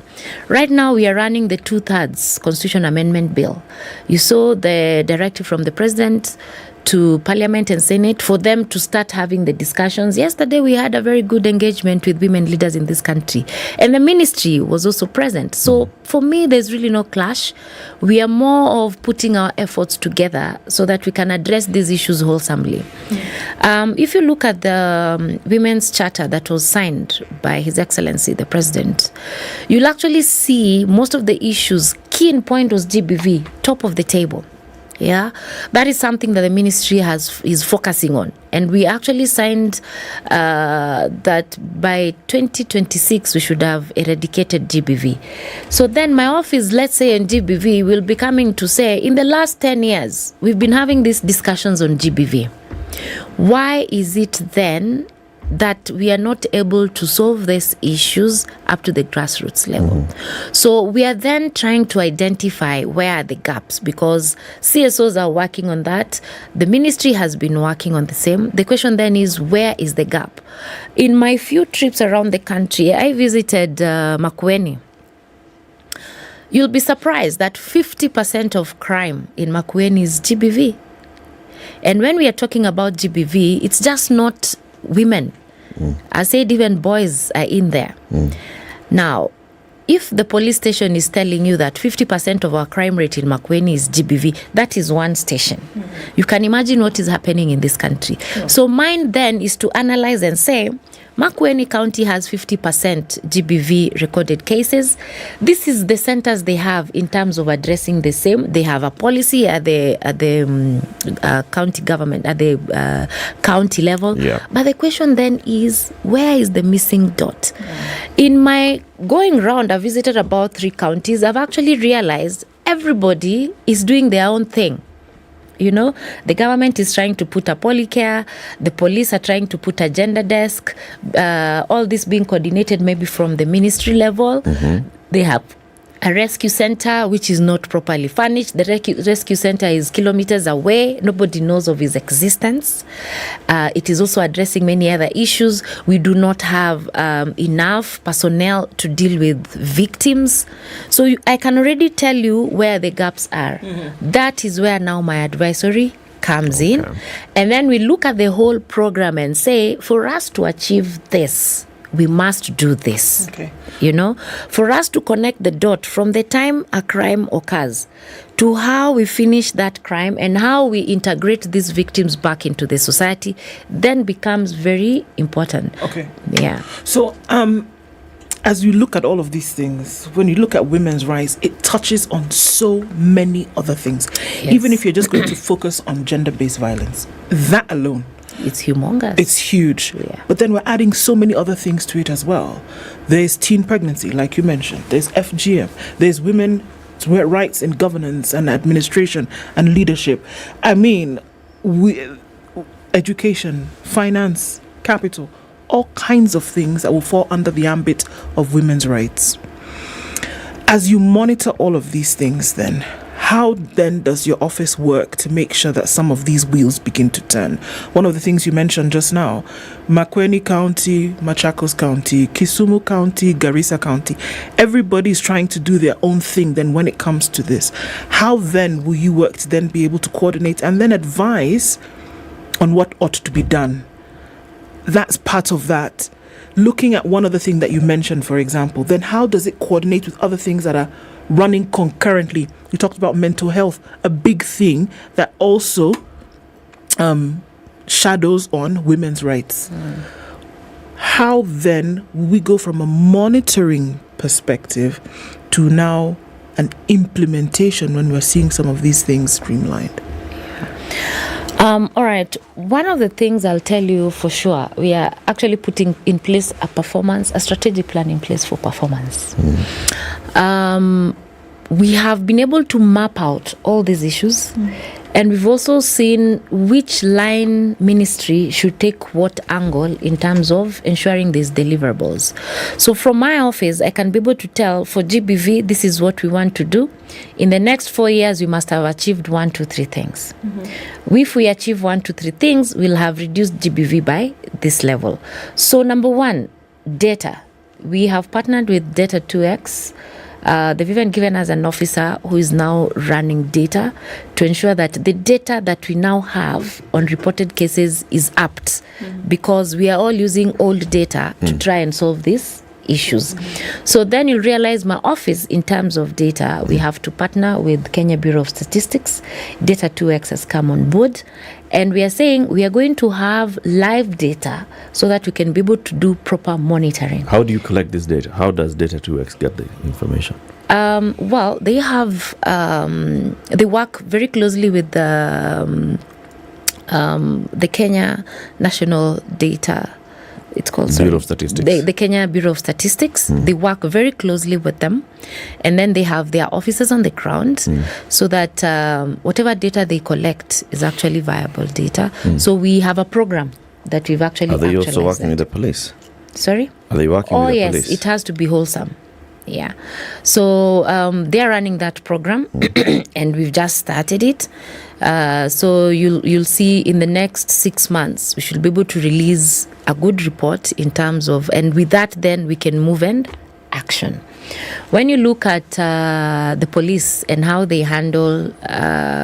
Right now, we are running the 2/3 Constitution Amendment Bill. You saw the directive from the President to Parliament and Senate for them to start having the discussions. Yesterday, we had a very good engagement with women leaders in this country. And the ministry was also present. So for me, there's really no clash. We are more of putting our efforts together so that we can address these issues wholesomely. If you look at the Women's Charter that was signed by His Excellency, the President, you'll actually see most of the issues, key in point was GBV, top of the table. Yeah, that is something that the ministry is focusing on. And we actually signed that by 2026 we should have eradicated GBV. So then my office, let's say in GBV, will be coming to say, in the last 10 years, we've been having these discussions on GBV. Why is it then that we are not able to solve these issues up to the grassroots level? So we are then trying to identify where are the gaps, because CSOs are working on that. The ministry has been working on the same. The question then is, where is the gap? In my few trips around the country, I visited Makueni. You'll be surprised that 50% of crime in Makueni is GBV. And when we are talking about GBV, it's just not women. I said even boys are in there. Now, if the police station is telling you that 50% of our crime rate in Makueni is GBV, that is one station. You can imagine what is happening in this country. So mine then is to analyze and say, Makueni County has 50% GBV recorded cases. This is the centers they have in terms of addressing the same. They have a policy at the county government, at the county level. But the question then is, where is the missing dot? In my going round, I visited about 3 counties. I've actually realized everybody is doing their own thing. You know, the government is trying to put a polycare, the police are trying to put a gender desk, all this being coordinated maybe from the ministry level. They have a rescue center which is not properly furnished. The rescue center is kilometers away. Nobody knows of its existence. It is also addressing many other issues. We do not have enough personnel to deal with victims. So I can already tell you where the gaps are. That is where now my advisory comes in. And then we look at the whole program and say, for us to achieve this, we must do this. Okay. You know, for us to connect the dot from the time a crime occurs to how we finish that crime and how we integrate these victims back into the society then becomes very important. Okay. Yeah. So, as you look at all of these things, when you look at women's rights, it touches on so many other things. Yes. Even if you're just going to focus on gender-based violence, that alone, it's humongous. It's huge. Yeah. But then we're adding so many other things to it as well. There's teen pregnancy, like you mentioned. There's FGM. There's women's rights in governance and administration and leadership. I mean, education, finance, capital, all kinds of things that will fall under the ambit of women's rights. As you monitor all of these things then, how then does your office work to make sure that some of these wheels begin to turn? One of the things you mentioned just now, Makueni County, Machakos County, Kisumu County, Garissa County, everybody's trying to do their own thing then when it comes to this. How then will you work to then be able to coordinate and then advise on what ought to be done? That's part of that. Looking at one other thing that you mentioned, for example, then how does it coordinate with other things that are running concurrently? You talked about mental health, a big thing that also shadows on women's rights. How then will we go from a monitoring perspective to now an implementation when we're seeing some of these things streamlined? All right. One of the things I'll tell you for sure, we are actually putting in place a strategic plan in place for performance. We have been able to map out all these issues, and we've also seen which line ministry should take what angle in terms of ensuring these deliverables. So from my office, I can be able to tell for GBV, this is what we want to do. In the next 4 years, we must have achieved 1, 2, 3 things. If we achieve 1, 2, 3 things, we'll have reduced GBV by this level. So number one, data. We have partnered with Data 2X. They've even given us an officer who is now running data to ensure that the data that we now have on reported cases is apt, because we are all using old data to try and solve this issues. So then you'll realize my office, in terms of data, we have to partner with Kenya Bureau of Statistics. Data 2X has come on board, and we are saying we are going to have live data so that we can be able to do proper monitoring. How do you collect this data? How does Data 2X get the information? Well, they have they work very closely with the Kenya National Data. It's called Bureau of Statistics. The Kenya Bureau of Statistics. They work very closely with them, and then they have their officers on the ground so that whatever data they collect is actually viable data. So we have a program that we've actually. Are they also working with the police? Sorry? Are they working with the police? Oh yes, it has to be wholesome. Yeah. So they're running that program and we've just started it. So you'll see in the next 6 months, we should be able to release a good report in terms of, and with that then we can move and action. When you look at the police and how they handle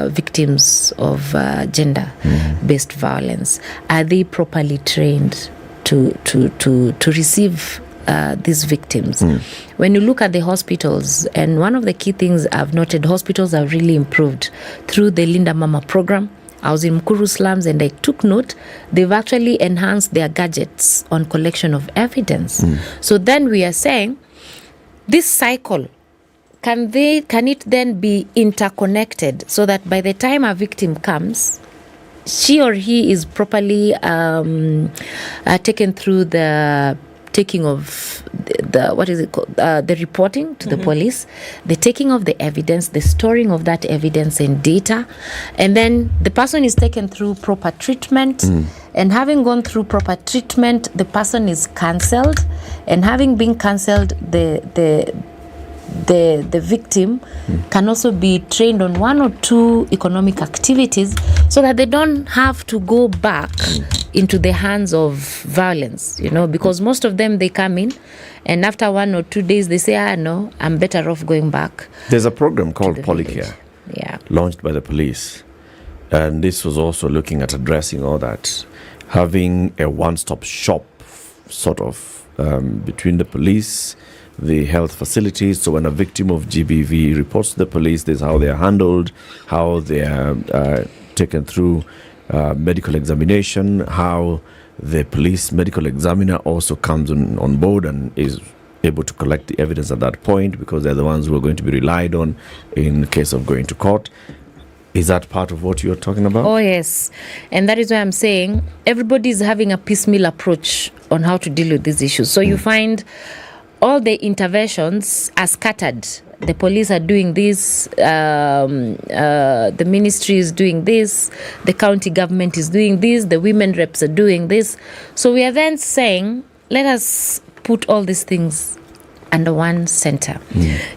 victims of gender-based violence, are they properly trained to receive these victims? When you look at the hospitals, and one of the key things I've noted, hospitals have really improved through the Linda Mama program. I was in Nakuru slums and I took note, they've actually enhanced their gadgets on collection of evidence. So then we are saying, this cycle, can it then be interconnected so that by the time a victim comes, she or he is properly taken through the taking of the what is it called, the reporting to the police, the taking of the evidence, the storing of that evidence and data, and then the person is taken through proper treatment, and having gone through proper treatment, the person is cancelled, and having been cancelled, the victim can also be trained on 1 or 2 economic activities so that they don't have to go back into the hands of violence, because most of them, they come in and after 1 or 2 days they say, no, I'm better off going back. There's a program called Polycare, launched by the police, and this was also looking at addressing all that, having a one-stop shop sort of between the police, the health facilities. So when a victim of GBV reports to the police, this is how they are handled, how they are taken through medical examination, how the police medical examiner also comes on board and is able to collect the evidence at that point, because they're the ones who are going to be relied on in case of going to court. Is that part of what you're talking about? Oh, yes. And that is why I'm saying everybody is having a piecemeal approach on how to deal with these issues. So you find all the interventions are scattered. The police are doing this, the ministry is doing this, the county government is doing this, the women reps are doing this. So we are then saying, let us put all these things under one center.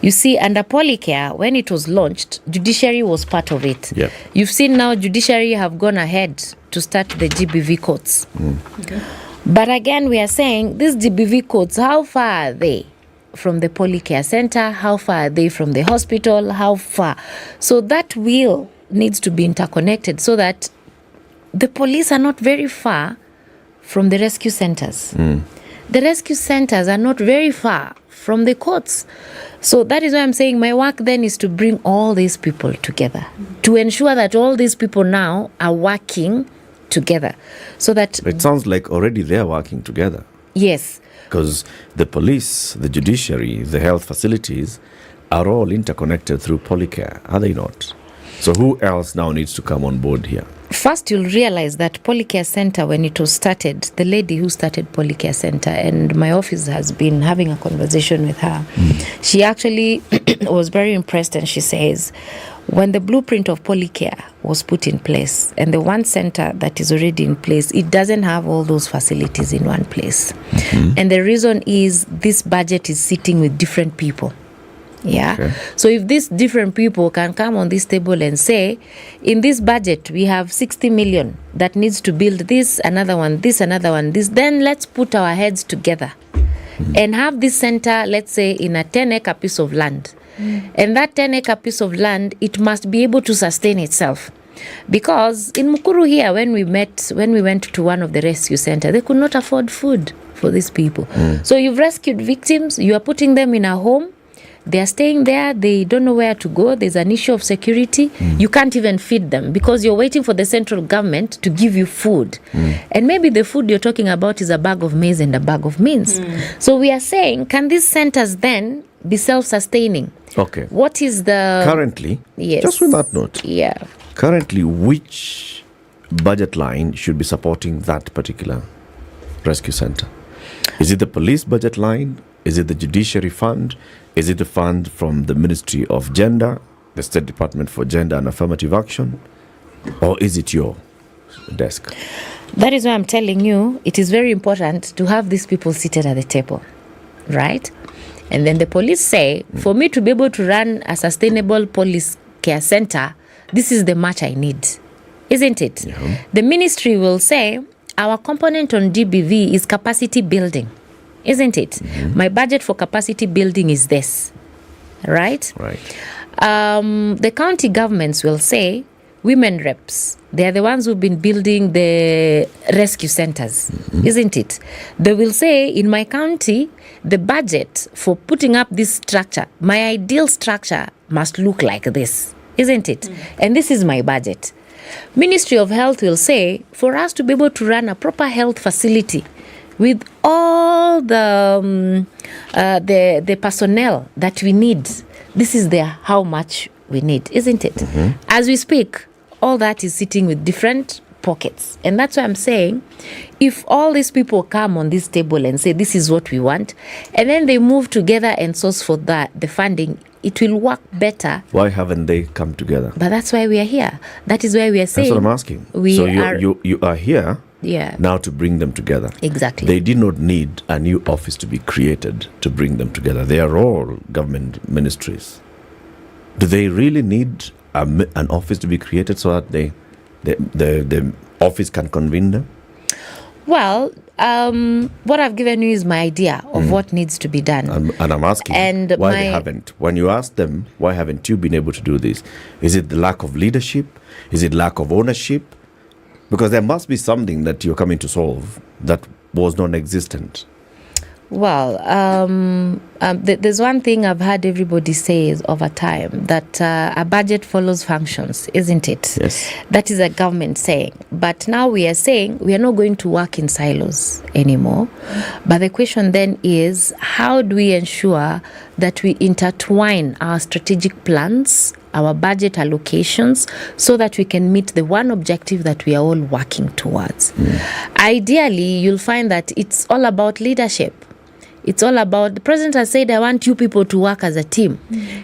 You see, under Polycare, when it was launched, judiciary was part of it. Yeah. You've seen now judiciary have gone ahead to start the GBV courts. Okay. But again, we are saying these GBV courts, how far are they from the Polycare center? How far are they from the hospital? How far? So that wheel needs to be interconnected so that the police are not very far from the rescue centers. The rescue centers are not very far from the courts. So that is why I'm saying my work then is to bring all these people together, to ensure that all these people now are working together. So that... It sounds like already they're working together. Yes. Because the police, the judiciary, the health facilities are all interconnected through Polycare, are they not? So who else now needs to come on board here? First, you'll realize that Polycare Center, when it was started, the lady who started Polycare Center, and my office has been having a conversation with her, she actually was very impressed, and she says, when the blueprint of Polycare was put in place, and the one center that is already in place, it doesn't have all those facilities in one place. And the reason is this budget is sitting with different people. Yeah. Okay. So if these different people can come on this table and say, in this budget, we have 60 million that needs to build this, another one, this, then let's put our heads together and have this center, let's say, in a 10-acre piece of land. And that 10-acre piece of land, it must be able to sustain itself. Because in Mukuru here, when we went to one of the rescue centers, they could not afford food for these people. So you've rescued victims, you are putting them in a home, they are staying there, they don't know where to go, there's an issue of security, you can't even feed them because you're waiting for the central government to give you food. And maybe the food you're talking about is a bag of maize and a bag of beans. So we are saying, can these centers then be self-sustaining? Okay. What is the... Currently, yes. Just on that note, yeah. Currently, which budget line should be supporting that particular rescue center? Is it the police budget line? Is it the judiciary fund? Is it the fund from the Ministry of Gender, the State Department for Gender and Affirmative Action? Or is it your desk? That is why I'm telling you, it is very important to have these people seated at the table, right? And then the police say, for me to be able to run a sustainable police care center, this is the much I need, isn't it? Yeah. The ministry will say, our component on GBV is capacity building, isn't it? My budget for capacity building is this, right? Right. The county governments will say, women reps, they are the ones who've been building the rescue centers, isn't it? They will say, in my county, the budget for putting up this structure, my ideal structure must look like this, isn't it? And this is my budget. Ministry of Health will say, for us to be able to run a proper health facility with all the personnel that we need, this is how much we need, isn't it? As we speak, all that is sitting with different pockets. And that's why I'm saying, if all these people come on this table and say, this is what we want, and then they move together and source for the funding, it will work better. Why haven't they come together? But that's why we are here. That is why we are saying... That's what I'm asking. You are here now to bring them together. Exactly. They did not need a new office to be created to bring them together. They are all government ministries. Do they really need an office to be created so that the office can convene them? Well, what I've given you is my idea of what needs to be done. And I'm asking why they haven't. When you ask them, why haven't you been able to do this? Is it the lack of leadership? Is it lack of ownership? Because there must be something that you're coming to solve that was non-existent. Well, there's one thing I've heard everybody say is over time, that a budget follows functions, isn't it? Yes. That is a government saying. But now we are saying we are not going to work in silos anymore. But the question then is, how do we ensure that we intertwine our strategic plans, our budget allocations, so that we can meet the one objective that we are all working towards? Ideally, you'll find that it's all about leadership. It's all about, the president has said, I want you people to work as a team.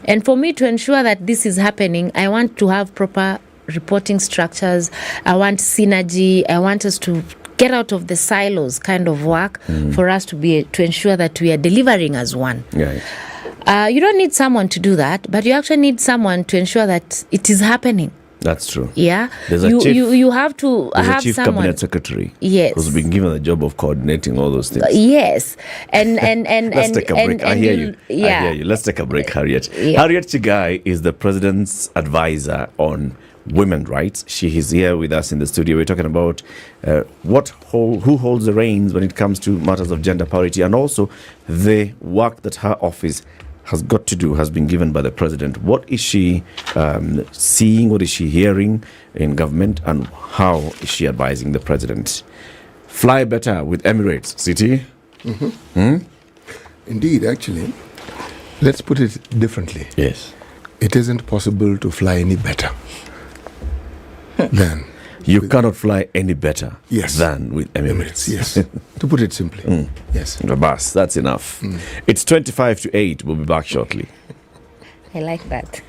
And for me to ensure that this is happening, I want to have proper reporting structures. I want synergy. I want us to get out of the silos kind of work for us to ensure that we are delivering as one. You don't need someone to do that, but you actually need someone to ensure that it is happening. That's true. Yeah, There's you have to there's have a chief someone. cabinet secretary. Yes, who's been given the job of coordinating all those things. Yes, and Let's take a break. I hear you. Yeah. I hear you. Let's take a break, Harriet. Yeah. Harriet Chigai is the president's advisor on women rights. She is here with us in the studio. We're talking about who holds the reins when it comes to matters of gender parity, and also the work that her office has been given by the president. What is she seeing? What is she hearing in government? And how is she advising the president? Fly better with Emirates, City? Indeed, actually. Let's put it differently. Yes. It isn't possible to fly any better than... You cannot fly any better Yes. than with Emirates. Yes. To put it simply. Yes. Bas, that's enough. It's 25 to 8. We'll be back shortly. I like that.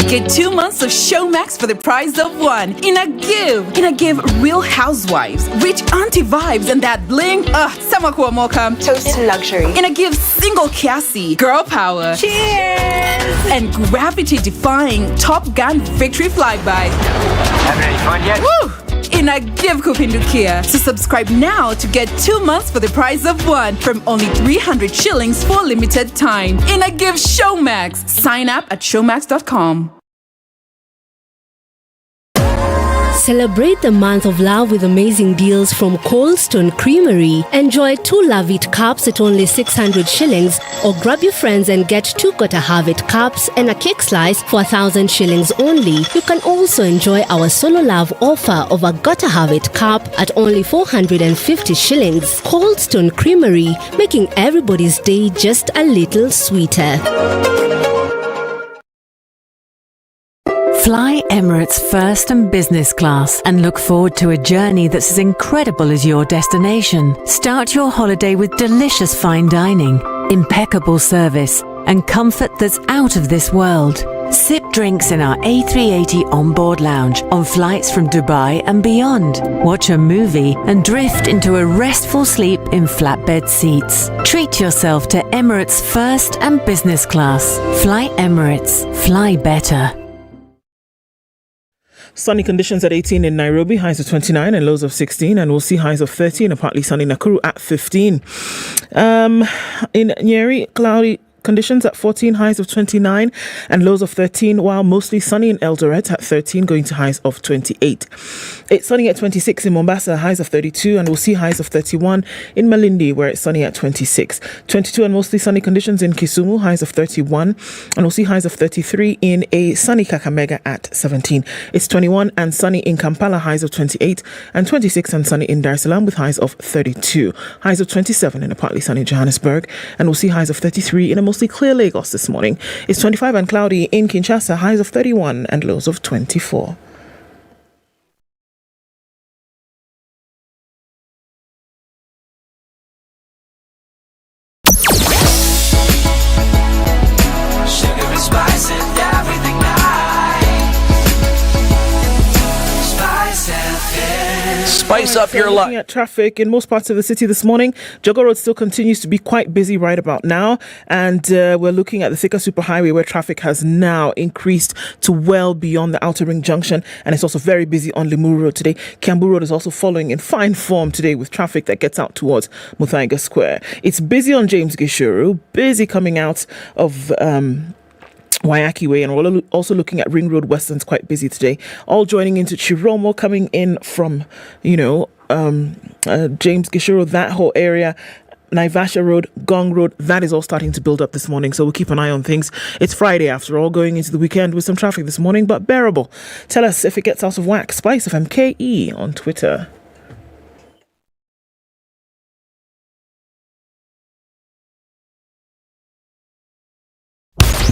Get 2 months of Showmax for the price of one in a give. Real Housewives, rich auntie vibes, and that bling. Sama kuwa moka. Toast to luxury. In a give single Cassie, girl power. Cheers! And gravity-defying Top Gun victory flyby. Having any fun yet? Woo! In a give kupindukia. So subscribe now to get 2 months for the price of one from only 300 shillings for limited time. In a give Showmax. Sign up at showmax.com. Celebrate the month of love with amazing deals from Cold Stone Creamery. Enjoy 2 Love It cups at only 600 shillings, or grab your friends and get 2 Gotta Have It cups and a cake slice for 1,000 shillings only. You can also enjoy our Solo Love offer of a Gotta Have It cup at only 450 shillings. Cold Stone Creamery, making everybody's day just a little sweeter. Fly Emirates first and business class and look forward to a journey that's as incredible as your destination. Start your holiday with delicious fine dining, impeccable service, and comfort that's out of this world. Sip drinks in our A380 onboard lounge on flights from Dubai and beyond. Watch a movie and drift into a restful sleep in flatbed seats. Treat yourself to Emirates first and business class. Fly Emirates. Fly better. Sunny conditions at 18 in Nairobi, highs of 29 and lows of 16, and we'll see highs of 30 in a partly sunny Nakuru at 15. In Nyeri, cloudy conditions at 14, highs of 29 and lows of 13, while mostly sunny in Eldoret at 13, going to highs of 28. It's sunny at 26 in Mombasa, highs of 32, and we'll see highs of 31 in Malindi, where it's sunny at 26. 22 and mostly sunny conditions in Kisumu, highs of 31, and we'll see highs of 33 in a sunny Kakamega at 17. It's 21 and sunny in Kampala, highs of 28, and 26 and sunny in Dar es Salaam with highs of 32. Highs of 27 in a partly sunny Johannesburg, and we'll see highs of 33 in a mostly clear Lagos this morning. It's 25 and cloudy in Kinshasa, highs of 31 and lows of 24. Spice up your life. Looking at traffic in most parts of the city this morning, Joggo Road still continues to be quite busy right about now, and we're looking at the Thika Superhighway, where traffic has now increased to well beyond the Outer Ring Junction, and it's also very busy on Limuru Road today. Kiambu Road is also following in fine form today with traffic that gets out towards Muthaiga Square. It's busy on James Gishuru, busy coming out of Waiaki Way, and we're also looking at Ring Road Western's quite busy today. All joining into Chiromo, coming in from, James Gishiro, that whole area. Naivasha Road, Gong Road, that is all starting to build up this morning, so we'll keep an eye on things. It's Friday after all, going into the weekend with some traffic this morning, but bearable. Tell us if it gets out of whack. SpiceFM KE on Twitter.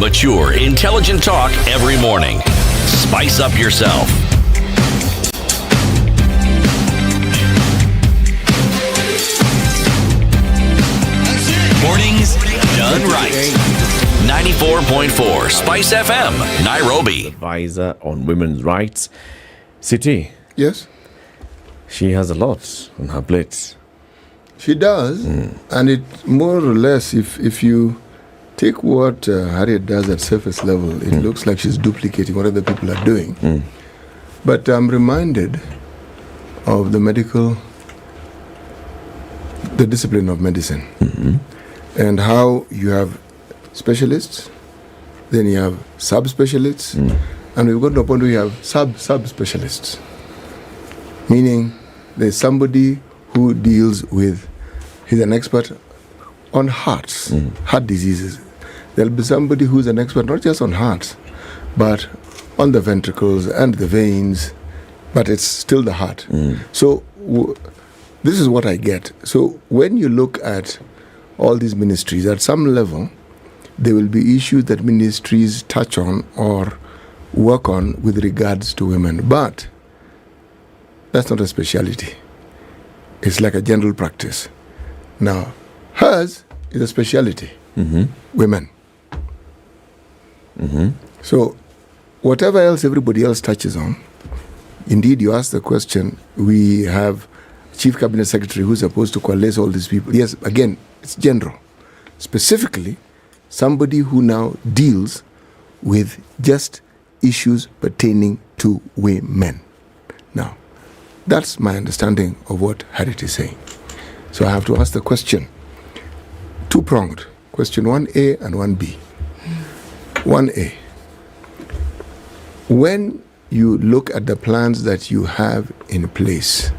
Mature, intelligent talk every morning. Spice up yourself. Mornings done right. 94.4 Spice FM, Nairobi. Advisor on women's rights. City. Yes? She has a lot on her plate. She does. And it more or less, if you take what Harriet does at surface level, it looks like she's duplicating what other people are doing. But I'm reminded of the discipline of medicine, and how you have specialists, then you have subspecialists, and we've got to a point where you have sub-specialists, meaning there's somebody who deals with, he's an expert on hearts, heart diseases. There'll be somebody who's an expert not just on hearts, but on the ventricles and the veins, but it's still the heart. So this is what I get. So when you look at all these ministries, at some level, there will be issues that ministries touch on or work on with regards to women. But that's not a speciality. It's like a general practice. Now, hers is a speciality. Women. So whatever else everybody else touches on, indeed you ask the question, we have Chief Cabinet Secretary who's supposed to coalesce all these people. Yes, again, it's general. Specifically, somebody who now deals with just issues pertaining to women. Now, that's my understanding of what Harriet is saying. So I have to ask the question, two-pronged, question 1A and 1B. 1A, when you look at the plans that you have in place,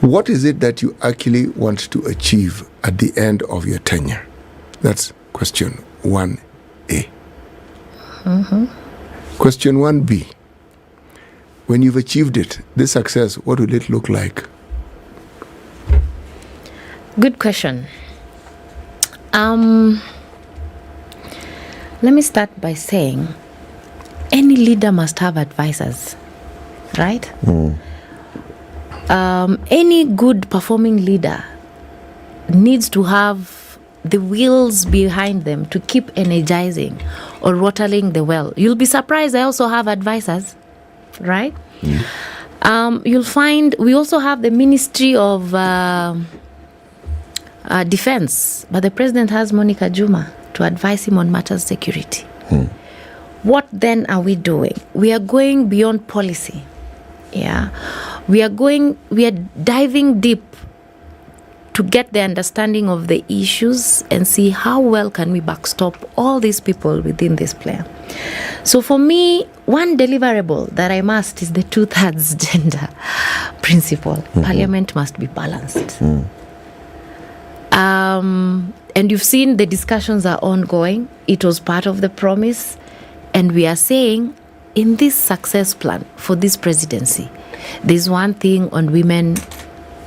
what is it that you actually want to achieve at the end of your tenure? That's question 1A. Question 1B, when you've achieved it, this success, what will it look like? Good question. Let me start by saying any leader must have advisors, right? Any good performing leader needs to have the wheels behind them to keep energizing or watering the well. You'll be surprised, I also have advisors, right? You'll find we also have the Ministry of Defense, but the president has Monica Juma to advise him on matters security. What then are we doing? We are going beyond policy. We are diving deep to get the understanding of the issues and see how well can we backstop all these people within this plan. So for me, one deliverable that I must is the 2/3 gender principle. Parliament must be balanced. And you've seen the discussions are ongoing. It was part of the promise. And we are saying in this success plan for this presidency, there's one thing on women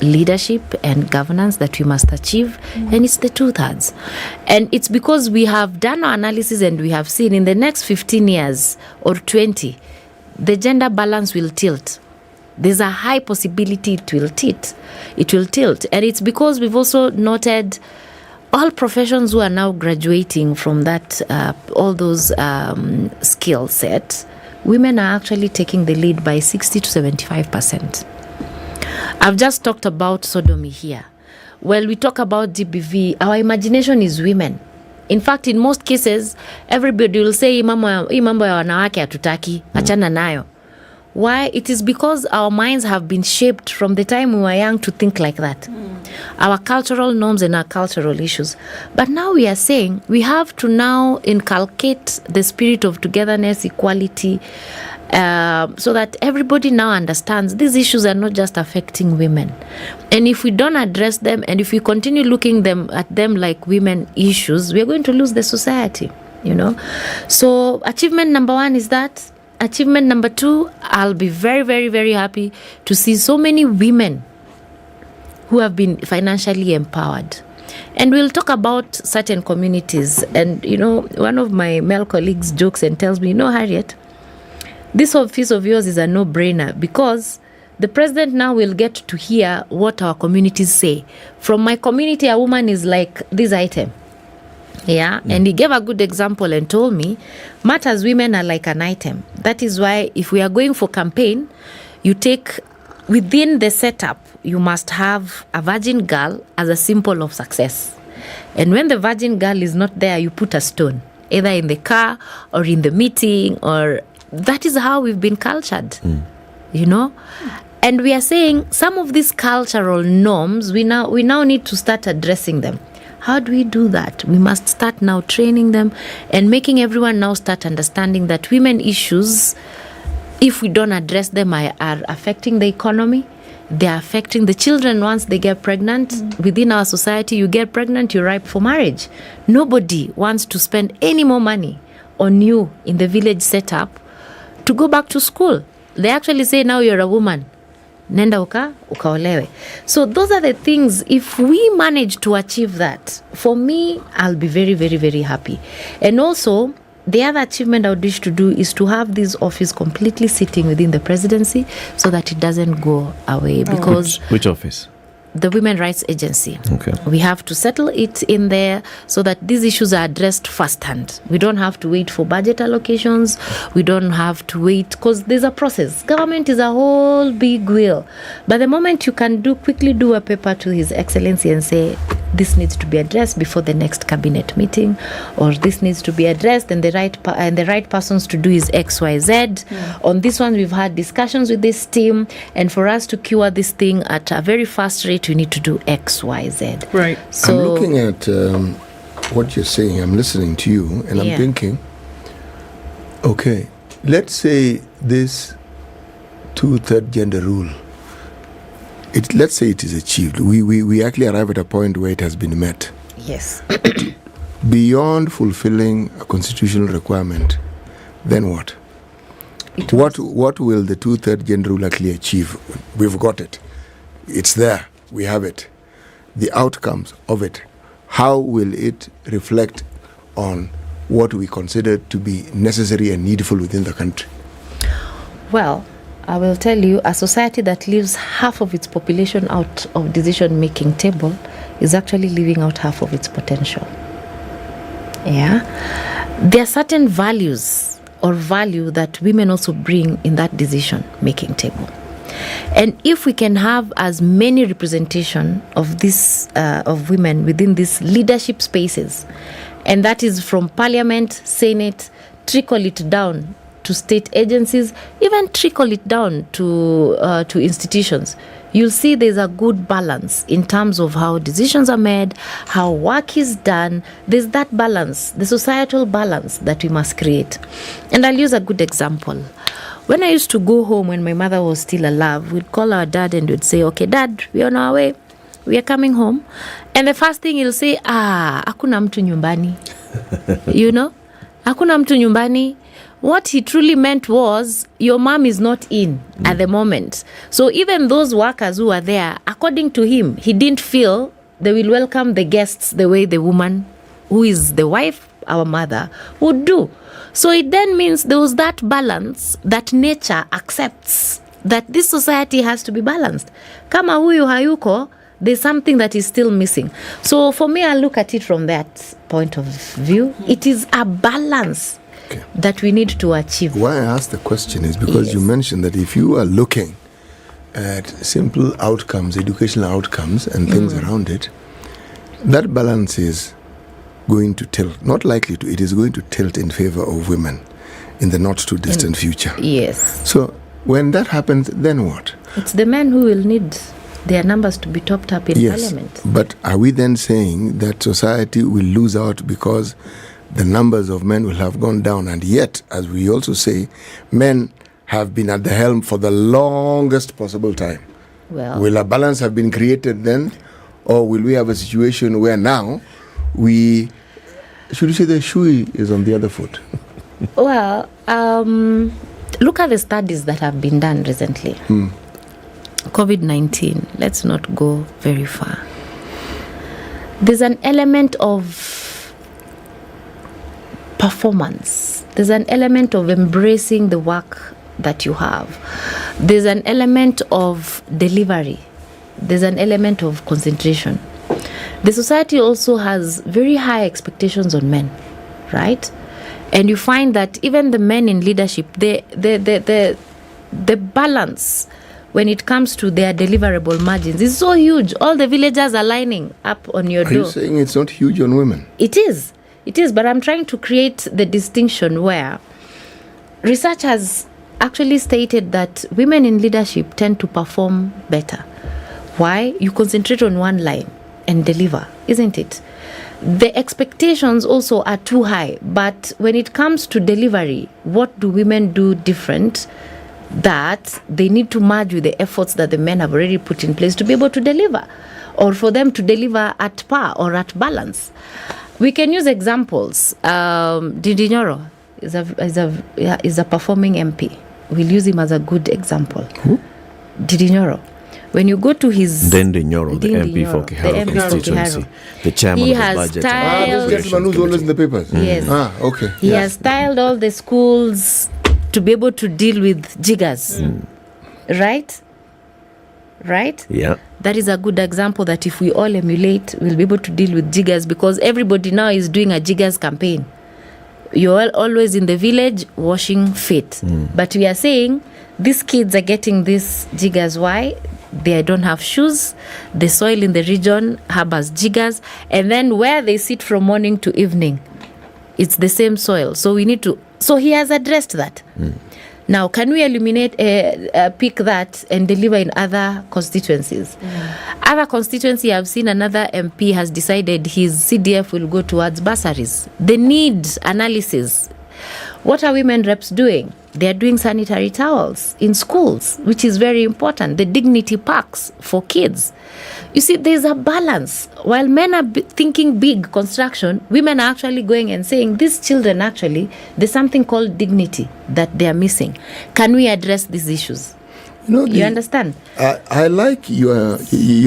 leadership and governance that we must achieve, and it's the 2/3. And it's because we have done our analysis and we have seen in the next 15 years or 20, the gender balance will tilt. There's a high possibility it will tilt. And it's because we've also noted all professions who are now graduating from that, all those skill sets, women are actually taking the lead by 60 to 75%. I've just talked about sodomy here. Well, we talk about GBV, our imagination is women. In fact, in most cases, everybody will say, hii mambo ya wanawake hatutaki, achana nayo. Why? It is because our minds have been shaped from the time we were young to think like that. our cultural norms and our cultural issues. But now we are saying we have to now inculcate the spirit of togetherness, equality, so that everybody now understands these issues are not just affecting women. And if we don't address them, and if we continue looking at them like women issues, we are going to lose the society, you know. So achievement number 1 is that. Achievement number 2, I'll be very, very, very happy to see so many women who have been financially empowered. And we'll talk about certain communities. And, you know, one of my male colleagues jokes and tells me, you know, Harriet, this office of yours is a no-brainer because the president now will get to hear what our communities say. From my community, a woman is like this item. Yeah, and he gave a good example and told me, matters women are like an item. That is why if we are going for campaign, you take, within the setup, you must have a virgin girl as a symbol of success. And when the virgin girl is not there, you put a stone, either in the car or in the meeting, or that is how we've been cultured, you know? And we are saying some of these cultural norms, we now need to start addressing them. How do we do that? We must start now training them and making everyone now start understanding that women issues, if we don't address them, are affecting the economy. They are affecting the children once they get pregnant. Within our society, you get pregnant, you're ripe for marriage. Nobody wants to spend any more money on you in the village setup to go back to school. They actually say, now you're a woman. Nenda ukaolewe. So those are the things, if we manage to achieve that, for me, I'll be very, very, very happy. And also, the other achievement I would wish to do is to have this office completely sitting within the presidency so that it doesn't go away. Because Which office? The Women Rights Agency. Okay. We have to settle it in there so that these issues are addressed firsthand. We don't have to wait for budget allocations. We don't have to wait because there's a process. Government is a whole big wheel. But the moment you can quickly do a paper to His Excellency and say, this needs to be addressed before the next cabinet meeting, or this needs to be addressed, and the right persons to do is XYZ. On this one, we've had discussions with this team, and for us to cure this thing at a very fast rate, we need to do XYZ. Right. So I'm looking at what you're saying. I'm listening to you, and I'm thinking, okay, let's say this 2/3 gender rule, let's say it is achieved. We actually arrive at a point where it has been met. Yes. Beyond fulfilling a constitutional requirement, then what? What will the 2/3 gender rule actually achieve? We've got it. It's there. We have it. The outcomes of it. How will it reflect on what we consider to be necessary and needful within the country? Well, I will tell you, a society that leaves half of its population out of decision-making table is actually leaving out half of its potential. Yeah? There are certain values or value that women also bring in that decision-making table. And if we can have as many representation of this of women within these leadership spaces, and that is from Parliament, Senate, trickle it down to state agencies, even trickle it down to institutions, you'll see there's a good balance in terms of how decisions are made, how work is done. There's that balance, the societal balance that we must create. And I'll use a good example. When I used to go home when my mother was still alive, we'd call our dad and we'd say, okay, Dad, we're on our way. We are coming home. And the first thing he'll say, hakuna mtu nyumbani. You know? Hakuna mtu nyumbani. What he truly meant was, your mom is not in at the moment. So even those workers who are there, according to him, he didn't feel they will welcome the guests the way the woman, who is the wife, our mother, would do. So it then means there was that balance that nature accepts, that this society has to be balanced. Kama huyu hayuko, there's something that is still missing. So for me, I look at it from that point of view. It is a balance that we need to achieve. Why I ask the question is because you mentioned that if you are looking at simple outcomes, educational outcomes and things around it, that balance is going to tilt, not likely to, it is going to tilt in favor of women in the not too distant future. Yes. So when that happens, then what? It's the men who will need There are numbers to be topped up in Parliament. But are we then saying that society will lose out because the numbers of men will have gone down? And yet, as we also say, men have been at the helm for the longest possible time. Well, will a balance have been created then? Or will we have a situation where now should we say the shoe is on the other foot? Well, look at the studies that have been done recently. COVID-19, let's not go very far. There's an element of performance. There's an element of embracing the work that you have. There's an element of delivery. There's an element of concentration. The society also has very high expectations on men, right? And you find that even the men in leadership, the balance when it comes to their deliverable margins is so huge. All the villagers are lining up on your door. Are you saying it's not huge on women? It is, but I'm trying to create the distinction where research has actually stated that women in leadership tend to perform better. Why? You concentrate on one line and deliver, isn't it? The expectations also are too high, but when it comes to delivery, what do women do different? That they need to merge with the efforts that the men have already put in place to be able to deliver, or for them to deliver at par or at balance. We can use examples. Didi Nyoro is a performing MP. We'll use him as a good example. Who? Didi Nyoro. When you go to his... Dendi Nyoro, the MP for Kiharu constituency, the chairman of the budget. This gentleman who's always in the papers. Yes. Okay. He has styled all the schools to be able to deal with jiggers. Right? Yeah. That is a good example that if we all emulate, we'll be able to deal with jiggers, because everybody now is doing a jiggers campaign. You're always in the village washing feet. But we are saying these kids are getting these jiggers. Why? They don't have shoes. The soil in the region harbors jiggers. And then where they sit from morning to evening, it's the same soil. So we need to... So he has addressed that. Now, can we eliminate, pick that and deliver in other constituencies? Other constituency, I've seen another MP has decided his CDF will go towards bursaries. The need analysis. What are women reps doing? They are doing sanitary towels in schools, which is very important. The dignity packs for kids. You see, there's a balance. While men are thinking big construction, women are actually going and saying, these children actually, there's something called dignity that they are missing. Can we address these issues? You understand? I like your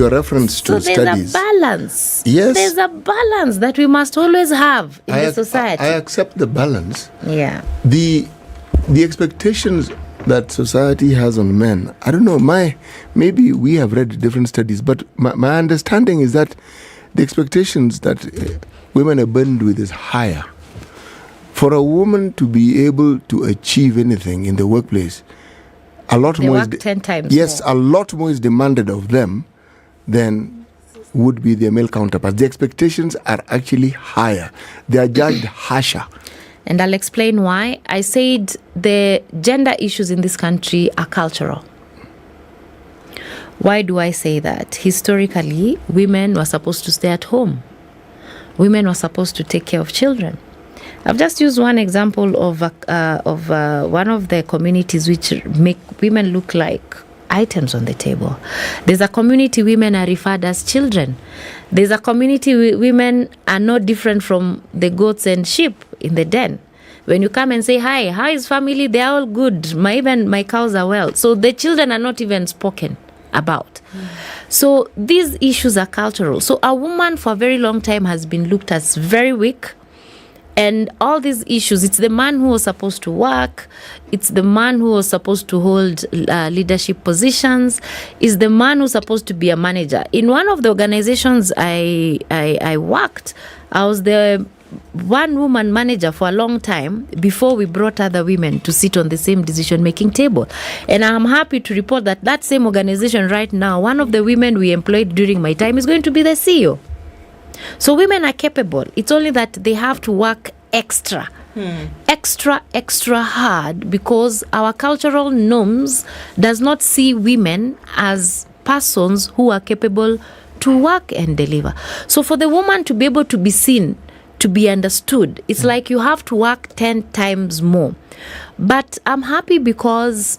reference to studies. So there's a balance. Yes. There's a balance that we must always have in the society. I accept the balance. Yeah. The expectations that society has on men, I don't know, maybe we have read different studies, but my understanding is that the expectations that women are burdened with is higher. For a woman to be able to achieve anything in the workplace, a lot more work 10 times more. A lot more is demanded of them than would be their male counterparts. The expectations are actually higher. They are judged harsher. And I'll explain why. I said the gender issues in this country are cultural. Why do I say that? Historically, women were supposed to stay at home. Women were supposed to take care of children. I've just used one example of one of the communities which make women look like items on the table. There's a community women are referred as children. There's a community women are no different from the goats and sheep in the den. When you come and say, hi, how is family? They're all good. Even my cows are well. So the children are not even spoken about. So these issues are cultural. So a woman for a very long time has been looked as very weak. And all these issues, it's the man who was supposed to work, it's the man who was supposed to hold leadership positions, it's the man who's supposed to be a manager. In one of the organizations I worked, I was the one-woman manager for a long time before we brought other women to sit on the same decision-making table. And I'm happy to report that that same organization right now, one of the women we employed during my time is going to be the CEO. So women are capable. It's only that they have to work extra hard, because our cultural norms does not see women as persons who are capable to work and deliver. So for the woman to be able to be seen, to be understood, it's like you have to work 10 times more. But I'm happy because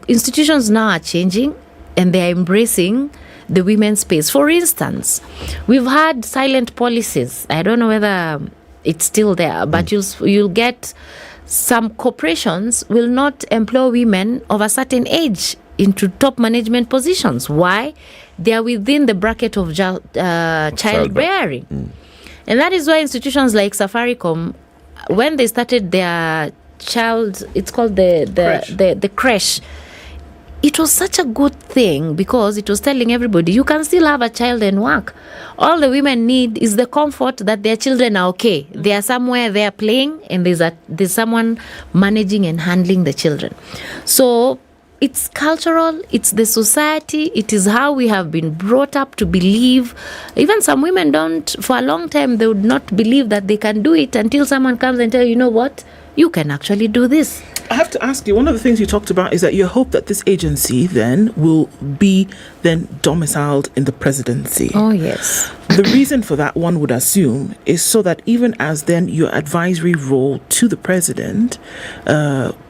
institutions now are changing and they are embracing the women's space. For instance, we've had silent policies. I don't know whether it's still there, but you'll get some corporations will not employ women of a certain age into top management positions. Why? They are within the bracket of childbearing. And that is why institutions like Safaricom, when they started their it's called the creche, it was such a good thing because it was telling everybody you can still have a child and work. All the women need is the comfort that their children are okay. They are somewhere, they are playing, and there's someone managing and handling the children. So it's cultural, it's the society, it is how we have been brought up to believe. Even some women for a long time, they would not believe that they can do it until someone comes and tells you know what, you can actually do this. I have to ask you, one of the things you talked about is that you hope that this agency then will be then domiciled in the presidency. Oh, yes. The reason for that, one would assume, is so that even as then your advisory role to the president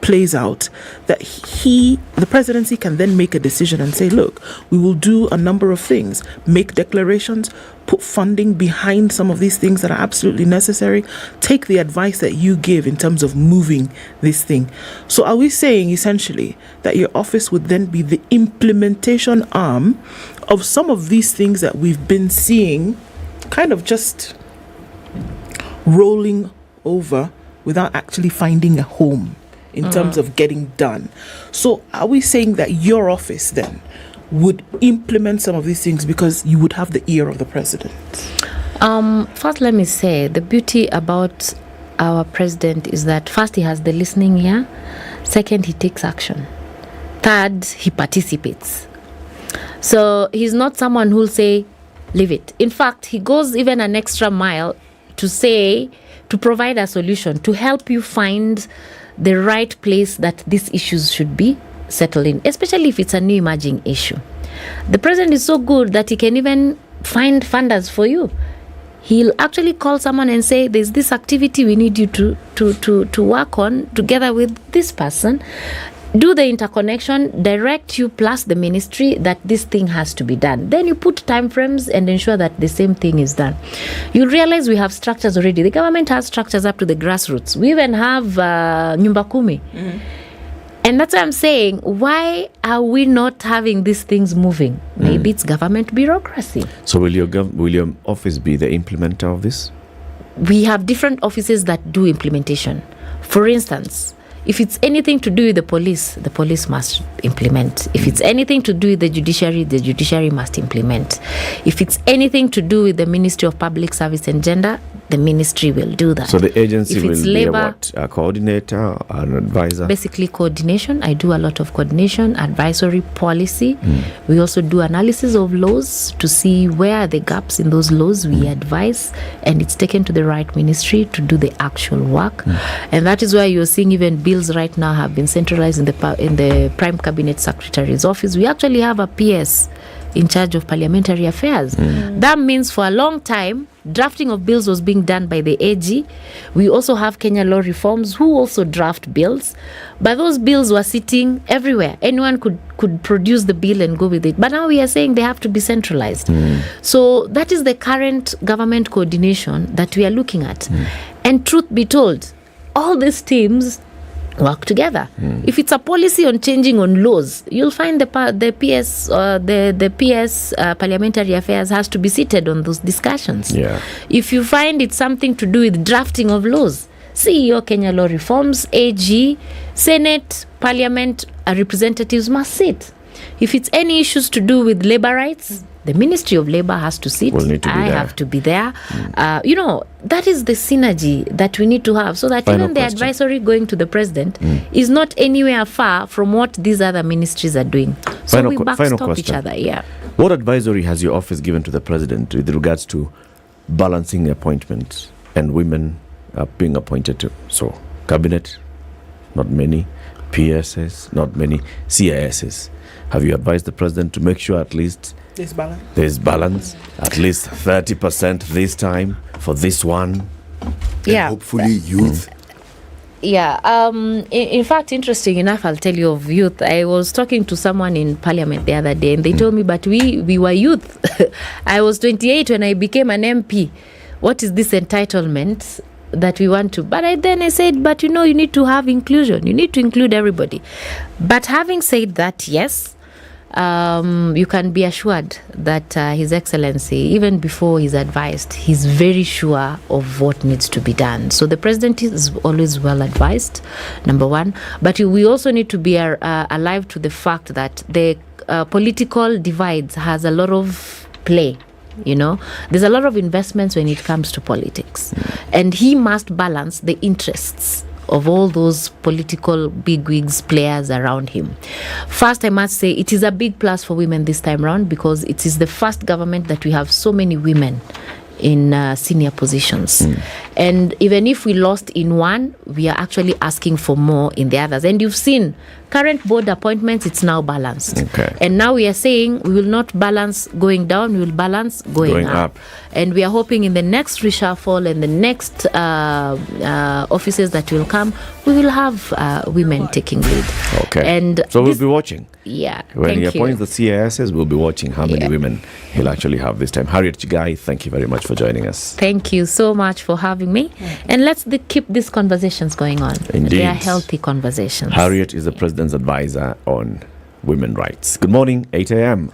plays out, that the presidency can then make a decision and say, look, we will do a number of things, make declarations, put funding behind some of these things that are absolutely necessary, take the advice that you give in terms of moving this thing. So are we saying essentially that your office would then be the implementation arm of some of these things that we've been seeing kind of just rolling over without actually finding a home in terms of getting done? So are we saying that your office then would implement some of these things because you would have the ear of the president? First, let me say the beauty about our president is that first, he has the listening ear. Second, he takes action. Third, he participates. So he's not someone who'll say, leave it. In fact, he goes even an extra mile to provide a solution, to help you find the right place that these issues should be settled in, especially if it's a new emerging issue. The president is so good that he can even find funders for you. He'll actually call someone and say, there's this activity we need you to work on together with this person. Do the interconnection, direct you plus the ministry that this thing has to be done. Then you put time frames and ensure that the same thing is done. You'll realize we have structures already. The government has structures up to the grassroots. We even have Nyumba Kumi. And that's why I'm saying, why are we not having these things moving? Maybe it's government bureaucracy. So will your office be the implementer of this? We have different offices that do implementation. For instance, if it's anything to do with the police must implement. If it's anything to do with the judiciary must implement. If it's anything to do with the Ministry of Public Service and Gender, the ministry will do that. So the agency will be labor, a coordinator, an advisor? Basically coordination. I do a lot of coordination, advisory, policy. We also do analysis of laws to see where are the gaps in those laws. We advise, and it's taken to the right ministry to do the actual work. And that is why you're seeing even bills right now have been centralized in the Prime Cabinet Secretary's office. We actually have a PS in charge of parliamentary affairs. That means for a long time, drafting of bills was being done by the AG. We also have Kenya Law Reforms who also draft bills, but those bills were sitting everywhere. Anyone could produce the bill and go with it. But now we are saying they have to be centralized. So that is the current government coordination that we are looking at. And truth be told, all these teams work together. If it's a policy on changing on laws, you'll find the PS parliamentary affairs has to be seated on those discussions. If you find it's something to do with drafting of laws, CEO Kenya Law Reforms, AG, Senate, Parliament, representatives must sit. If it's any issues to do with labor rights, the Ministry of Labor has to sit. I have to be there. That is the synergy that we need to have so that even the advisory going to the president is not anywhere far from what these other ministries are doing. So we backstop each other. What advisory has your office given to the president with regards to balancing appointments and women being appointed to? So, cabinet, not many. PSS, not many. CISs. Have you advised the president to make sure at least there's balance, at least 30% this time for this one? Yeah. And hopefully youth. Yeah. In fact, interesting enough, I'll tell you of youth. I was talking to someone in Parliament the other day, and they told me, but we were youth. I was 28 when I became an MP. What is this entitlement that we want to? But then I said, but you need to have inclusion. You need to include everybody. But having said that, yes, you can be assured that His Excellency, even before he's advised, he's very sure of what needs to be done. So the president is always well advised, number one. But we also need to be alive to the fact that the political divides has a lot of play. There's a lot of investments when it comes to politics, and he must balance the interests of all those political bigwigs, players around him. First, I must say it is a big plus for women this time around, because it is the first government that we have so many women in senior positions. And even if we lost in one, we are actually asking for more in the others. And you've seen current board appointments, it's now balanced. Okay. And now we are saying we will not balance going down, we will balance going up. And we are hoping in the next reshuffle and the next offices that will come, we will have women taking lead. Okay. And so we'll be watching. Yeah. When he appoints the CISs, we'll be watching how many women he'll actually have this time. Harriet Chigai, thank you very much for joining us. Thank you so much for having me. And let's keep these conversations going on. Indeed. They are healthy conversations. Harriet is the president's advisor on women rights. Good morning, 8 a.m.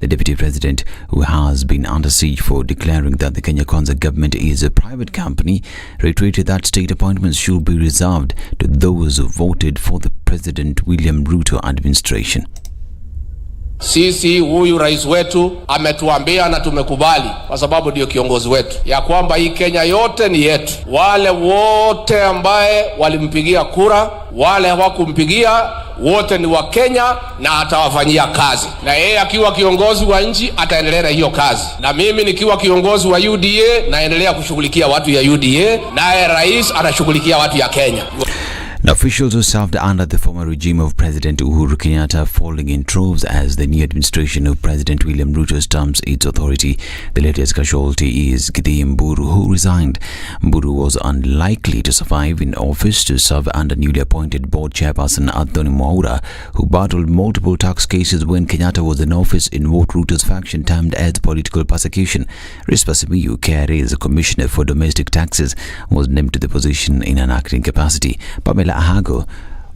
The Deputy President, who has been under siege for declaring that the Kenya Kwanza government is a private company, reiterated that state appointments should be reserved to those who voted for the President William Ruto administration. Sisi huyu rais wetu ametuambia na tumekubali, kwa sababu ndio kiongozi wetu, ya kwamba hii Kenya yote ni yetu. Wale wote ambaye walimpigia kura, wale hawakumpigia, wote ni wa Kenya na atawafanyia kazi. Na yeye akiwa kiongozi wa nchi ataendelea na hiyo kazi. Na mimi nikiwa kiongozi wa UDA naendelea kushughulikia watu ya UDA, naye rais anashughulikia watu ya Kenya. The officials who served under the former regime of President Uhuru Kenyatta falling in droves as the new administration of President William Ruto stamps its authority. The latest casualty is Githii Mburu, who resigned. Mburu was unlikely to survive in office to serve under newly appointed board chairperson Anthony Mwaura, who battled multiple tax cases when Kenyatta was in office in what Ruto's faction termed as political persecution. Rispa Simiyu, KRA's Commissioner for Domestic Taxes, was named to the position in an acting capacity. Pamela Ahago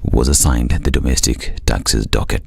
was assigned the domestic taxes docket.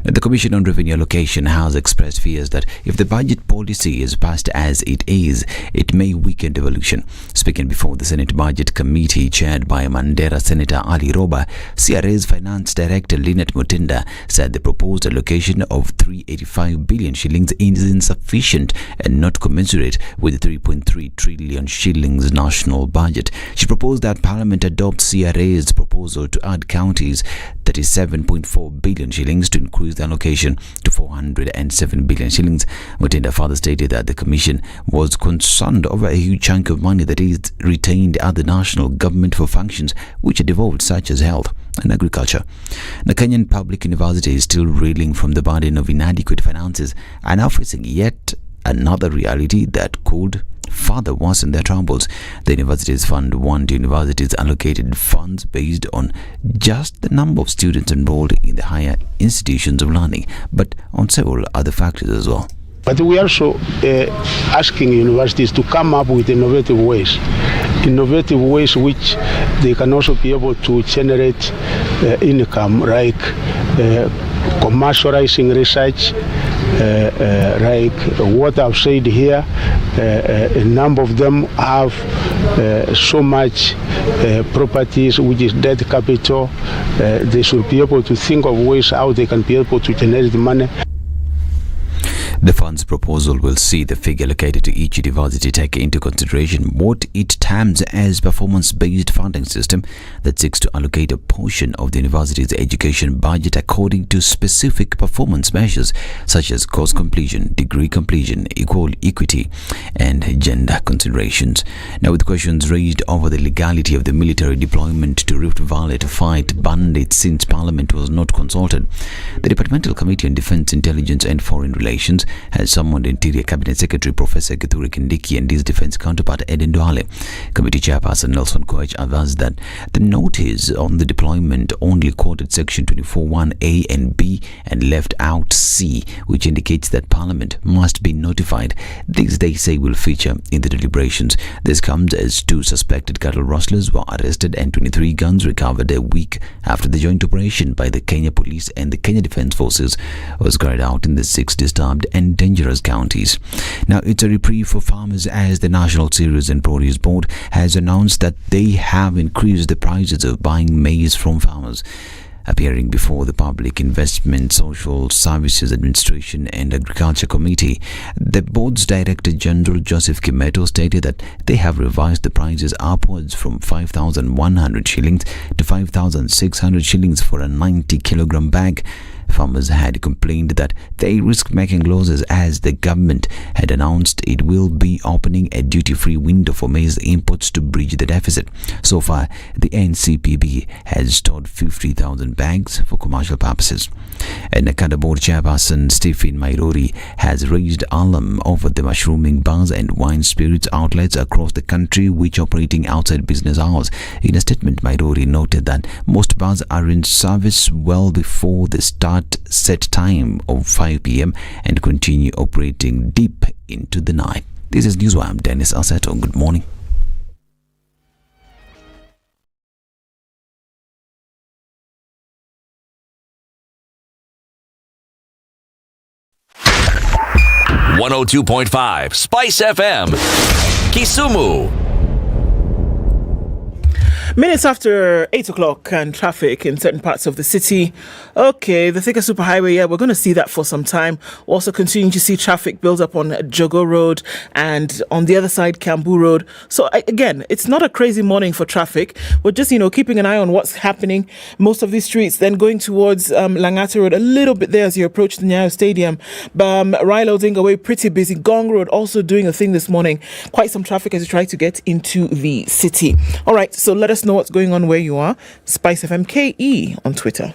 Now, the Commission on Revenue Allocation has expressed fears that if the budget policy is passed as it is, it may weaken devolution. Speaking before the Senate Budget Committee chaired by Mandera Senator Ali Roba, CRA's Finance Director Lynette Mutinda said the proposed allocation of 385 billion shillings is insufficient and not commensurate with the 3.3 trillion shillings national budget. She proposed that Parliament adopt CRA's proposal to add counties 37.4 billion shillings to increase the allocation to 407 billion shillings. Mutinda further stated that the Commission was concerned over a huge chunk of money that is retained at the national government for functions which are devolved, such as health and agriculture. The Kenyan Public University is still reeling from the burden of inadequate finances and now facing yet another reality that could further worsen their troubles. The university's Fund 1 to universities allocated funds based on just the number of students enrolled in the higher institutions of learning, but on several other factors as well. But we are also asking universities to come up with innovative ways which they can also be able to generate income, like commercializing research, like what I've said here. A number of them have so much properties which is debt capital. They should be able to think of ways how they can be able to generate money. The fund's proposal will see the figure allocated to each university take into consideration what it terms as performance-based funding system that seeks to allocate a portion of the university's education budget according to specific performance measures such as course completion, degree completion, equity, and gender considerations. Now, with questions raised over the legality of the military deployment to Rift Valley to fight bandits since Parliament was not consulted, the Departmental Committee on Defence, Intelligence and Foreign Relations has summoned Interior Cabinet Secretary Professor Kithure Kindiki and his defence counterpart Eden Duale. Committee Chairperson Nelson Koech advised that the notice on the deployment only quoted Section 24(1)A and B and left out C, which indicates that Parliament must be notified. This, they say, will feature in the deliberations. This comes as 2 suspected cattle rustlers were arrested and 23 guns recovered a week after the joint operation by the Kenya Police and the Kenya Defence Forces was carried out in the 6 disturbed and dangerous counties. Now, it's a reprieve for farmers as the National Cereals and Produce Board has announced that they have increased the prices of buying maize from farmers. Appearing before the Public Investment, Social Services Administration and Agriculture Committee, the board's Director General Joseph Kimeto stated that they have revised the prices upwards from 5,100 shillings to 5,600 shillings for a 90-kilogram bag. Farmers had complained that they risk making losses as the government had announced it will be opening a duty-free window for maize imports to bridge the deficit. So far, the NCPB has stored 50,000 bags for commercial purposes. And Nakada Board Chairperson Stephen Mairori has raised alarm over the mushrooming bars and wine spirits outlets across the country which operating outside business hours. In a statement, Mairori noted that most bars are in service well before the set time of 5 p.m. and continue operating deep into the night. This is Newswire. I'm Dennis Aseto. Good morning. .5 Spice FM, Kisumu. Minutes after 8 o'clock and traffic in certain parts of the city. Okay, the Thika Superhighway, we're going to see that for some time. We're also continuing to see traffic build up on Jogo Road and on the other side, Kambu Road. So again, it's not a crazy morning for traffic. We're just, keeping an eye on what's happening. Most of these streets then going towards Langata Road, a little bit there as you approach the Nyayo Stadium. Raila Odinga Way, pretty busy. Gong Road also doing a thing this morning. Quite some traffic as you try to get into the city. All right, so let us know what's going on where you are. SpiceFM KE on Twitter.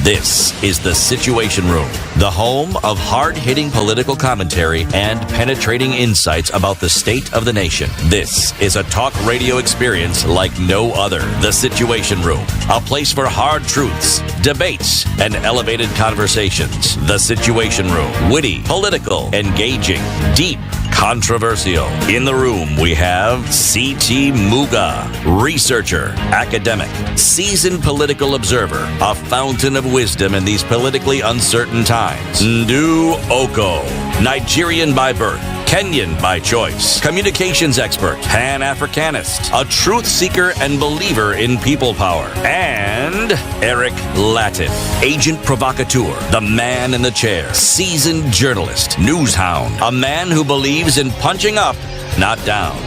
This is The Situation Room, the home of hard-hitting political commentary and penetrating insights about the state of the nation. This is a talk radio experience like no other. The Situation Room, a place for hard truths, debates, and elevated conversations. The Situation Room, witty, political, engaging, deep, controversial. In the room, we have C.T. Muga, researcher, academic, seasoned political observer, a fountain of wisdom in these politically uncertain times. Ndu Oko, Nigerian by birth, Kenyan by choice, communications expert, Pan-Africanist, a truth seeker and believer in people power, and Eric Latif, agent provocateur, the man in the chair, seasoned journalist, news hound, a man who believes in punching up, not down.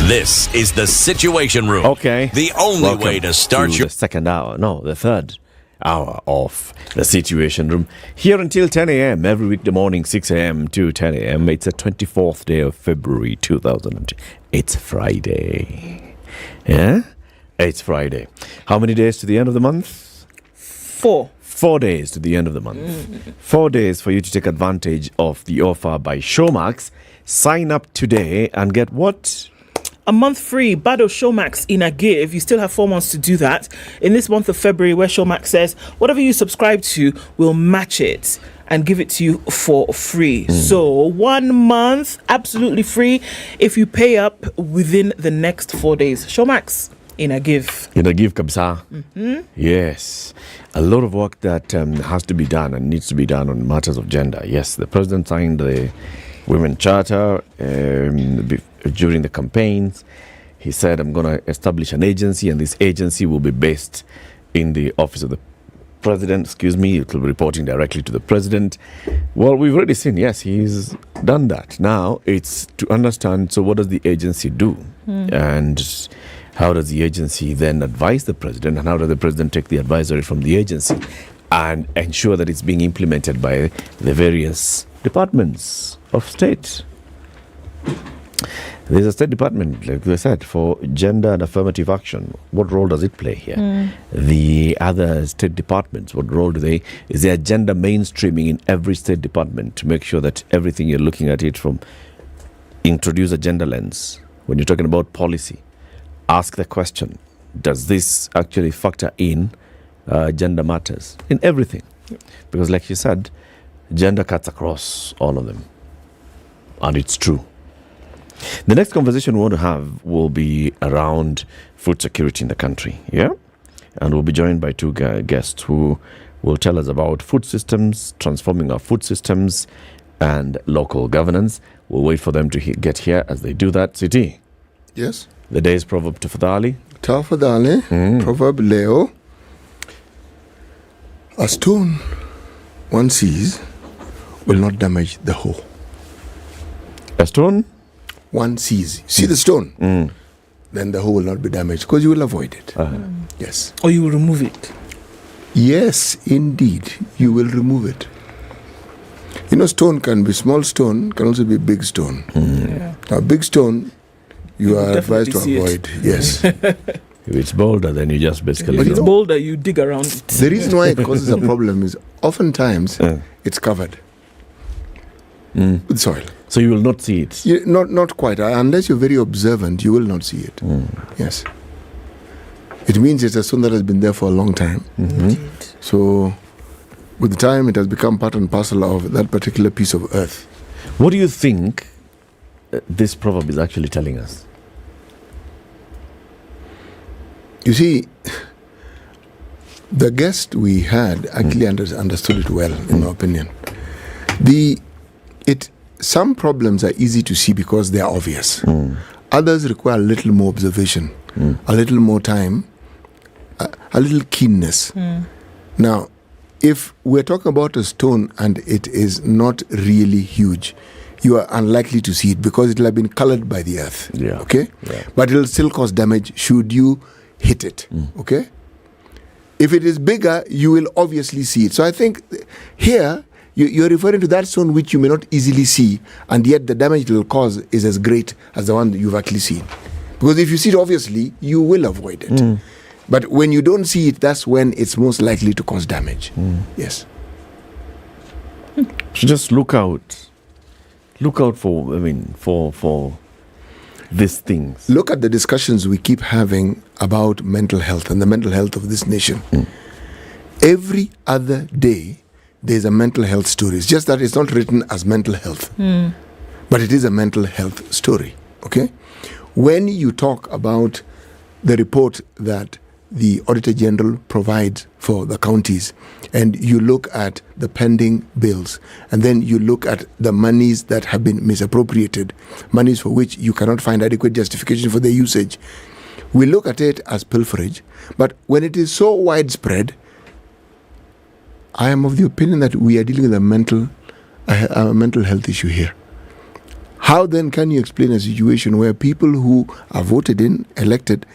This is The Situation Room. Okay. The only way to start the second hour, the third hour of The Situation Room. Here until 10 a.m. every weekday morning, 6 a.m. to 10 a.m. It's the 24th day of February 2000. It's Friday. Yeah? It's Friday. How many days to the end of the month? 4. 4 days to the end of the month. 4 days for you to take advantage of the offer by Showmax. Sign up today and get what? A month free Bado Showmax in a give. You still have 4 months to do that. In this month of February, where Showmax says, whatever you subscribe to, we'll match it and give it to you for free. So 1 month, absolutely free if you pay up within the next 4 days. Showmax in a give. In a give, Kabsa. Yes. A lot of work that has to be done and needs to be done on matters of gender. Yes, the president signed the Women Charter during the campaigns. He said, I'm going to establish an agency, and this agency will be based in the office of the president. It will be reporting directly to the president. Well, we've already seen, yes, he's done that. Now it's to understand, so what does the agency do? And how does the agency then advise the president, and how does the president take the advisory from the agency and ensure that it's being implemented by the various departments of state? There's a State Department, like I said, for gender and affirmative action. What role does it play here? The other state departments, what role do they? Is there gender mainstreaming in every state department to make sure that everything you're looking at it from, introduce a gender lens? When you're talking about policy, ask the question, does this actually factor in gender matters in everything? Because like you said, gender cuts across all of them. And it's true. The next conversation we want to have will be around food security in the country, yeah? And we'll be joined by two guests who will tell us about food systems, transforming our food systems, and local governance. We'll wait for them to get here. As they do that, Siti. Yes? The day's proverb tafadhali. Tafadhali, proverb leo. A stone one sees will not damage the whole. A stone? One sees. See the stone? Then the whole will not be damaged because you will avoid it. Yes. Or you will remove it. Yes, indeed. You will remove it. You know, stone can be small stone, can also be big stone. Now, big stone, you are advised to avoid. Yes. If it's boulder, then you just basically... If it's boulder, you dig around it. The reason why it causes a problem is oftentimes it's covered with soil. So you will not see it? Not quite. Unless you're very observant, you will not see it. Yes. It means it's a stone that has been there for a long time. So with the time, it has become part and parcel of that particular piece of earth. What do you think this proverb is actually telling us? You see, the guest we had actually understood it well, in my opinion. Some problems are easy to see because they are obvious. Others require a little more observation, a little more time, a little keenness. Now, if we're talking about a stone and it is not really huge, you are unlikely to see it because it will have been colored by the earth. Okay? But it will still cause damage should you hit it. Okay? If it is bigger, you will obviously see it. So I think here, you're referring to that stone which you may not easily see, and yet the damage it will cause is as great as the one that you've actually seen. Because if you see it obviously, you will avoid it. But when you don't see it, that's when it's most likely to cause damage. Yes. So just look out. Look out for these things. Look at the discussions we keep having about mental health and the mental health of this nation. Every other day, there's a mental health story. It's just that it's not written as mental health, but it is a mental health story. Okay? When you talk about the report that the Auditor General provides for the counties, and you look at the pending bills, and then you look at the monies that have been misappropriated, monies for which you cannot find adequate justification for their usage, we look at it as pilferage. But when it is so widespread, I am of the opinion that we are dealing with a mental health issue here. How then can you explain a situation where people who are voted in, elected,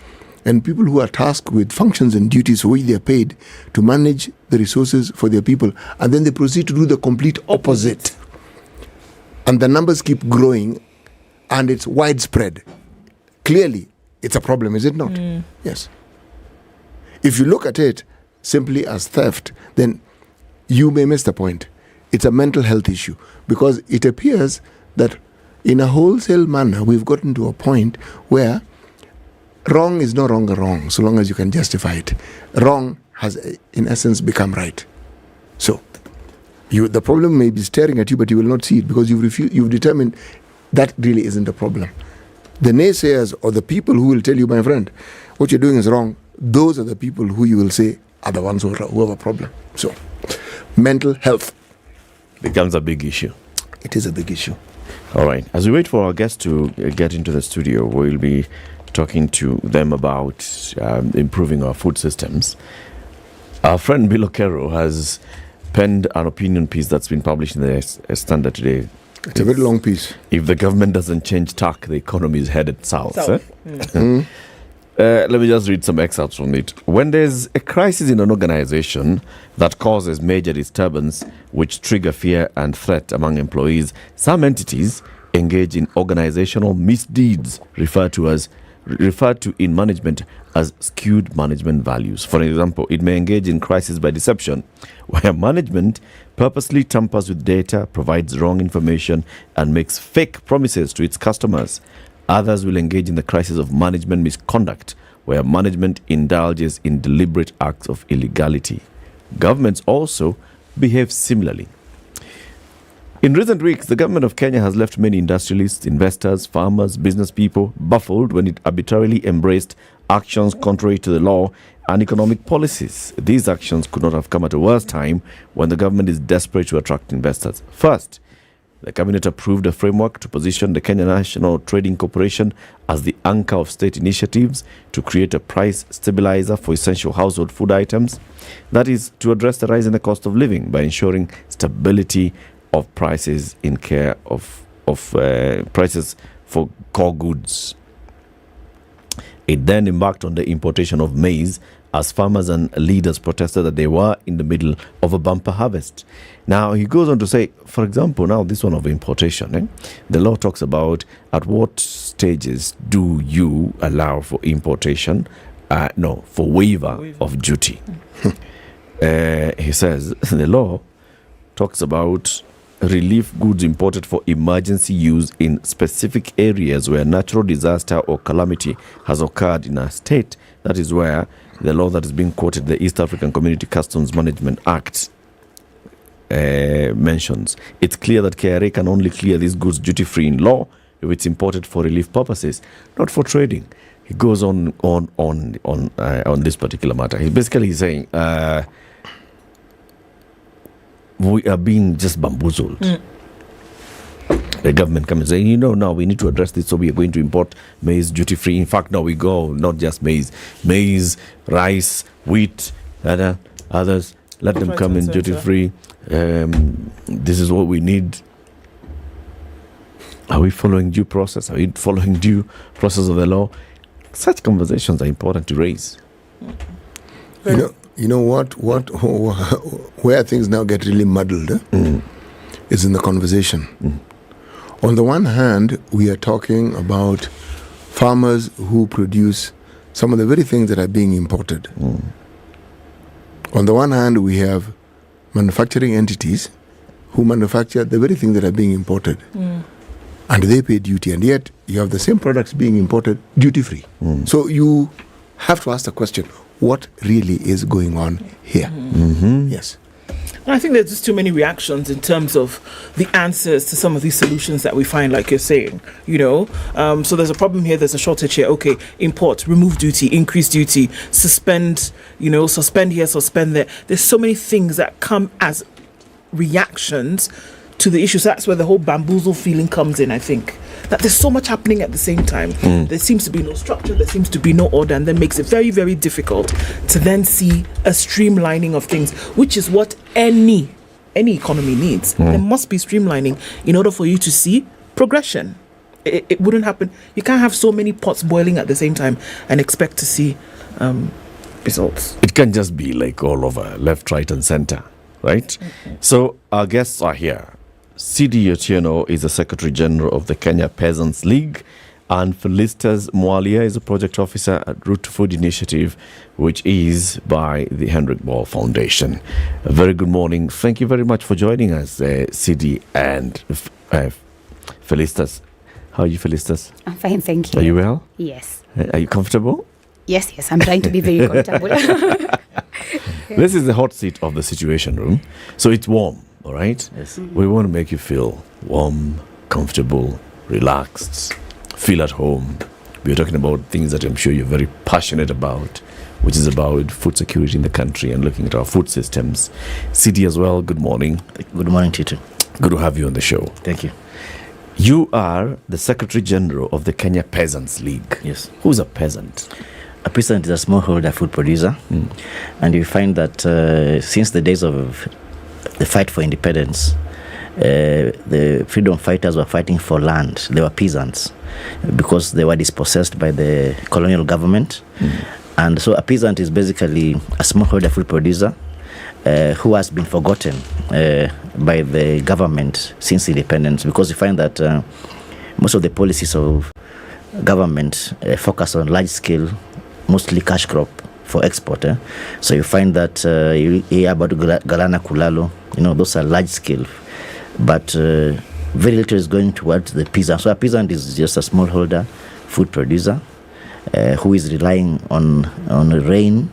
and people who are tasked with functions and duties for which they are paid to manage the resources for their people, and then they proceed to do the complete opposite? And the numbers keep growing, and it's widespread. Clearly, it's a problem, is it not? Yes. If you look at it simply as theft, then you may miss the point. It's a mental health issue, because it appears that in a wholesale manner, we've gotten to a point where wrong is no longer wrong, so long as you can justify it. Wrong has, in essence, become right. So, the problem may be staring at you, but you will not see it because you've determined that really isn't a problem. The naysayers or the people who will tell you, my friend, what you're doing is wrong, those are the people who you will say are the ones who have a problem. So, mental health becomes a big issue. It is a big issue. All right. As we wait for our guests to get into the studio, we'll be talking to them about improving our food systems. Our friend Bill Okero has penned an opinion piece that's been published in the Standard today. It's a very long piece. If the government doesn't change tack, the economy is headed south. Mm. Let me just read some excerpts from it. When there's a crisis in an organization that causes major disturbance, which trigger fear and threat among employees, some entities engage in organizational misdeeds referred to in management as skewed management values. For example, it may engage in crisis by deception, where management purposely tampers with data, provides wrong information, and makes fake promises to its customers. Others will engage in the crisis of management misconduct, where management indulges in deliberate acts of illegality. Governments also behave similarly. In recent weeks, the government of Kenya has left many industrialists, investors, farmers, business people baffled when it arbitrarily embraced actions contrary to the law and economic policies. These actions could not have come at a worse time when the government is desperate to attract investors. First, the cabinet approved a framework to position the Kenya National Trading Corporation as the anchor of state initiatives to create a price stabilizer for essential household food items. That is to address the rise in the cost of living by ensuring stability of prices in care of prices for core goods. It then embarked on the importation of maize as farmers and leaders protested that they were in the middle of a bumper harvest. Now, he goes on to say, for example, now this one of importation, the law talks about at what stages do you allow for importation, for waiver of duty. He says, the law talks about relief goods imported for emergency use in specific areas where natural disaster or calamity has occurred in a state. That is where the law that is being quoted, the East African Community Customs Management Act, mentions. It's clear that KRA can only clear these goods duty-free in law if it's imported for relief purposes, not for trading. He goes on this particular matter. He's basically saying we are being just bamboozled. The government comes and say, now we need to address this, so we are going to import maize duty-free. In fact, now we go, not just maize, rice, wheat, and others, let them come in duty-free. This is what we need. Are we following due process? Are we following due process of the law? Such conversations are important to raise. You know what? Where things now get really muddled is in the conversation. On the one hand, we are talking about farmers who produce some of the very things that are being imported. On the one hand, we have manufacturing entities who manufacture the very things that are being imported. And they pay duty, and yet you have the same products being imported duty-free. So you have to ask the question, what really is going on here? Yes. I think there's just too many reactions in terms of the answers to some of these solutions that we find, like you're saying, So there's a problem here, there's a shortage here. Okay, import, remove duty, increase duty, suspend, suspend here, suspend there. There's so many things that come as reactions to the issues. That's where the whole bamboozle feeling comes in, I think. That there's so much happening at the same time. There seems to be no structure, there seems to be no order, and that makes it very, very difficult to then see a streamlining of things, which is what any economy needs. There must be streamlining in order for you to see progression. It wouldn't happen. You can't have so many pots boiling at the same time and expect to see results. It can't just be like all over, left, right, and center, right? So our guests are here. C.D. Otieno is the Secretary General of the Kenya Peasants League, and Felicitas Mwalia is a Project Officer at Root to Food Initiative, which is by the Hendrik Ball Foundation. A very good morning. Thank you very much for joining us, C.D. and Felicitas. How are you, Felicitas? I'm fine, thank you. Are you well? Yes. Are you comfortable? Yes, I'm trying to be very comfortable. This is the hot seat of the Situation Room. So it's warm. All right? Yes. We want to make you feel warm, comfortable, relaxed, feel at home. We're talking about things that I'm sure you're very passionate about, which is about food security in the country and looking at our food systems. CD as well, good morning. Good morning, Tito. Good to have you on the show. Thank you. You are the Secretary General of the Kenya Peasants League. Yes. Who's a peasant? A peasant is a smallholder food producer. And you find that since the days of the fight for independence, the freedom fighters were fighting for land. They were peasants because they were dispossessed by the colonial government. And so a peasant is basically a smallholder food producer who has been forgotten by the government since independence, because you find that most of the policies of government focus on large scale, mostly cash crop for export. So you find that you hear about Galana Kulalo, those are large scale, but very little is going towards the peasant. So a peasant is just a smallholder food producer who is relying on rain,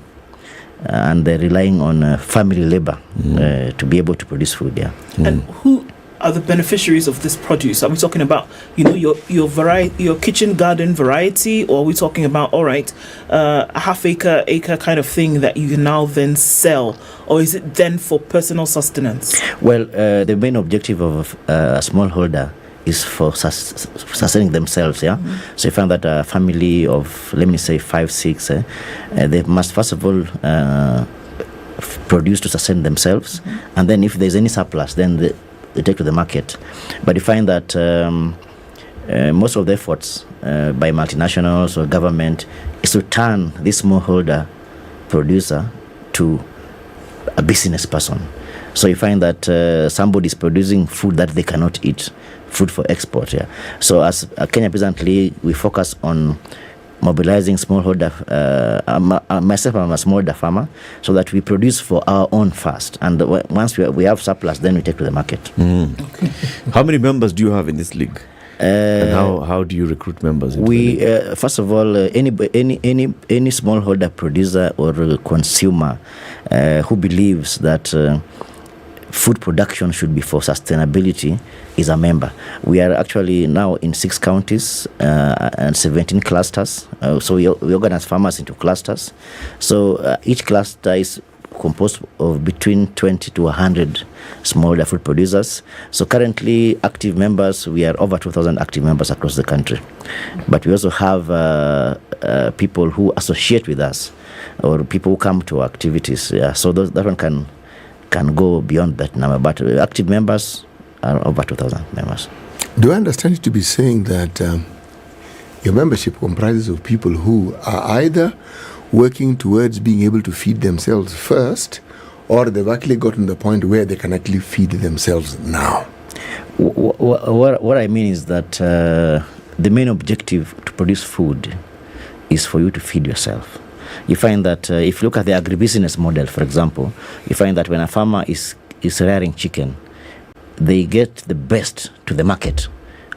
and they're relying on family labor to be able to produce food. And who are the beneficiaries of this produce? Are we talking about your kitchen garden variety, or are we talking about a half acre kind of thing that you can now then sell, or is it then for personal sustenance? Well, the main objective of a smallholder is for sustaining themselves. So you find that a family of, let me say, 5, 6, they must first of all produce to sustain themselves, and then if there's any surplus, then they take to the market. But you find that most of the efforts by multinationals or government is to turn this smallholder producer to a business person. So you find that somebody is producing food that they cannot eat, food for export. So as a Kenya Peasant League, we focus on mobilizing smallholder. Myself, I'm a smallholder farmer, so that we produce for our own first, and once we have surplus, then we take to the market. Okay. How many members do you have in this league? And how do you recruit members? We first of all, any smallholder producer or consumer who believes that food production should be for sustainability is a member. We are actually now in 6 counties and 17 clusters. So we organize farmers into clusters. So each cluster is composed of between 20 to 100 smallholder food producers. So currently active members, we are over 2,000 active members across the country. But we also have people who associate with us, or people who come to our activities. So that one can go beyond that number, but active members are over 2,000 members. Do I understand you to be saying that your membership comprises of people who are either working towards being able to feed themselves first, or they've actually gotten to the point where they can actually feed themselves now? What I mean is that the main objective to produce food is for you to feed yourself. You find that if you look at the agribusiness model, for example, you find that when a farmer is rearing chicken, they get the best to the market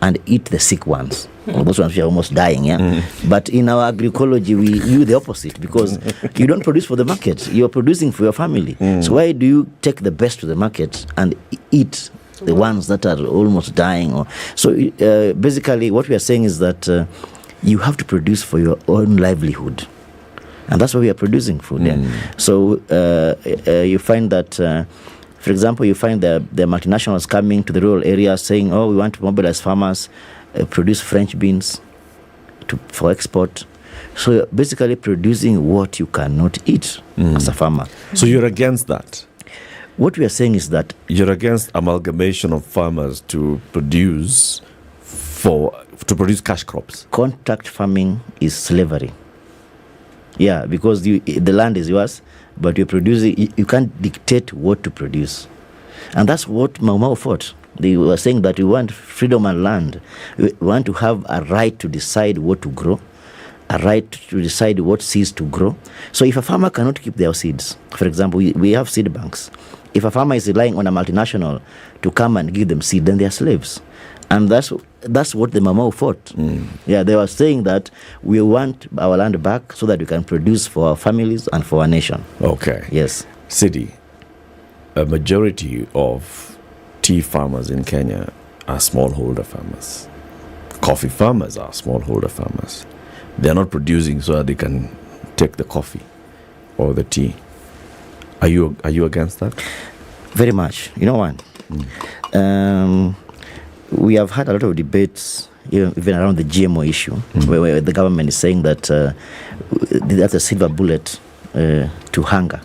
and eat the sick ones. Those ones are almost dying. But in our agroecology, we do the opposite, because you don't produce for the market, you're producing for your family. So why do you take the best to the market and eat the ones that are almost dying? So basically what we are saying is that you have to produce for your own livelihood. And that's why we are producing food. So you find that, for example, you find the multinationals coming to the rural areas saying, we want to mobilize farmers, produce French beans for export. So you're basically producing what you cannot eat as a farmer. So you're against that? What we are saying is that you're against amalgamation of farmers to produce cash crops. Contract farming is slavery. Yeah, because the land is yours, but you're producing, you can't dictate what to produce. And that's what Mau Mau fought. They were saying that we want freedom and land. We want to have a right to decide what to grow, a right to decide what seeds to grow. So if a farmer cannot keep their seeds, for example, we have seed banks. If a farmer is relying on a multinational to come and give them seed, then they are slaves. And that's what the Mau Mau fought. Yeah, they were saying that we want our land back so that we can produce for our families and for our nation. Okay. Yes. Sidi, a majority of tea farmers in Kenya are smallholder farmers. Coffee farmers are smallholder farmers. They're not producing so that they can take the coffee or the tea. Are you against that? Very much. You know what? we have had a lot of debates, even around the GMO issue, where the government is saying that that's a silver bullet to hunger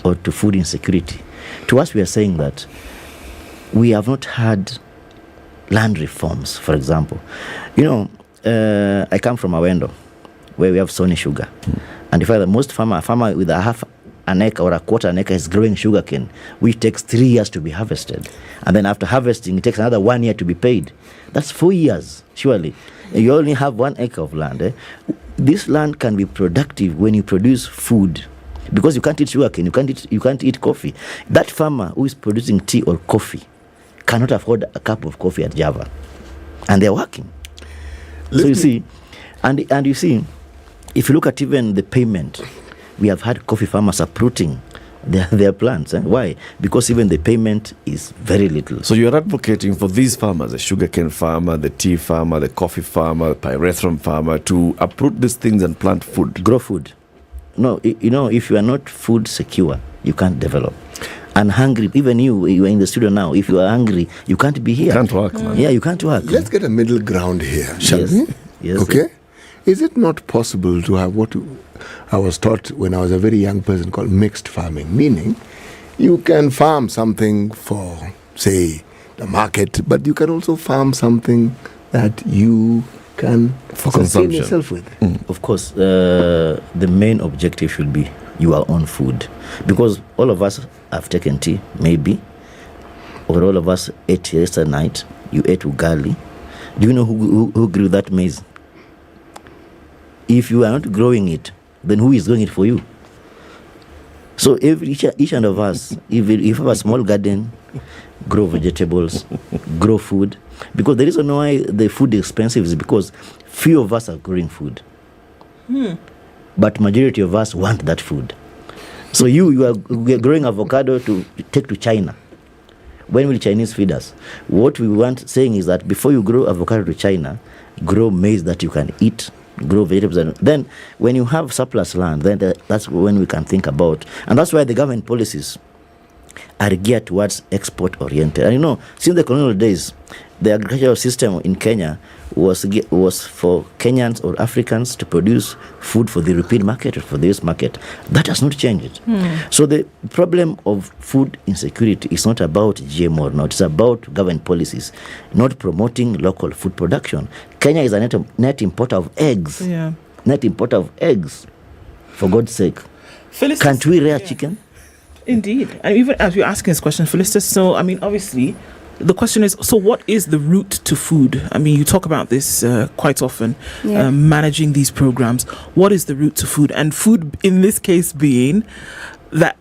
or to food insecurity. To us, we are saying that we have not had land reforms, for example. I come from Awendo, where we have Sony sugar. And if the most farmer with a half an acre or a quarter an acre is growing sugarcane, which takes 3 years to be harvested. And then after harvesting, it takes another 1 year to be paid. That's 4 years, surely. You only have 1 acre of land. This land can be productive when you produce food. Because you can't eat sugarcane, you can't eat coffee. That farmer who is producing tea or coffee cannot afford a cup of coffee at Java. And they're working. So you see, and you see, if you look at even the payment, we have had coffee farmers uprooting their plants. Why? Because even the payment is very little. So you are advocating for these farmers, the sugarcane farmer, the tea farmer, the coffee farmer, the pyrethrum farmer, to uproot these things and plant food. Grow food. No, if you are not food secure, you can't develop. And hungry, even you are in the studio now, if you are hungry, you can't be here. You can't work, man. Yeah, you can't work. Let's get a middle ground here, shall we? Yes. Okay? Is it not possible to have what I was taught when I was a very young person called mixed farming? Meaning, you can farm something for, say, the market, but you can also farm something that you can sustain yourself with. Of course, the main objective should be your own food. Because all of us have taken tea, maybe, or all of us ate yesterday night. You ate ugali. Do you know who grew that maize? If you are not growing it, then who is growing it for you? So each one of us, if you have a small garden, grow vegetables, grow food. Because the reason why the food is expensive is because few of us are growing food. But majority of us want that food. So you are growing avocado to take to China. When will Chinese feed us? What we want saying is that before you grow avocado to China, grow maize that you can eat, grow vegetables. And then when you have surplus land, then that's when we can think about. And that's why the government policies are geared towards export oriented. And since the colonial days, the agricultural system in Kenya was for Kenyans or Africans to produce food for the European market or for the US market. That has not changed. So the problem of food insecurity is not about GMO or not. It's about government policies, not promoting local food production. Kenya is a net importer of eggs. Yeah. Net importer of eggs. For God's sake. Phyllis, can't we rear chicken? Indeed. And even as you're asking this question, Felistus, so, obviously, the question is, so what is the route to food? You talk about this quite often, managing these programs. What is the route to food? And food, in this case, being that,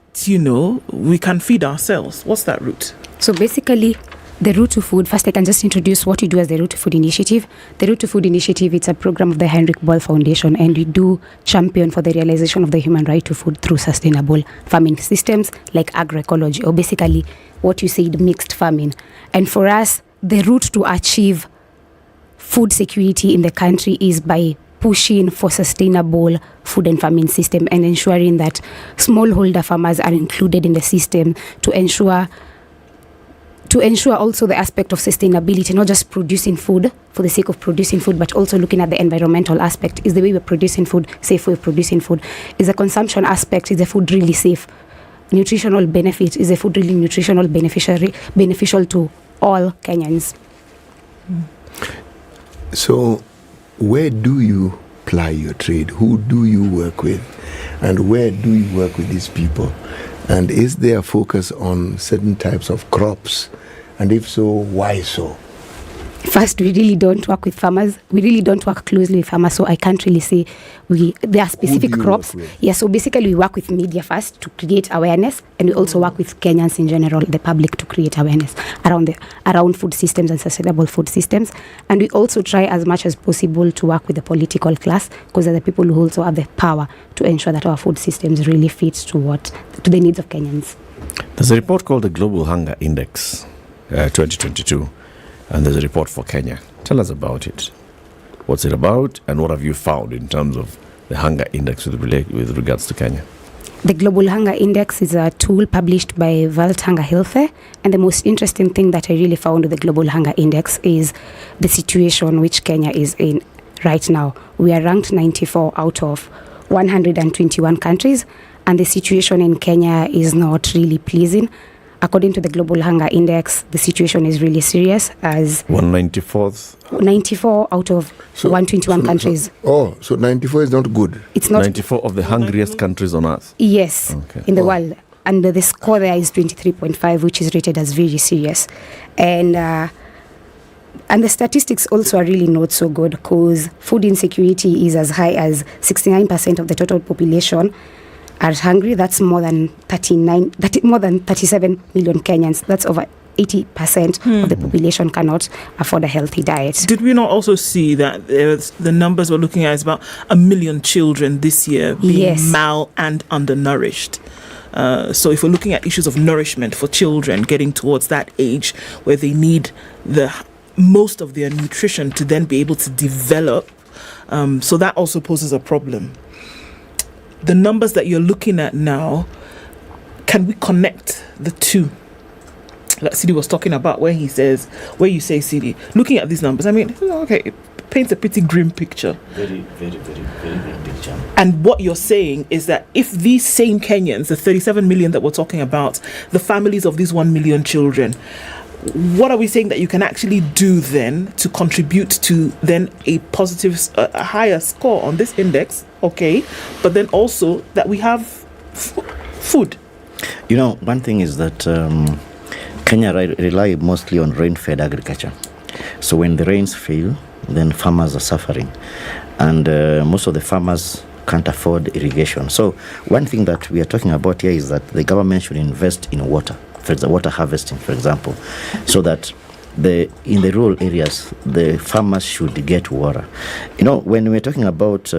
we can feed ourselves. What's that route? So basically, the Route to Food, first I can just introduce what we do as the Route to Food Initiative. The Route to Food Initiative, it's a program of the Heinrich Böll Foundation, and we do champion for the realization of the human right to food through sustainable farming systems like agroecology, or basically what you said, mixed farming. And for us, the route to achieve food security in the country is by pushing for sustainable food and farming system and ensuring that smallholder farmers are included in the system to ensure also the aspect of sustainability, not just producing food for the sake of producing food, but also looking at the environmental aspect. Is the way we're producing food safe way of producing food? Is the consumption aspect, is the food really safe? Nutritional benefit, is the food really nutritional beneficial to all Kenyans? So where do you ply your trade? Who do you work with? And where do you work with these people? And is there a focus on certain types of crops? And if so, why so? First, we really don't work with farmers. We really don't work closely with farmers, so I can't really say there are specific crops. Yes, so basically we work with media first to create awareness, and we also work with Kenyans in general, the public, to create awareness around food systems and sustainable food systems. And we also try as much as possible to work with the political class, because they're the people who also have the power to ensure that our food systems really fit to the needs of Kenyans. There's a report called the Global Hunger Index 2022. And there's a report for Kenya. Tell us about it. What's it about, and what have you found in terms of the hunger index with regards to Kenya? The Global Hunger Index is a tool published by World Hunger Health, and the most interesting thing that I really found with the Global Hunger Index is the situation which Kenya is in right now. We are ranked 94 out of 121 countries, and the situation in Kenya is not really pleasing. According to the Global Hunger Index, the situation is really serious, as 194th? 94 out of 121 countries. So 94 is not good. It's not 94 of the hungriest countries on earth. Yes, in the world. And the score there is 23.5, which is rated as very serious. And the statistics also are really not so good, because food insecurity is as high as 69% of the total population are hungry. That's more than 37 million Kenyans. That's over 80% of the population cannot afford a healthy diet. Did we not also see that the numbers we're looking at is about 1 million children this year being mal and undernourished? So if we're looking at issues of nourishment for children getting towards that age where they need most of their nutrition to then be able to develop, so that also poses a problem. The numbers that you're looking at now, can we connect the two? Like Sidi was talking about, where you say, Sidi, looking at these numbers, I mean, okay, it paints a pretty grim picture. Very, very, very, very grim picture. And what you're saying is that if these same Kenyans, the 37 million that we're talking about, the families of these 1 million children, what are we saying that you can actually do then to contribute to then a positive, a higher score on this index, okay, but then also that we have food? You know, one thing is that Kenya rely mostly on rain-fed agriculture. So when the rains fail, then farmers are suffering. And most of the farmers can't afford irrigation. So one thing that we are talking about here is that the government should invest in water. For example, water harvesting, for example, so that in the rural areas, the farmers should get water. You know, when we're talking about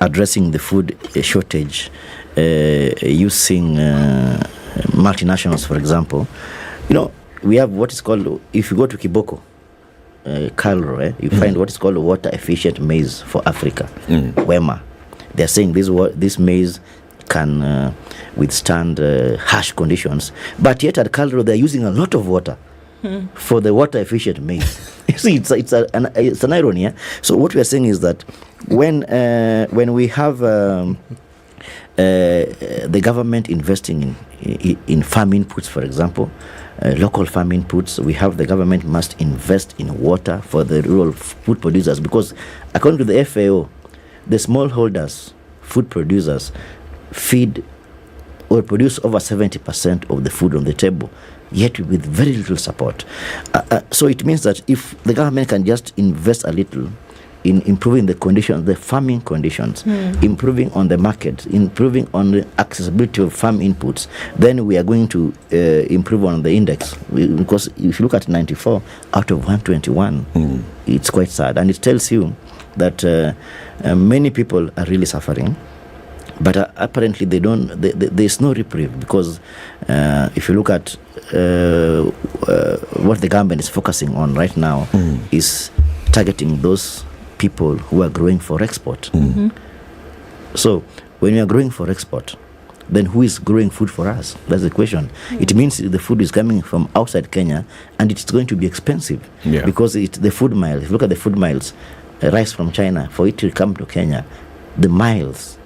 addressing the food shortage, using multinationals, for example, you know, we have what is called, if you go to Kiboko, Cairo, you find what is called water efficient maize for Africa, WEMA. They're saying this maize can withstand harsh conditions, but yet at Cairo they're using a lot of water for the water efficient maize. You see, it's an irony. Yeah? So what we are saying is that when we have the government investing in farm inputs, for example, local farm inputs, we have the government must invest in water for the rural food producers, because according to the FAO, the smallholders, food producers, feed or produce over 70% of the food on the table, yet with very little support. So it means that if the government can just invest a little in improving the conditions, the farming conditions, improving on the market, improving on the accessibility of farm inputs, then we are going to improve on the index. Because if you look at 94 out of 121, it's quite sad. And it tells you that many people are really suffering. But apparently there's no reprieve, because if you look at what the government is focusing on right now is targeting those people who are growing for export. So when we are growing for export, then who is growing food for us? That's the question. It means the food is coming from outside Kenya, and it's going to be expensive, because the food miles, if you look at the food miles, rice from China, for it to come to Kenya, the miles,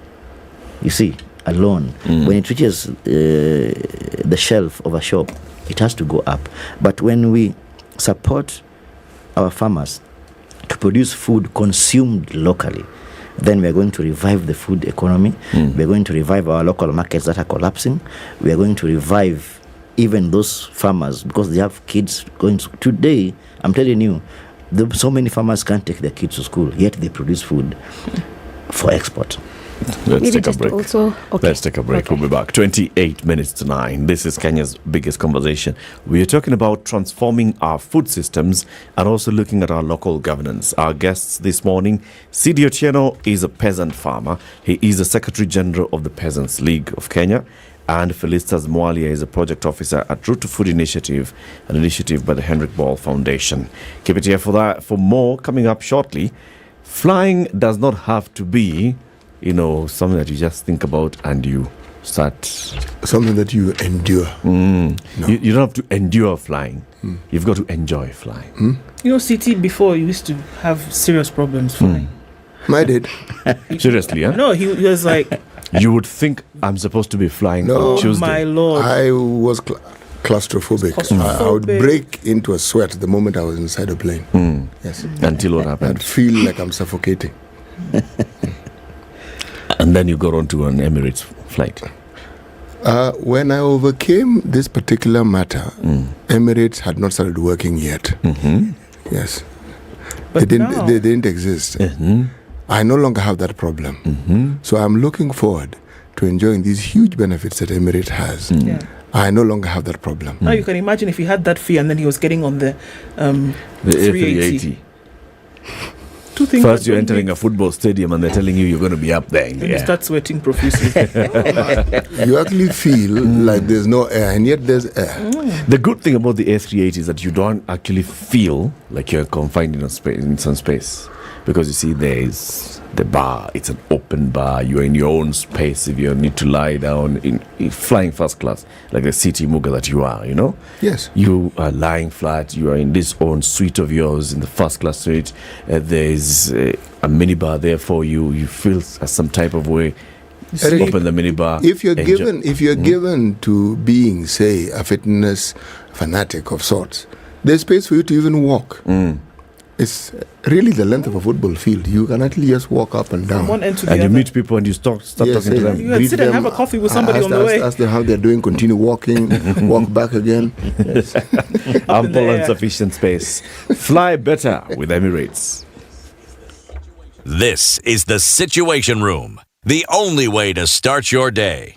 you see, alone, when it reaches the shelf of a shop, it has to go up. But when we support our farmers to produce food consumed locally, then we are going to revive the food economy. We are going to revive our local markets that are collapsing. We are going to revive even those farmers, because they have kids going to, today, I'm telling you, so many farmers can't take their kids to school, yet they produce food for export. Let's take a break. Let's take a break. We'll be back. 28 minutes to 9. This is Kenya's biggest conversation. We are talking about transforming our food systems and also looking at our local governance. Our guests this morning, Sidi Otieno is a peasant farmer. He is the Secretary General of the Peasants League of Kenya. And Felicitas Mwalia is a project officer at Root to Food Initiative, an initiative by the Henrik Ball Foundation. Keep it here for more coming up shortly. Flying does not have to be something that you just think about and you start... Something that you endure. No. You don't have to endure flying. You've got to enjoy flying. CT before you used to have serious problems flying. I did. Seriously, huh? No, he was like... You would think I'm supposed to be flying on Tuesday. My Lord. I was claustrophobic. I would break into a sweat the moment I was inside a plane. Yes. Until what happened? I'd feel like I'm suffocating. And then you got onto an Emirates flight. When I overcame this particular matter, Emirates had not started working yet. Yes. But they didn't exist. I no longer have that problem. So I'm looking forward to enjoying these huge benefits that Emirates has. I no longer have that problem. Now you can imagine if he had that fee and then he was getting on the A380. First, you're entering a football stadium and they're telling you you're going to be up there. And you start sweating profusely. You actually feel like there's no air, and yet there's air. The good thing about the A380 is that you don't actually feel like you're confined in some space. Because you see, there's the bar. It's an open bar. You're in your own space if you need to lie down in flying first class, like the city Muga that you are, Yes. You are lying flat. You are in this own suite of yours, in the first class suite. There's a minibar there for you. You feel some type of way. Open the minibar. If you're given to being, say, a fitness fanatic of sorts, there's space for you to even walk. It's really the length of a football field. You can actually just walk up and down. From one end to the and other. You meet people and you start talking to them. You can sit and have a coffee with somebody on the way. Ask them how they're doing, continue walking, walk back again. Yes. Ample and sufficient space. Fly better with Emirates. This is the Situation Room, the only way to start your day.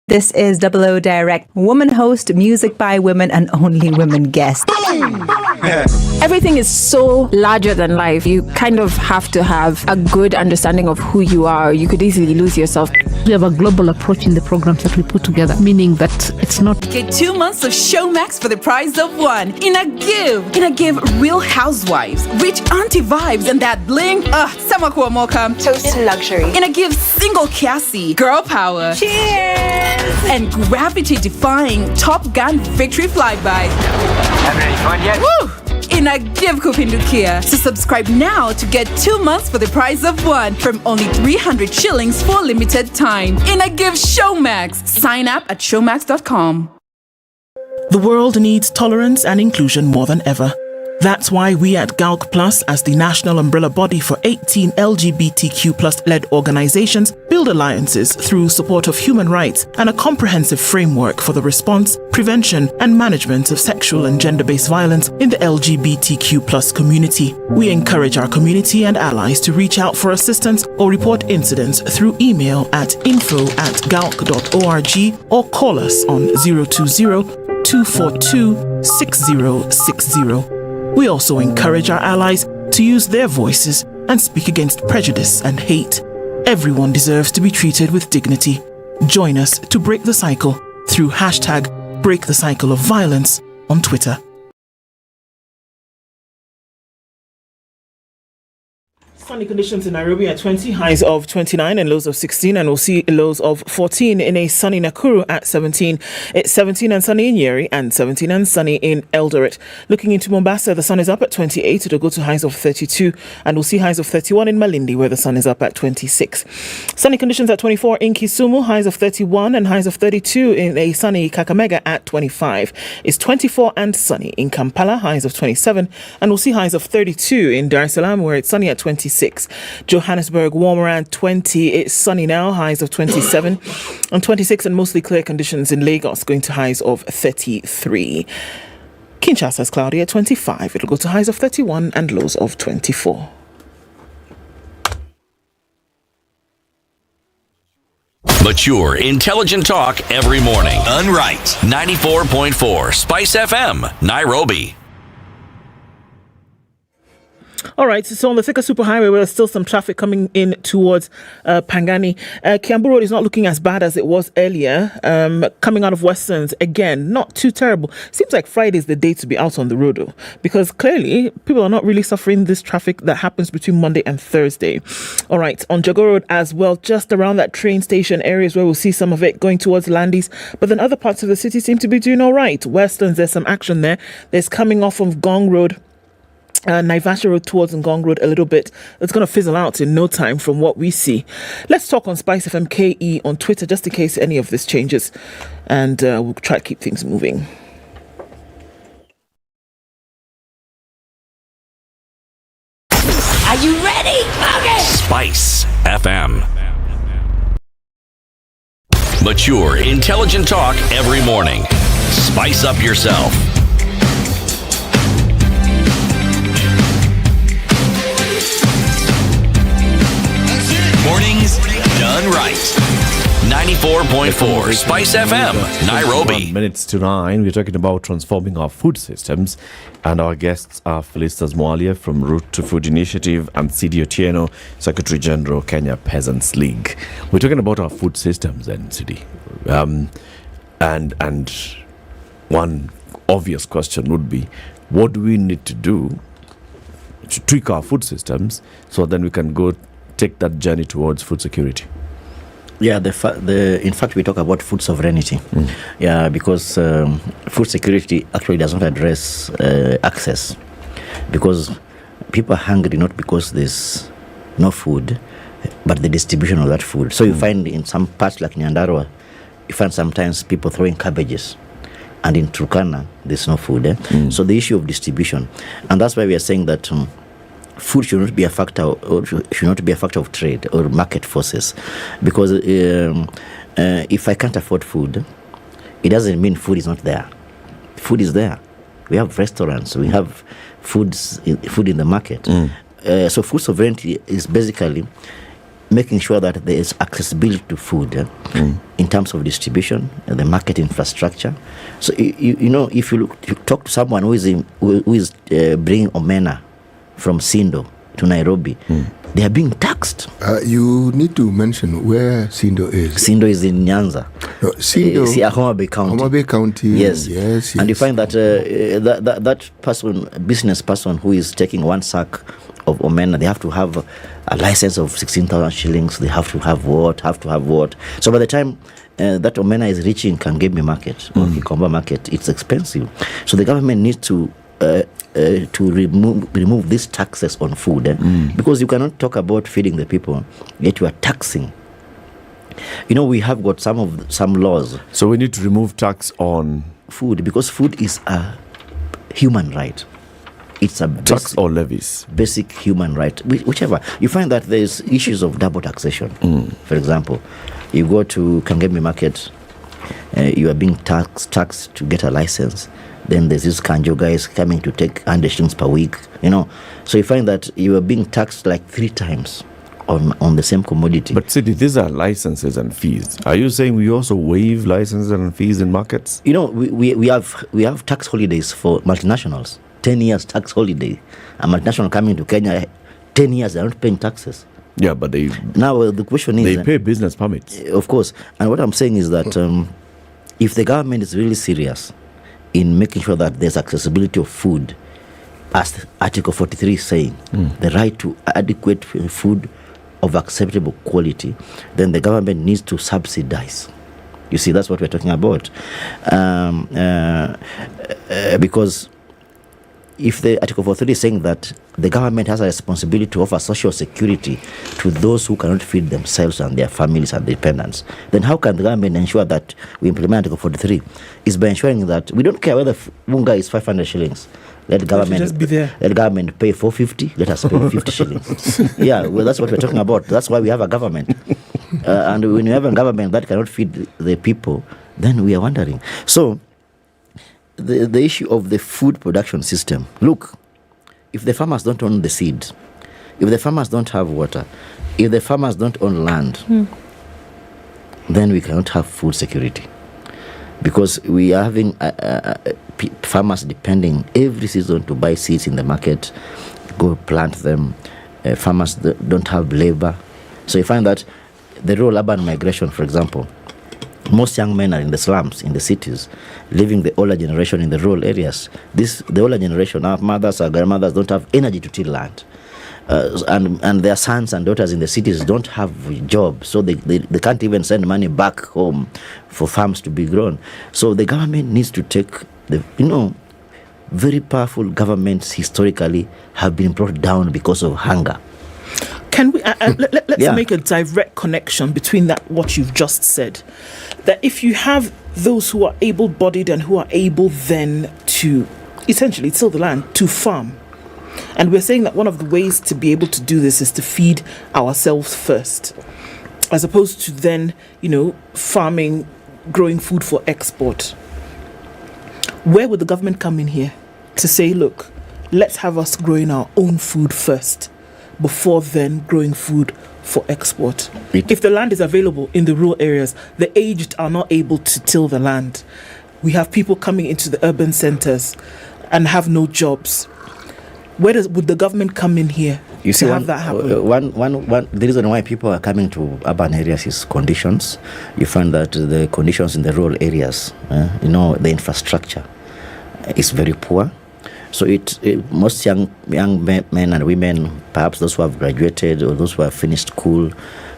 This is 00 Direct, woman host, music by women, and only women guest. Everything is so larger than life. You kind of have to have a good understanding of who you are. You could easily lose yourself. We have a global approach in the programs that we put together, meaning that it's not... Get 2 months of Showmax for the price of 1. In a give, Real Housewives, rich auntie vibes, and that bling. Sama kuwa moka. Toast to luxury. In a give, single Cassie, girl power. Cheers! And gravity-defying Top Gun victory flyby. Having any fun yet? Woo! In a give kupindukia. So subscribe now to get 2 months for the price of 1 from only 300 shillings for limited time. In a give Showmax. Sign up at showmax.com. The world needs tolerance and inclusion more than ever. That's why we at GALC Plus, as the national umbrella body for 18 LGBTQ plus led organizations, build alliances through support of human rights and a comprehensive framework for the response, prevention and management of sexual and gender-based violence in the LGBTQ plus community. We encourage our community and allies to reach out for assistance or report incidents through email at info@galc.org or call us on 020-242-6060. We also encourage our allies to use their voices and speak against prejudice and hate. Everyone deserves to be treated with dignity. Join us to break the cycle through #BreakTheCycle of Violence on Twitter. Sunny conditions in Nairobi at 20, highs of 29 and lows of 16, and we'll see lows of 14 in a sunny Nakuru at 17. It's 17 and sunny in Nyeri and 17 and sunny in Eldoret. Looking into Mombasa, the sun is up at 28. It'll go to highs of 32, and we'll see highs of 31 in Malindi, where the sun is up at 26. Sunny conditions at 24 in Kisumu, highs of 31 and highs of 32 in a sunny Kakamega at 25. It's 24 and sunny in Kampala, highs of 27, and we'll see highs of 32 in Dar es Salaam, where it's sunny at 26. Johannesburg, warmer at 20. It's sunny now, highs of 27 and 26, and mostly clear conditions in Lagos, going to highs of 33. Kinshasa is cloudy at 25. It'll go to highs of 31 and lows of 24. Mature, intelligent talk every morning. Unright. 94.4 Spice FM, Nairobi. All right, so on the Thika Superhighway, there's still some traffic coming in towards Pangani. Kiambu Road is not looking as bad as it was earlier. Coming out of Westerns, again, not too terrible. Seems like Friday is the day to be out on the road, though, because clearly people are not really suffering this traffic that happens between Monday and Thursday. All right, on Jago Road as well, just around that train station areas where we'll see some of it going towards Landis, but then other parts of the city seem to be doing all right. Westerns, there's some action there. There's coming off of Gong Road, Naivasha Road towards Ngong Road a little bit. It's going to fizzle out in no time from what we see. Let's talk on SpiceFM KE on Twitter just in case any of this changes, and we'll try to keep things moving. Are you ready? Okay. Spice FM. Mature, intelligent talk every morning. Spice up yourself. Mornings done right. 94.4 Spice FM, Nairobi. 9:01. We're talking about transforming our food systems, and our guests are Felicitas Mwalia from Route to Food Initiative and Sidi Otieno, Secretary General, Kenya Peasants League. We're talking about our food systems, and Sidi, and one obvious question would be, what do we need to do to tweak our food systems so then we can go take that journey towards food security? Yeah, in fact, we talk about food sovereignty. Yeah, because food security actually does not address access, because people are hungry not because there's no food, but the distribution of that food. So you find in some parts like Nyandarua, you find sometimes people throwing cabbages, and in Turkana there's no food. So the issue of distribution, and that's why we are saying that food should not be a factor, or should not be a factor of trade or market forces, because if I can't afford food, it doesn't mean food is not there. Food is there. We have restaurants. We have food in the market. So food sovereignty is basically making sure that there is accessibility to food in terms of distribution and the market infrastructure. So you know, if you talk to someone who is bringing omena from Sindo to Nairobi, they are being taxed. You need to mention where Sindo is. Sindo is in Nyanza. No, Sindo, Homa Bay County. Homa Bay County. Yes. And you find that that person, business person who is taking one sack of omena, they have to have a license of 16,000 shillings. They have to have what. So by the time that omena is reaching Kangemi market or Kikomba market, it's expensive. So the government needs to remove these taxes on food, because you cannot talk about feeding the people yet you are taxing. You know, we have got some laws. So we need to remove tax on food, because food is a human right. It's a tax or levies, basic human right, whichever. You find that there's issues of double taxation. For example, you go to Kangemi market, you are being taxed to get a license. Then there's these Kanjo guys coming to take 100 shillings per week, you know. So you find that you are being taxed like 3 times on the same commodity. But Sidi, these are licenses and fees. Are you saying we also waive licenses and fees in markets? You know, we have tax holidays for multinationals. 10 years tax holiday. A multinational coming to Kenya, 10 years they're not paying taxes. Yeah, but now the question is, they pay business permits. Of course. And what I'm saying is that if the government is really serious in making sure that there's accessibility of food, as Article 43 is saying, the right to adequate food of acceptable quality, then the government needs to subsidize. You see, that's what we're talking about. Because if the Article 43 is saying that the government has a responsibility to offer social security to those who cannot feed themselves and their families and dependents, then how can the government ensure that we implement Article 43? Is by ensuring that we don't care whether bunga is 500 shillings. Let government pay 450. Let us pay 50 shillings. Yeah, well, that's what we're talking about. That's why we have a government. And when you have a government that cannot feed the people, then we are wondering. So the issue of the food production system. Look, if the farmers don't own the seed, if the farmers don't have water, if the farmers don't own land, then we cannot have food security. Because we are having farmers depending every season to buy seeds in the market, go plant them. Farmers don't have labor. So you find that the rural urban migration, for example, most young men are in the slums, in the cities, leaving the older generation in the rural areas. The older generation, our mothers, our grandmothers, don't have energy to till land. And their sons and daughters in the cities don't have jobs, so they can't even send money back home for farms to be grown. So the government needs to take very powerful governments historically have been brought down because of hunger. Can we let's make a direct connection between what you've just said, that if you have those who are able-bodied and who are able then to essentially till the land, to farm, and we're saying that one of the ways to be able to do this is to feed ourselves first, as opposed to then farming, growing food for export. Where would the government come in here to say, look, let's have us growing our own food first before then growing food for export? If the land is available in the rural areas, the aged are not able to till the land. We have people coming into the urban centers and have no jobs. Would the government come in here to have that happen? The reason why people are coming to urban areas is conditions. You find that the conditions in the rural areas, the infrastructure is very poor. So most young men and women, perhaps those who have graduated or those who have finished school,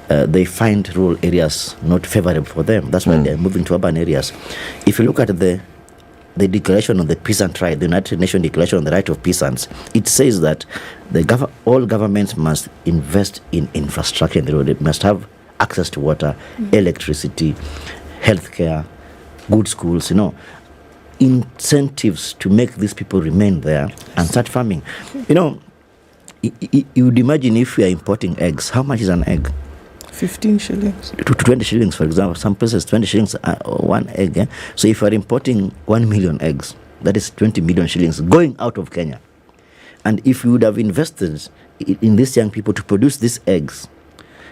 they find rural areas not favorable for them. That's why they're moving to urban areas. If you look at the declaration of the Peasant right, the United Nations Declaration on the Right of Peasants, it says that all governments must invest in infrastructure in the road. They must have access to water, electricity, healthcare, good schools, incentives to make these people remain there and start farming. You would imagine if we are importing eggs, how much is an egg? 15 shillings. To 20 shillings, for example. Some places 20 shillings one egg. So if you are importing 1 million eggs, that is 20 million shillings going out of Kenya. And if you would have invested in these young people to produce these eggs,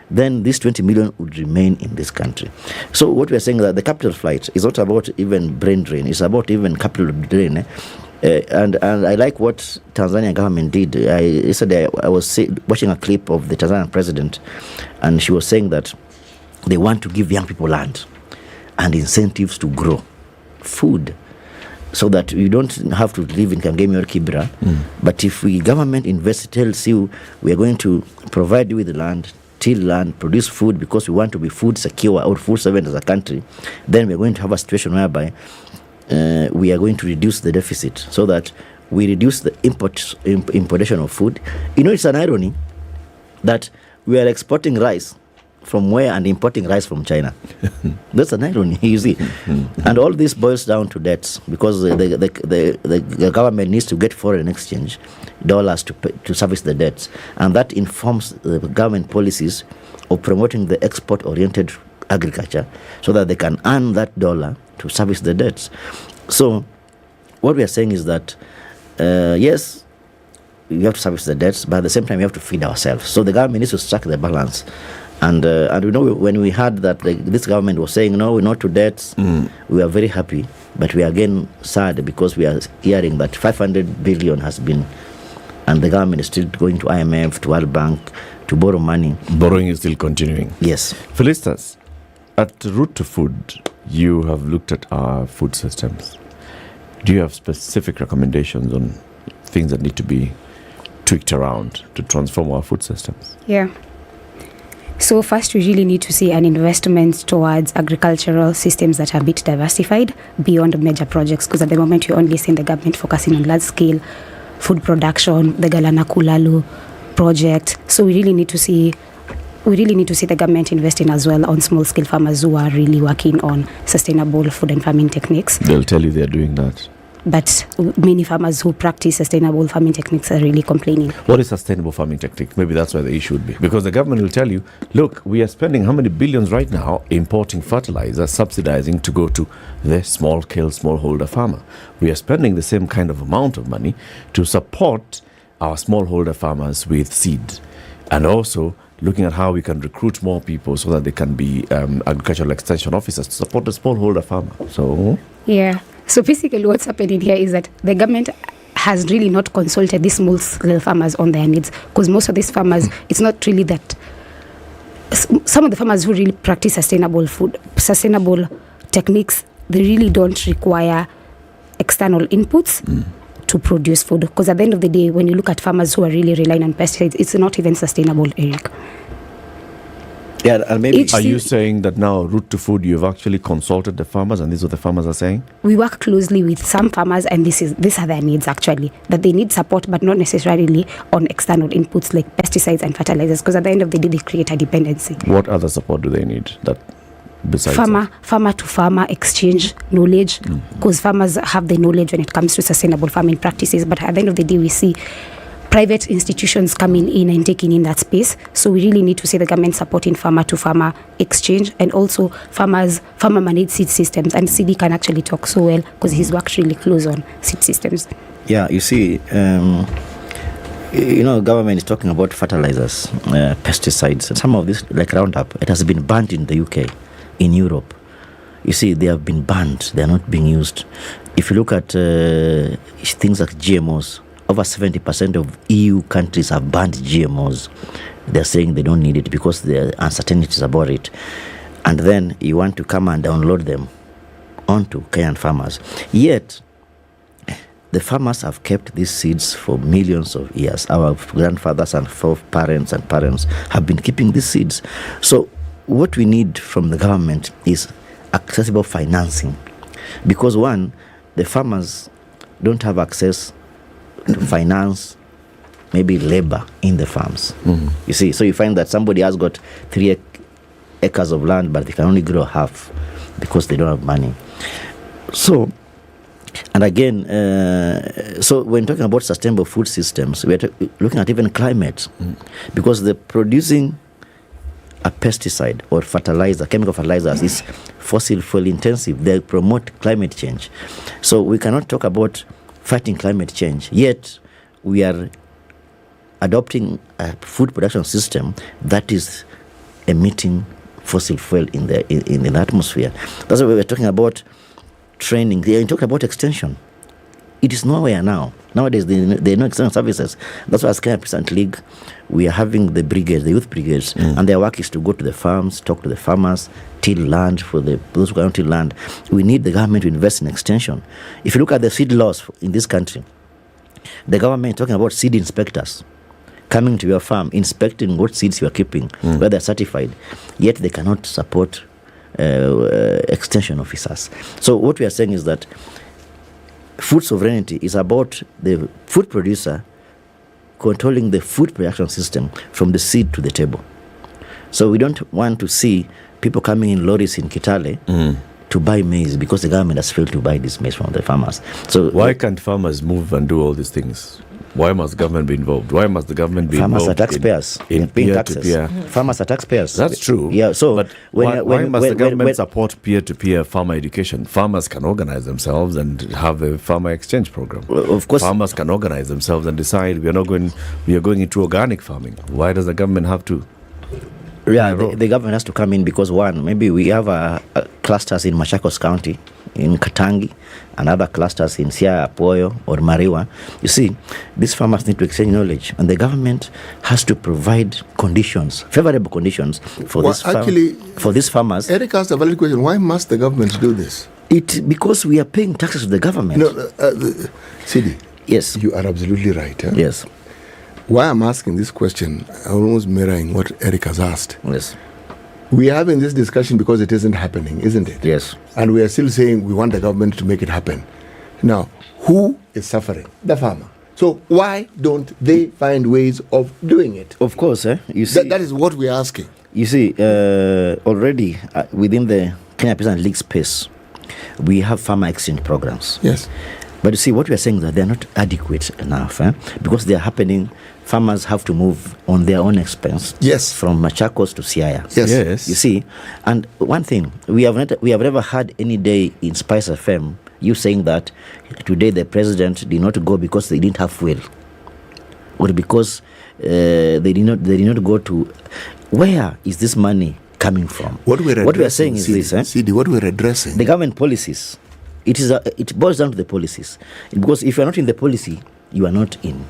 then this 20 million would remain in this country. So what we are saying is that the capital flight is not about even brain drain, it's about even capital drain. And I like what Tanzania government did. Yesterday I was watching a clip of the Tanzanian president, and she was saying that they want to give young people land and incentives to grow food, so that you don't have to live in Kangemi or Kibra. But if government tells you we are going to provide you with land, till land, produce food because we want to be food secure or food servant as a country, then we are going to have a situation whereby we are going to reduce the deficit, so that we reduce the importation of food. It's an irony that we are exporting rice from where and importing rice from China. That's an irony, you see. And all this boils down to debts, because the government needs to get foreign exchange dollars to service the debts, and that informs the government policies of promoting the export-oriented agriculture, so that they can earn that dollar to service the debts. So what we are saying is that yes, we have to service the debts, but at the same time we have to feed ourselves. So the government needs to strike the balance. And when we heard that this government was saying no, we're not to debts, we are very happy, but we are again sad because we are hearing that 500 billion has been, and the government is still going to IMF, to World Bank to borrow money. Borrowing is still continuing. Yes. Felicitas, at Root to Food, you have looked at our food systems. Do you have specific recommendations on things that need to be tweaked around to transform our food systems? Yeah. So first, we really need to see an investment towards agricultural systems that are a bit diversified beyond major projects, because at the moment we're only seeing the government focusing on large-scale food production, the Galana-Kulalu project. So we really need to see the government investing as well on small-scale farmers who are really working on sustainable food and farming techniques. They'll tell you they're doing that. But many farmers who practice sustainable farming techniques are really complaining. What is sustainable farming technique? Maybe that's where the issue would be. Because the government will tell you, look, we are spending how many billions right now importing fertilizer, subsidizing to go to the small-scale, smallholder farmer. We are spending the same kind of amount of money to support our smallholder farmers with seed, and also looking at how we can recruit more people so that they can be agricultural extension officers to support the smallholder farmer. So yeah. So basically what's happening here is that the government has really not consulted these small-scale farmers on their needs, because most of these farmers, it's not really that. Some of the farmers who really practice sustainable techniques, they really don't require external inputs to produce food, because at the end of the day, when you look at farmers who are really relying on pesticides, it's not even sustainable, Eric. Yeah, and maybe are you saying that now, route to food, you've actually consulted the farmers, and this is what the farmers are saying? We work closely with some farmers, and these are their needs actually, that they need support, but not necessarily on external inputs like pesticides and fertilizers, because at the end of the day, they create a dependency. What other support do they need that besides farmer to farmer exchange knowledge, because farmers have the knowledge when it comes to sustainable farming practices, but at the end of the day, we see private institutions coming in and taking in that space. So we really need to see the government supporting farmer to farmer exchange, and also farmer managed seed systems. And CD can actually talk so well because he's worked really close on seed systems. Yeah, you see, government is talking about fertilizers, pesticides. Some of this, like Roundup, it has been banned in the UK, in Europe. You see, they have been banned. They are not being used. If you look at things like GMOs, over 70% of EU countries have banned GMOs. They're saying they don't need it because there are uncertainties about it. And then you want to come and download them onto Kenyan farmers. Yet, the farmers have kept these seeds for millions of years. Our grandfathers and parents have been keeping these seeds. So what we need from the government is accessible financing. Because one, the farmers don't have access to finance maybe labor in the farms. You see, so you find that somebody has got 3 acres of land, but they can only grow half because they don't have money. So, and again, so when talking about sustainable food systems, we're looking at even climate, because the producing a pesticide or fertilizer, chemical fertilizers, is fossil fuel intensive. They promote climate change. So we cannot talk about fighting climate change, yet we are adopting a food production system that is emitting fossil fuel in the atmosphere. That's why we're talking about training. They are talking about extension. It is nowhere now. Nowadays, there are no external services. That's why as Kenya Peasant League, we are having the brigades, the youth brigades, and their work is to go to the farms, talk to the farmers, till land for those who cannot till land. We need the government to invest in extension. If you look at the seed laws in this country, the government is talking about seed inspectors coming to your farm, inspecting what seeds you are keeping, whether they're certified, yet they cannot support extension officers. So what we are saying is that food sovereignty is about the food producer controlling the food production system from the seed to the table. So we don't want to see people coming in lorries in Kitale to buy maize because the government has failed to buy this maize from the farmers. So why can't farmers move and do all these things? Why must government be involved? Why must the government be farmers involved? Farmers are taxpayers. In peer-to-peer. Farmers are taxpayers. That's true. Yeah. So, but why must the government support peer-to-peer farmer education? Farmers can organize themselves and have a farmer exchange program. Of course, farmers can organize themselves and decide we are going into organic farming. Why does the government have to? Yeah, the government has to come in because one, maybe we have clusters in Machakos County, in Katangi, and other clusters in Siaya, Apoyo, or Mariwa. You see, these farmers need to exchange knowledge, and the government has to provide conditions, favorable conditions for these farmers. Eric asked a valid question. Why must the government do this? Because we are paying taxes to the government. Sidi. Yes. You are absolutely right. Huh? Yes. Why I'm asking this question, almost mirroring what Eric has asked. Yes. We are having this discussion because it isn't happening, isn't it? Yes. And we are still saying we want the government to make it happen. Now, who is suffering? The farmer. So why don't they find ways of doing it? Of course, you see. That is what we are asking. You see, already within the Kenya Peasant League space, we have farmer exchange programs. Yes. But you see, what we are saying is that they are not adequate enough, because they are happening. Farmers have to move on their own expense. Yes. From Machakos to Siaya. Yes. You see, and one thing we have never had any day in SpiceFM you saying that today the president did not go because they didn't have fuel, or because they did not go to. Where is this money coming from? What we are saying is this. CD, what we're addressing. The government policies. It boils down to the policies, because if you're not in the policy, you are not taken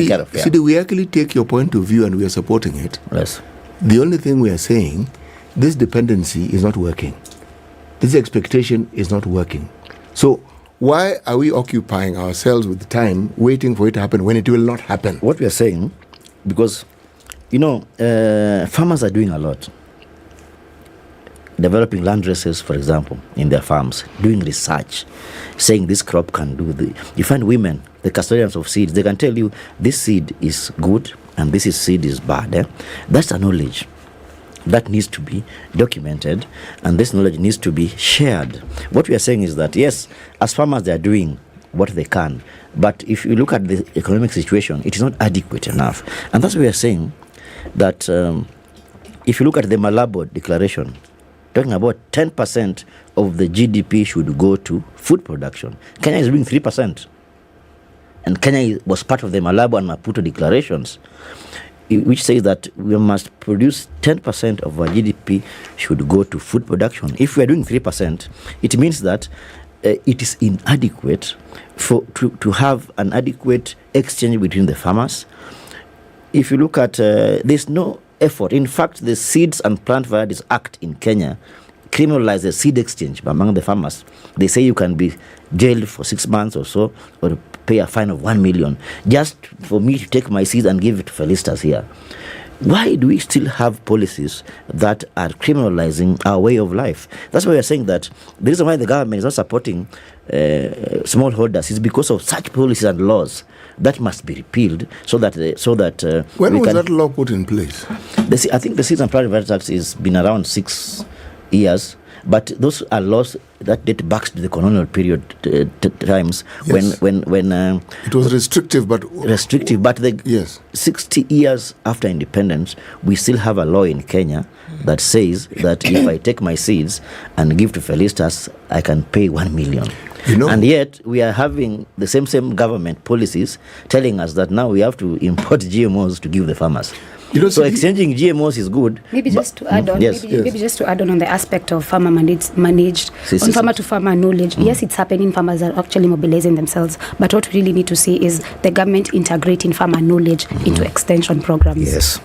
care of. Yeah. See, we actually take your point of view and we are supporting it. Yes. The only thing we are saying, this dependency is not working. This expectation is not working. So why are we occupying ourselves with time waiting for it to happen when it will not happen? What we are saying, because, farmers are doing a lot. Developing land races, for example, in their farms, doing research, saying this crop can do You find women, the custodians of seeds, they can tell you this seed is good and this seed is bad. That's a knowledge that needs to be documented, and this knowledge needs to be shared. What we are saying is that, yes, as farmers, they are doing what they can, but if you look at the economic situation, it is not adequate enough. And that's why we are saying that if you look at the Malabo Declaration, talking about 10% of the GDP should go to food production. Kenya is doing 3%. And Kenya was part of the Malabo and Maputo declarations, which says that we must produce 10% of our GDP should go to food production. If we are doing 3%, it means that it is inadequate to have an adequate exchange between the farmers. If you look at, there's no effort. In fact, the Seeds and Plant Varieties Act in Kenya criminalizes the seed exchange among the farmers. They say you can be jailed for 6 months or so, or pay a fine of 1 million just for me to take my seeds and give it to Felicitas here. Why do we still have policies that are criminalizing our way of life? That's why we are saying that the reason why the government is not supporting smallholders is because of such policies and laws that must be repealed so that when was that law put in place? I think the Seeds and Plant Varieties Act has been around 6 years, but those are laws that date back to the colonial period times. Yes. when it was restrictive, but 60 years after independence, we still have a law in Kenya that says that if I take my seeds and give to Felicitas, I can pay 1 million. And yet we are having the same government policies telling us that now we have to import GMOs to give the farmers. So exchanging GMOs is good. Maybe just to add on, maybe just to add on the aspect of farmer managed on farmer to farmer knowledge. Yes, it's happening. Farmers are actually mobilizing themselves, but what we really need to see is the government integrating farmer knowledge into extension programs. Yes,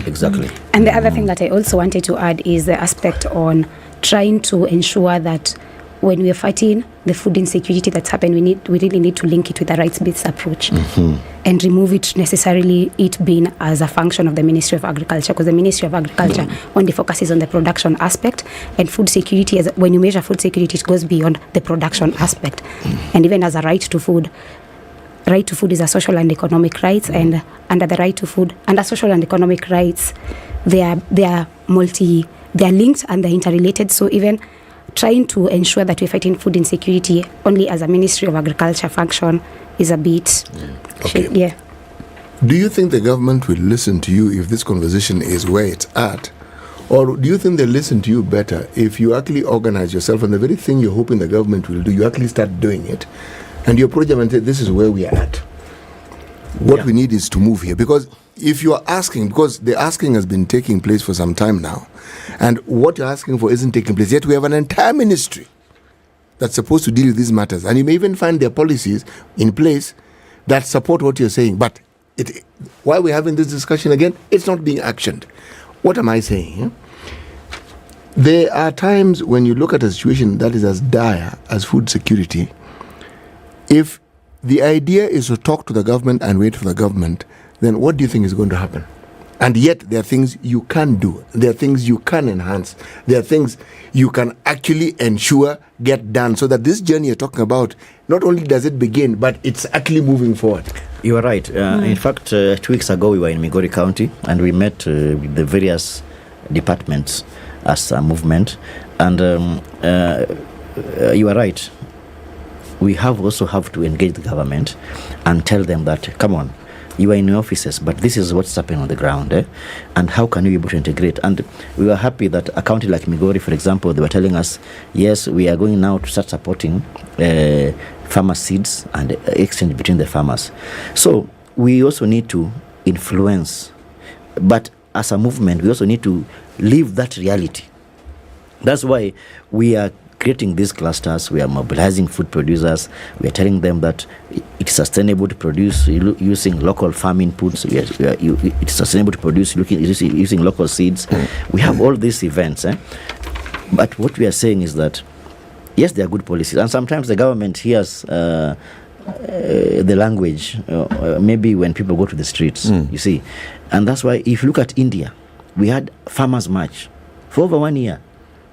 exactly. And the other thing that I also wanted to add is the aspect on trying to ensure that when we are fighting the food insecurity that's happened, we really need to link it with a rights-based approach and remove it necessarily it being as a function of the Ministry of Agriculture, because the Ministry of Agriculture only focuses on the production aspect, and food security, when you measure food security, it goes beyond the production aspect. And even as a right to food is a social and economic rights, and under the right to food, under social and economic rights, they are linked and they're interrelated. So even trying to ensure that we're fighting food insecurity only as a Ministry of Agriculture function is a bit... Okay. Do you think the government will listen to you if this conversation is where it's at? Or do you think they'll listen to you better if you actually organize yourself and the very thing you're hoping the government will do, you actually start doing it, and you approach them and say, this is where we are at. What we need is to move here. Because if you are asking, because the asking has been taking place for some time now, and what you're asking for isn't taking place, yet we have an entire ministry that's supposed to deal with these matters. And you may even find their policies in place that support what you're saying. But why we're having this discussion again, it's not being actioned. What am I saying? There are times when you look at a situation that is as dire as food security, if the idea is to talk to the government and wait for the government, then what do you think is going to happen? And yet there are things you can do. There are things you can enhance. There are things you can actually ensure get done so that this journey you're talking about, not only does it begin, but it's actually moving forward. You are right. In fact, 2 weeks ago we were in Migori County and we met with the various departments as a movement. And you are right. We also have to engage the government and tell them that, come on, you are in your offices, but this is what's happening on the ground, and how can you be able to integrate? And we were happy that a county like Migori, for example, they were telling us, yes, we are going now to start supporting farmer seeds and exchange between the farmers. So we also need to influence, but as a movement, we also need to live that reality. That's why we are creating these clusters. We are mobilizing food producers. We are telling them that it's sustainable to produce using local farm inputs. It's sustainable to produce using local seeds. We have all these events. But what we are saying is that, yes, they are good policies. And sometimes the government hears the language, maybe when people go to the streets, you see. And that's why, if you look at India, we had farmers' march for over 1 year.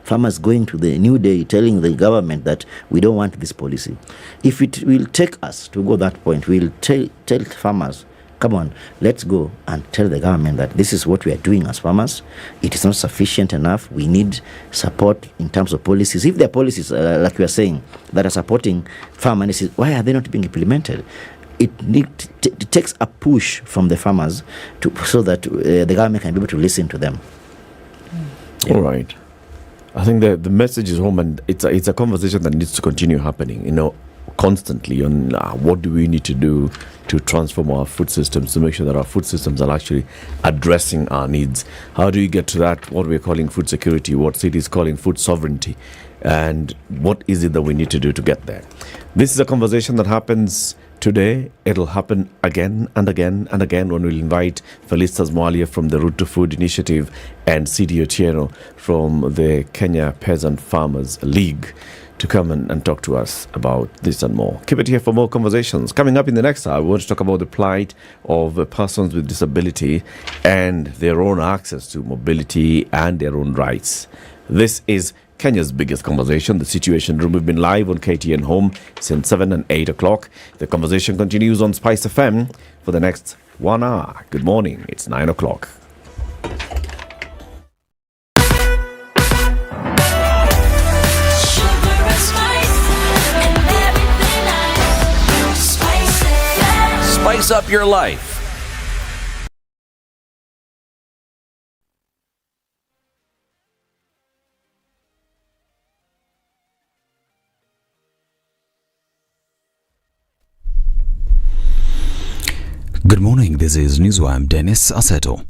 Farmers going to the New Day telling the government that we don't want this policy. If it will take us to go that point, we'll tell farmers, come on, let's go and tell the government that this is what we are doing as farmers. It is not sufficient enough. We need support in terms of policies. If there are policies, like we are saying, that are supporting farmers, why are they not being implemented? It takes a push from the farmers so that the government can be able to listen to them. All right. I think the message is home, and it's a conversation that needs to continue happening, constantly on what do we need to do to transform our food systems, to make sure that our food systems are actually addressing our needs. How do we get to that, what we're calling food security, what City is calling food sovereignty, and what is it that we need to do to get there? This is a conversation that happens today. It'll happen again and again and again when we'll invite Felicitas Mwalia from the Root to Food Initiative and C.D. Otieno from the Kenya Peasant Farmers League to come and talk to us about this and more. Keep it here for more conversations. Coming up in the next hour, we want to talk about the plight of persons with disability and their own access to mobility and their own rights. This is Kenya's biggest conversation, The Situation Room. We've been live on KTN Home since 7 and 8 o'clock. The conversation continues on SpiceFM for the next 1 hour. Good morning. It's 9 o'clock. Spice up your life. Good morning, this is Newswire. I'm Dennis Aseto.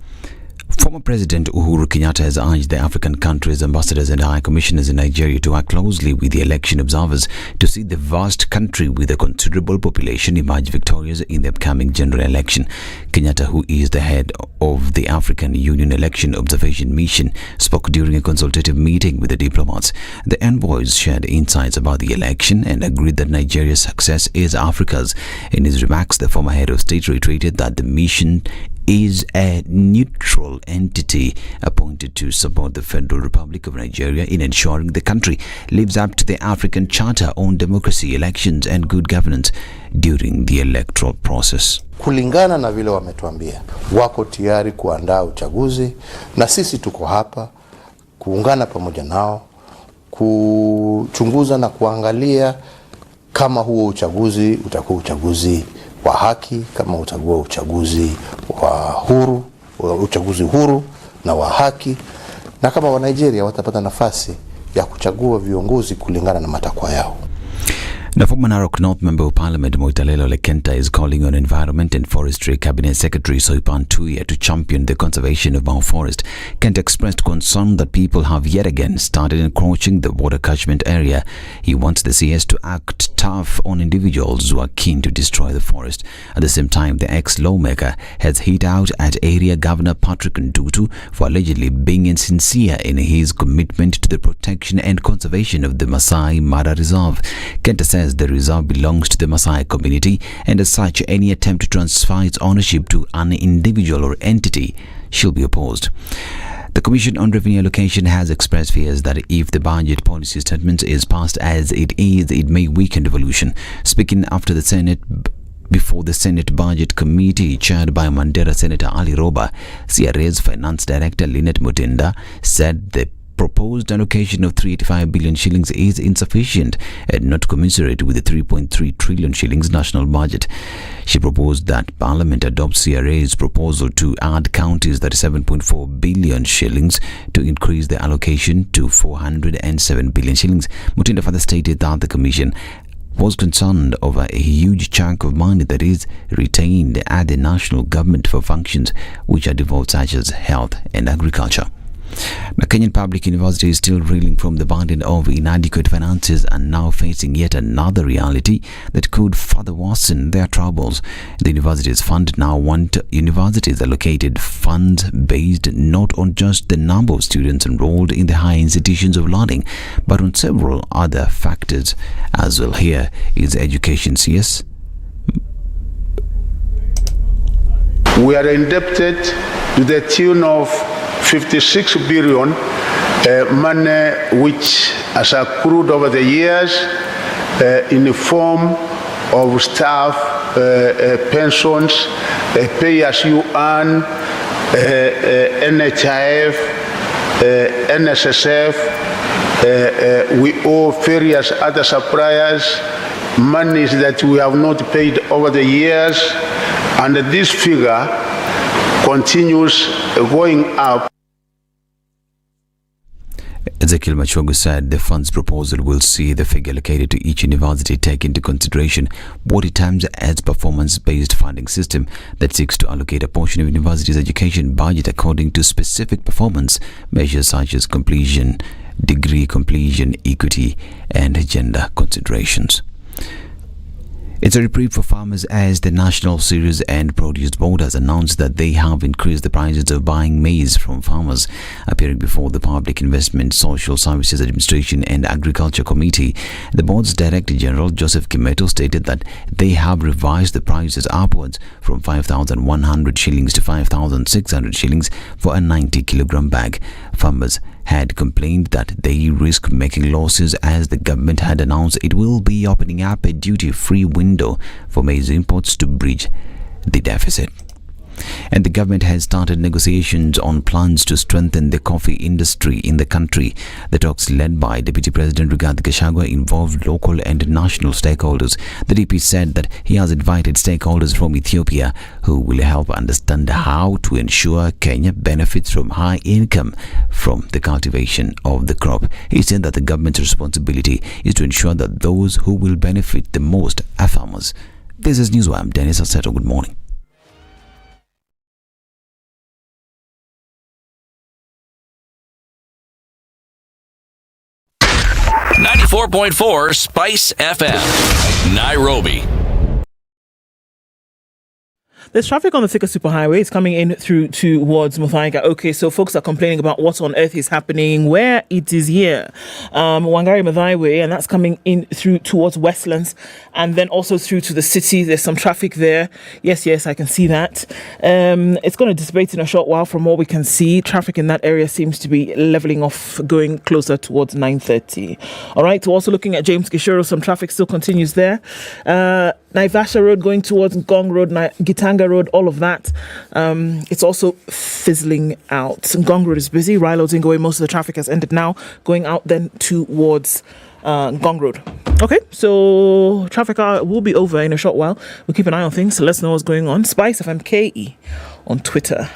Former President Uhuru Kenyatta has urged the African countries' ambassadors and high commissioners in Nigeria to work closely with the election observers to see the vast country with a considerable population emerge victorious in the upcoming general election. Kenyatta, who is the head of the African Union Election Observation Mission, spoke during a consultative meeting with the diplomats. The envoys shared insights about the election and agreed that Nigeria's success is Africa's. In his remarks, the former head of state reiterated that the mission is a neutral entity appointed to support the Federal Republic of Nigeria in ensuring the country lives up to the African Charter on democracy, elections and good governance during the electoral process. Kulingana na vile wametuambia, wako tayari kuandaa uchaguzi na sisi tuko hapa kuungana pamoja nao, kuchunguza na kuangalia kama huo uchaguzi utakuwa uchaguzi wa haki, kama utakuwa uchaguzi huru na wa haki, na kama wa Nigeria watapata nafasi ya kuchagua viongozi kulingana na matakwa yao. The former Narok North Member of Parliament Moitalelo Lekenta is calling on Environment and Forestry Cabinet Secretary Soipan Tuya to champion the conservation of our forest. Kent expressed concern that people have yet again started encroaching the water catchment area. He wants the CS to act tough on individuals who are keen to destroy the forest. At the same time, the ex-lawmaker has hit out at Area Governor Patrick Ndutu for allegedly being insincere in his commitment to the protection and conservation of the Masai Mara Reserve. Kent says the reserve belongs to the Maasai community, and as such, any attempt to transfer its ownership to an individual or entity shall be opposed. The Commission on Revenue Allocation has expressed fears that if the budget policy statement is passed as it is, it may weaken devolution. Speaking after the Senate before the Senate Budget Committee chaired by Mandera Senator Ali Roba, CRA's Finance Director Lynette Mutinda said the proposed allocation of 385 billion shillings is insufficient and not commensurate with the 3.3 trillion shillings national budget. She proposed that Parliament adopt CRA's proposal to add counties 37.4 billion shillings to increase the allocation to 407 billion shillings. Mutinda further stated that the Commission was concerned over a huge chunk of money that is retained at the national government for functions which are devolved, such as health and agriculture. Now, Kenyan public university is still reeling from the burden of inadequate finances and now facing yet another reality that could further worsen their troubles. The university's fund now want universities allocated funds based not on just the number of students enrolled in the higher institutions of learning, but on several other factors as well. Here is Education CS. We are indebted to the tune of 56 billion money which has accrued over the years in the form of staff pensions, pay as you earn, NHIF, NSSF. We owe various other suppliers monies that we have not paid over the years, and this figure continues going up. Ezekiel Machogu said the funds proposal will see the figure allocated to each university take into consideration what it terms as performance-based funding system that seeks to allocate a portion of university's education budget according to specific performance measures such as completion, degree completion, equity, and gender considerations. It's a reprieve for farmers as the National Cereals and Produce Board has announced that they have increased the prices of buying maize from farmers. Appearing before the Public Investment, Social Services Administration and Agriculture Committee, the board's Director General Joseph Kimeto stated that they have revised the prices upwards from 5,100 shillings to 5,600 shillings for a 90 kilogram bag. Farmers had complained that they risk making losses as the government had announced it will be opening up a duty-free window for maize imports to bridge the deficit. And the government has started negotiations on plans to strengthen the coffee industry in the country. The talks led by Deputy President Rigathi Gachagua involved local and national stakeholders. The DP said that he has invited stakeholders from Ethiopia who will help understand how to ensure Kenya benefits from high income from the cultivation of the crop. He said that the government's responsibility is to ensure that those who will benefit the most are farmers. This is Newswire. I'm Dennis Aseto. Good morning. .4 Spice FM, Nairobi. There's traffic on the Thika Superhighway. It's coming in through towards Matiang'i. Okay, so folks are complaining about what on earth is happening, where it is here. Wangari Maathai Way, and that's coming in through towards Westlands, and then also through to the city. There's some traffic there. Yes, I can see that. It's going to dissipate in a short while from what we can see. Traffic in that area seems to be leveling off, going closer towards 9:30. All right, we're also looking at James Gishuru. Some traffic still continues there. Naivasha Road going towards Ngong Road, Gitanga Road, all of that. It's also fizzling out. Ngong Road is busy. Rilo Zingowe, most of the traffic has ended now. Going out then towards Ngong Road. Okay, so traffic will be over in a short while. We'll keep an eye on things, so let's know what's going on. SpiceFM KE on Twitter.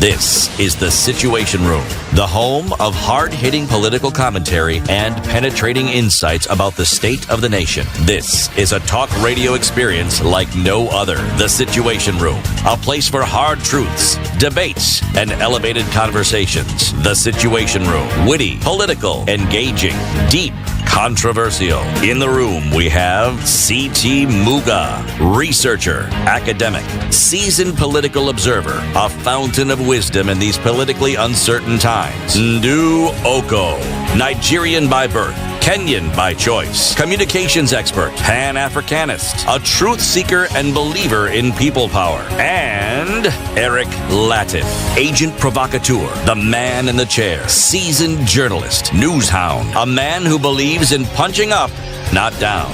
This is the Situation Room, the home of hard-hitting political commentary and penetrating insights about the state of the nation. This is a talk radio experience like no other. The Situation Room, a place for hard truths, debates, and elevated conversations. The Situation Room, witty, political, engaging, deep, controversial. In the room, we have C.T. Muga, researcher, academic, seasoned political observer, a fountain of wisdom in these politically uncertain times. Ndu Oko, Nigerian by birth, Kenyan by choice, communications expert, Pan-Africanist, a truth seeker and believer in people power, and Eric Latif, agent provocateur, the man in the chair, seasoned journalist, news hound, a man who believes in punching up, not down.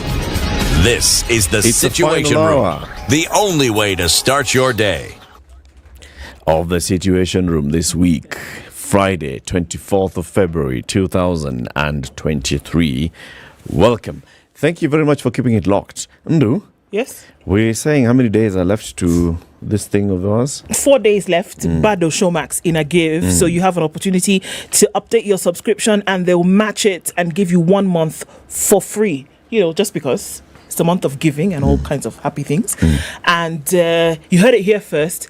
This is the Situation Room, the only way to start your day. Of the Situation Room this week, Friday, 24th of February, 2023. Welcome. Thank you very much for keeping it locked. Ndu? Yes? We're saying how many days are left to this thing of ours? 4 days left. Bado Showmax in a give. So you have an opportunity to update your subscription and they'll match it and give you 1 month for free. You know, just because It's the month of giving and all kinds of happy things. And you heard it here first.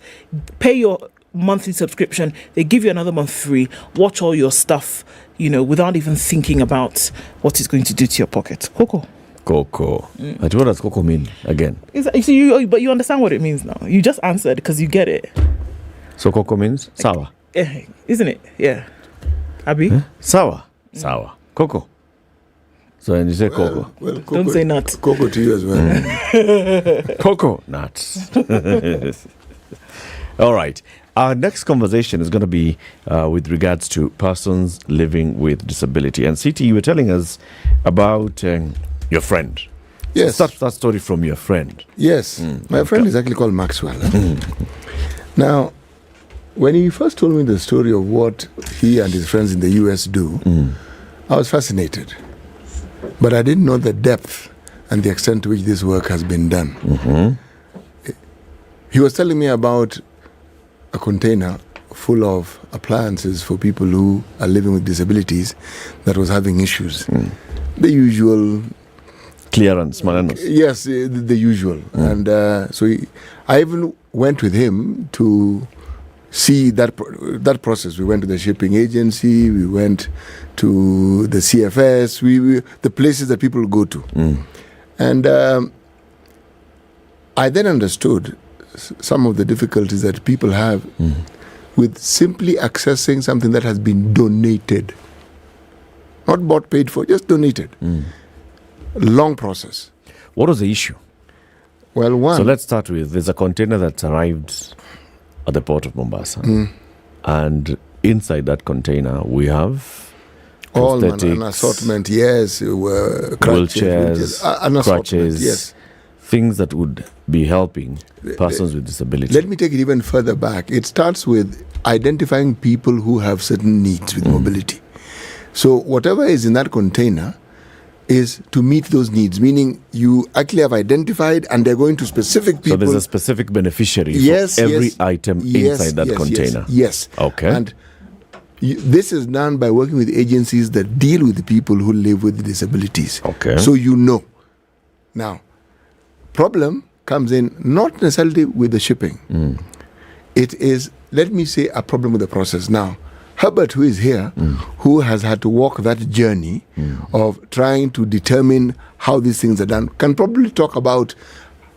Pay your monthly subscription. They give you another month free. Watch all your stuff, without even thinking about what it's going to do to your pocket. Coco. But what does Coco mean again? But you understand what it means now. You just answered because you get it. So Coco means sour. Isn't it? Yeah. Abi? Huh? Sour. Coco. So when you say Coco. Well, Coco, don't say nuts. Coco to you as well. Coco nuts. All right. Our next conversation is going to be with regards to persons living with disability. And CT, you were telling us about your friend. Yes. Start that story from your friend. Yes. My friend is actually called Maxwell. Now, when he first told me the story of what he and his friends in the US do, I was fascinated. But I didn't know the depth and the extent to which this work has been done. He was telling me about a container full of appliances for people who are living with disabilities that was having issues. The usual clearance, Malanos. Yes, the usual. And I even went with him to see that process. We went to the shipping agency, we went to the CFS, the places that people go to. And I then understood some of the difficulties that people have with simply accessing something that has been donated. Not bought, paid for, just donated. Long process. What was the issue? Well, one. So let's start with, there's a container that arrived at the port of Mombasa. And inside that container, we have all an assortment, yes. Wheelchairs, crutches, yes. Things that would be helping persons with disability. Let me take it even further back. It starts with identifying people who have certain needs with mobility. So whatever is in that container is to meet those needs, meaning you actually have identified and they're going to specific people. So there's a specific beneficiary for every item inside that container. Yes. Okay. And this is done by working with agencies that deal with the people who live with disabilities. Okay. So Now, problem comes in not necessarily with the shipping. It is, let me say, a problem with the process. Now, Herbert, who is here, who has had to walk that journey of trying to determine how these things are done, can probably talk about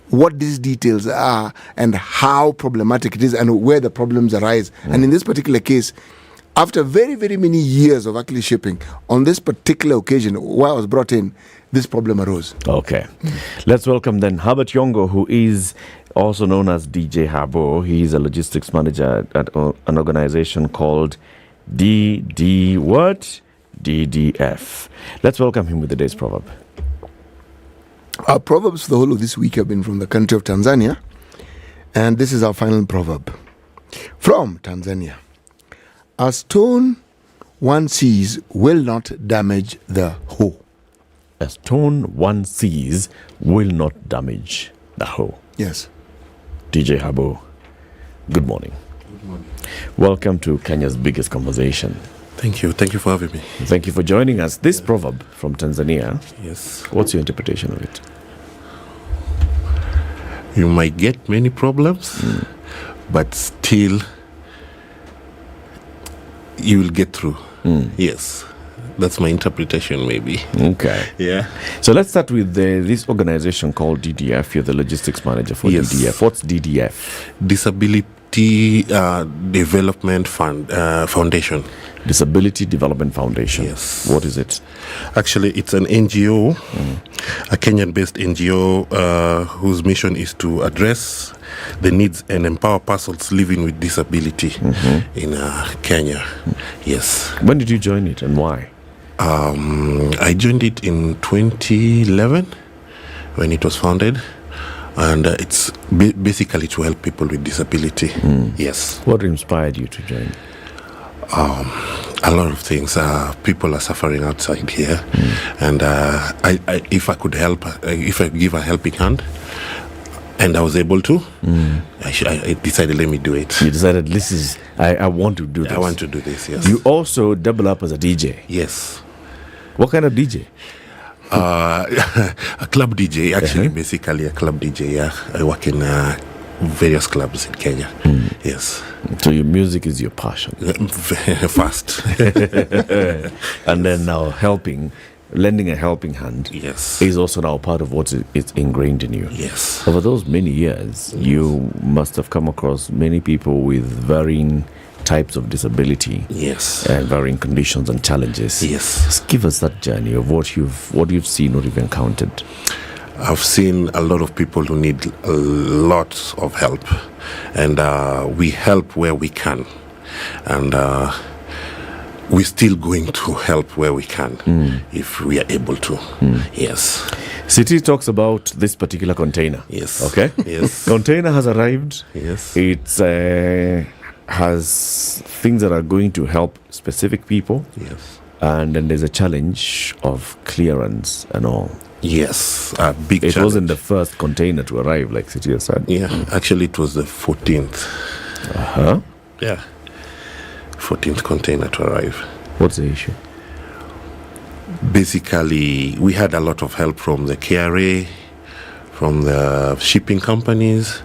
what these details are and how problematic it is and where the problems arise. And in this particular case, after very, very many years of actually shipping, on this particular occasion, where I was brought in, this problem arose. Okay. Let's welcome then Herbert Yongo, who is also known as DJ Habo. He is a logistics manager at an organization called DDF. Let's welcome him with the day's proverb. Our proverbs for the whole of this week have been from the country of Tanzania. And this is our final proverb. From Tanzania. A stone one sees will not damage the hoe. A stone one sees will not damage the hoe. Yes. DJ Habo, good morning. Good morning. Welcome to Kenya's biggest conversation. Thank you. Thank you for having me. Thank you for joining us. This proverb from Tanzania. Yes. What's your interpretation of it? You might get many problems, but still you will get through. Yes. That's my interpretation, maybe. Okay. Yeah. So let's start with this organization called DDF. You're the logistics manager for DDF. What's DDF? Disability Development Foundation. Disability Development Foundation. Yes. What is it? Actually, it's an NGO, a Kenyan-based NGO whose mission is to address the needs and empower persons living with disability in Kenya. Yes. When did you join it and why? I joined it in 2011 when it was founded, and it's basically to help people with disability. Yes. What inspired you to join? A lot of things. People are suffering outside here, and if I could help, if I give a helping hand, and I was able to, I decided, let me do it. You decided, I want to do this. I want to do this, yes. You also double up as a DJ. Yes. What kind of DJ? A club DJ, actually, basically a club DJ. Yeah, I work in various clubs in Kenya. Yes. So your music is your passion. Fast. And then now lending a helping hand is also now part of what is ingrained in you. Yes. Over those many years, you must have come across many people with varying types of disability. Yes. And varying conditions and challenges. Yes. Just give us that journey of what you've seen, what you've encountered. I've seen a lot of people who need a lot of help, and we help where we can, and we're still going to help where we can if we are able to. Yes. City talks about this particular container. Yes. Okay. Yes. Container has arrived. Yes. It's has things that are going to help specific people. Yes. And then there's a challenge of clearance and all. Yes, a big challenge. It wasn't the first container to arrive, like City has said. Yeah, actually it was the 14th. Uh-huh. Yeah, 14th container to arrive. What's the issue? Basically, we had a lot of help from the KRA, from the shipping companies,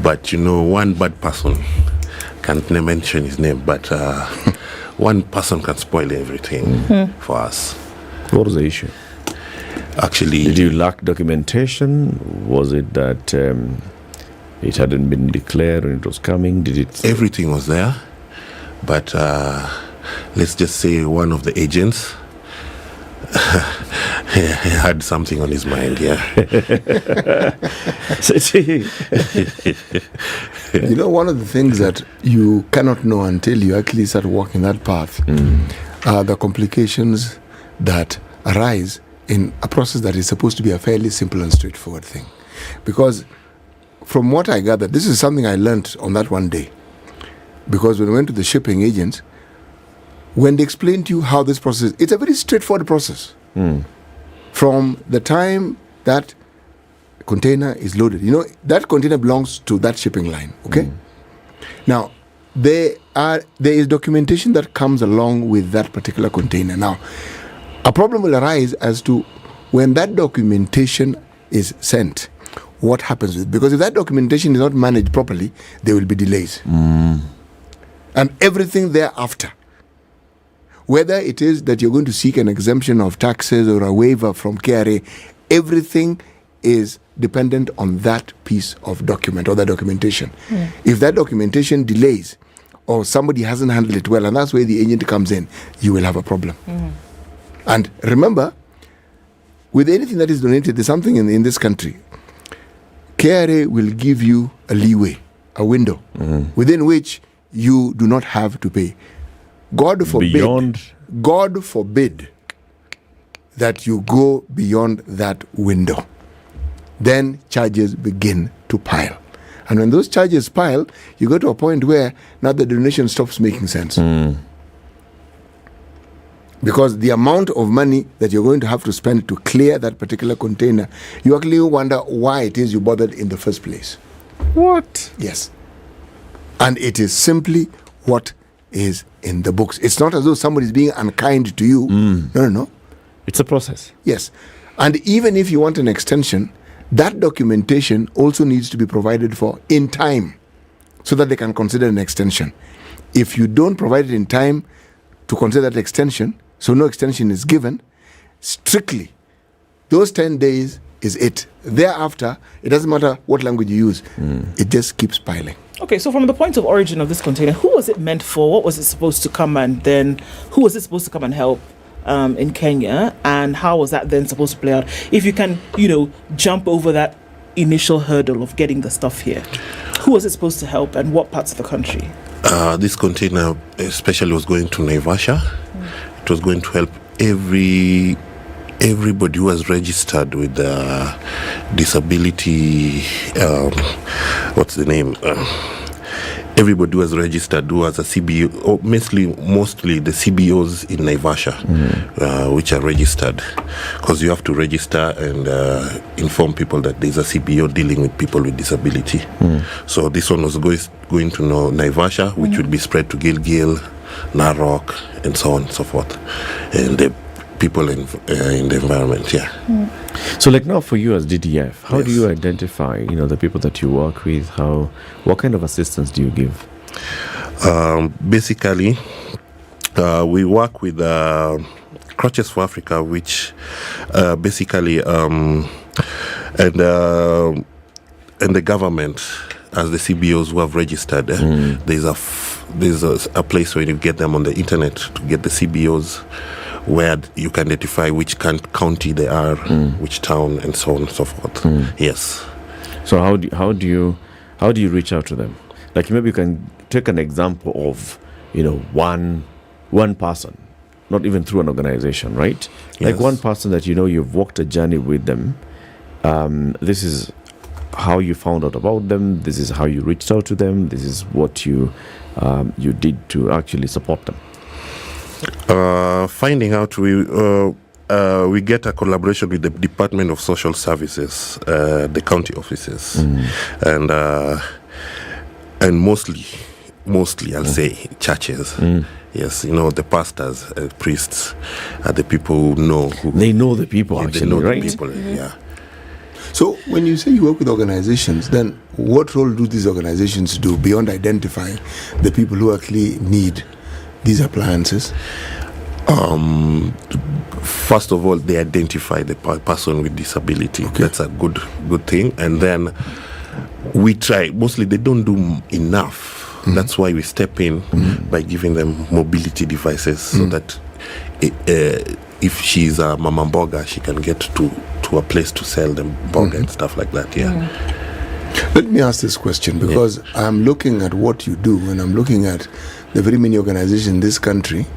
but one bad person, can't mention his name, but one person can spoil everything for us. What was the issue? Actually, did you lack documentation? Was it that it hadn't been declared when it was coming? Did it? Everything was there, but let's just say one of the agents he had something on his mind. Yeah. One of the things that you cannot know until you actually start walking that path are the complications that arise in a process that is supposed to be a fairly simple and straightforward thing. Because from what I gathered, this is something I learned on that one day. Because when I went to the shipping agents, when they explained to you how this process, it's a very straightforward process. From the time that container is loaded, that container belongs to that shipping line, okay? Now, there is documentation that comes along with that particular container. Now, a problem will arise as to when that documentation is sent, what happens with it? Because if that documentation is not managed properly, there will be delays. And everything thereafter, whether it is that you're going to seek an exemption of taxes or a waiver from KRA, everything is dependent on that piece of document or that documentation. If that documentation delays or somebody hasn't handled it well, and that's where the agent comes in, you will have a problem. And remember, with anything that is donated, there's something in this country. KRA will give you a leeway, a window, within which you do not have to pay. God forbid that you go beyond that window. Then charges begin to pile. And when those charges pile, you go to a point where now the donation stops making sense. Because the amount of money that you're going to have to spend to clear that particular container, you actually wonder why it is you bothered in the first place. What? Yes. And it is simply what is in the books. It's not as though somebody is being unkind to you. No. It's a process. Yes. And even if you want an extension, that documentation also needs to be provided for in time so that they can consider an extension. If you don't provide it in time to consider that extension, so no extension is given, strictly, those 10 days is it. Thereafter, it doesn't matter what language you use. It just keeps piling. Okay, so from the point of origin of this container, who was it meant for? What was it supposed to come and then who was it supposed to come and help in Kenya? And how was that then supposed to play out? If you can, jump over that initial hurdle of getting the stuff here, who was it supposed to help and what parts of the country? This container especially was going to Naivasha. It was going to help everybody who was registered with disability, what's the name? Everybody who was registered, who has a CBO, or mostly the CBOs in Naivasha, which are registered. Because you have to register and inform people that there's a CBO dealing with people with disability. So this one was going to Naivasha, which would be spread to Gilgil, Narok, and so on and so forth. And people in the environment. Yeah. So, like now, for you as DDF, how Yes. do you identify, the people that you work with? What kind of assistance do you give? Basically, we work with Crutches for Africa, which basically and the government, as the CBOs who have registered, there's a place where you get them on the internet to get the CBOs, where you can identify which county they are, which town, and so on and so forth. Yes. So how do you reach out to them? Like maybe you can take an example of one person, not even through an organization, right? Like Yes. one person that you've walked a journey with them. This is how you found out about them. This is how you reached out to them. This is what you did to actually support them. Finding out, we get a collaboration with the Department of Social Services, the county offices, and mostly I'll say churches. Yes, the pastors, priests, are the people who know. They know the people, Yeah, actually, they know right? the people, yeah. So when you say you work with organizations, then what role do these organizations do beyond identifying the people who actually need these appliances? First of all, they identify the person with disability. Okay. That's a good thing. And then we try. Mostly they don't do enough. That's why we step in by giving them mobility devices so that if she's a mama mboga, she can get to a place to sell them mboga and stuff like that. Yeah. Let me ask this question, because I'm looking at what you do, and I'm looking at the very many organizations in this country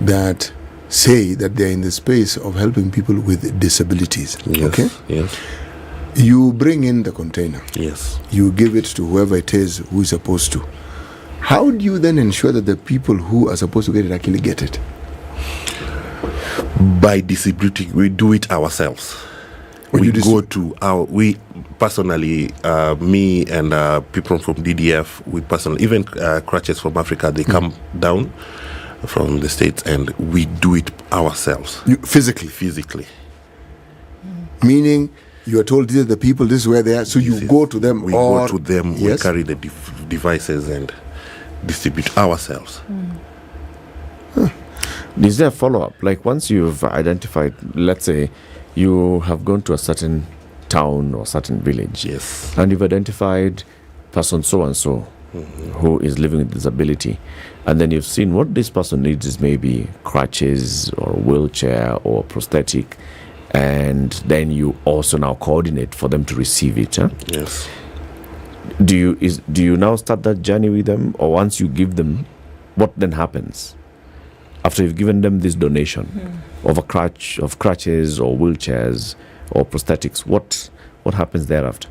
that say that they're in the space of helping people with disabilities. Yes. Okay? Yes. You bring in the container. Yes. You give it to whoever it is who is supposed to. How do you then ensure that the people who are supposed to get it actually get it? By distributing, we do it ourselves. We personally, me and people from DDF, we personally, even Crutches from Africa, they come down from the States and we do it ourselves. Physically. Meaning, you are told these are the people, this is where they are, so you go to them. We go to them, we carry the devices and distribute ourselves. Is there a follow-up? Like once you've identified, let's say you have gone to a certain town or certain village, yes, and you've identified person so-and-so who is living with disability, and then you've seen what this person needs is maybe crutches or wheelchair or prosthetic, and then you also now coordinate for them to receive it. Yes. Do you now start that journey with them, or once you give them, what then happens? After you've given them this donation of crutches or wheelchairs or prosthetics, what happens thereafter?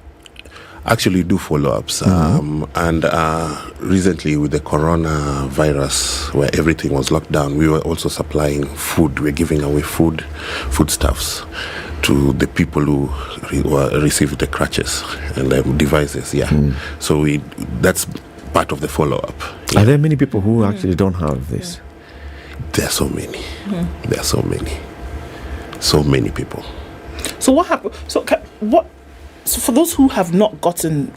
Actually, do follow-ups. And recently with the coronavirus, where everything was locked down, we were also supplying food. We're giving away foodstuffs to the people who received the crutches and the devices. Yeah. So that's part of the follow-up. Are there many people who actually don't have this? There are so many. There are so many. So many people. So what happened? So for those who have not gotten,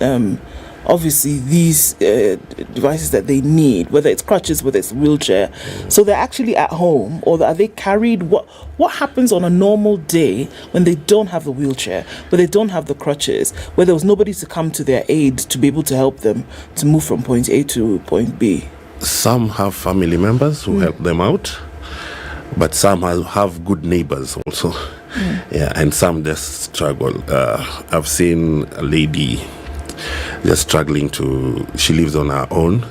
obviously these devices that they need, whether it's crutches, whether it's wheelchair, so they're actually at home, or are they carried? What happens on a normal day when they don't have the wheelchair, where they don't have the crutches, where there was nobody to come to their aid to be able to help them to move from point A to point B? Some have family members who help them out, but some have good neighbors also. Yeah, and some just struggle. I've seen a lady just struggling she lives on her own,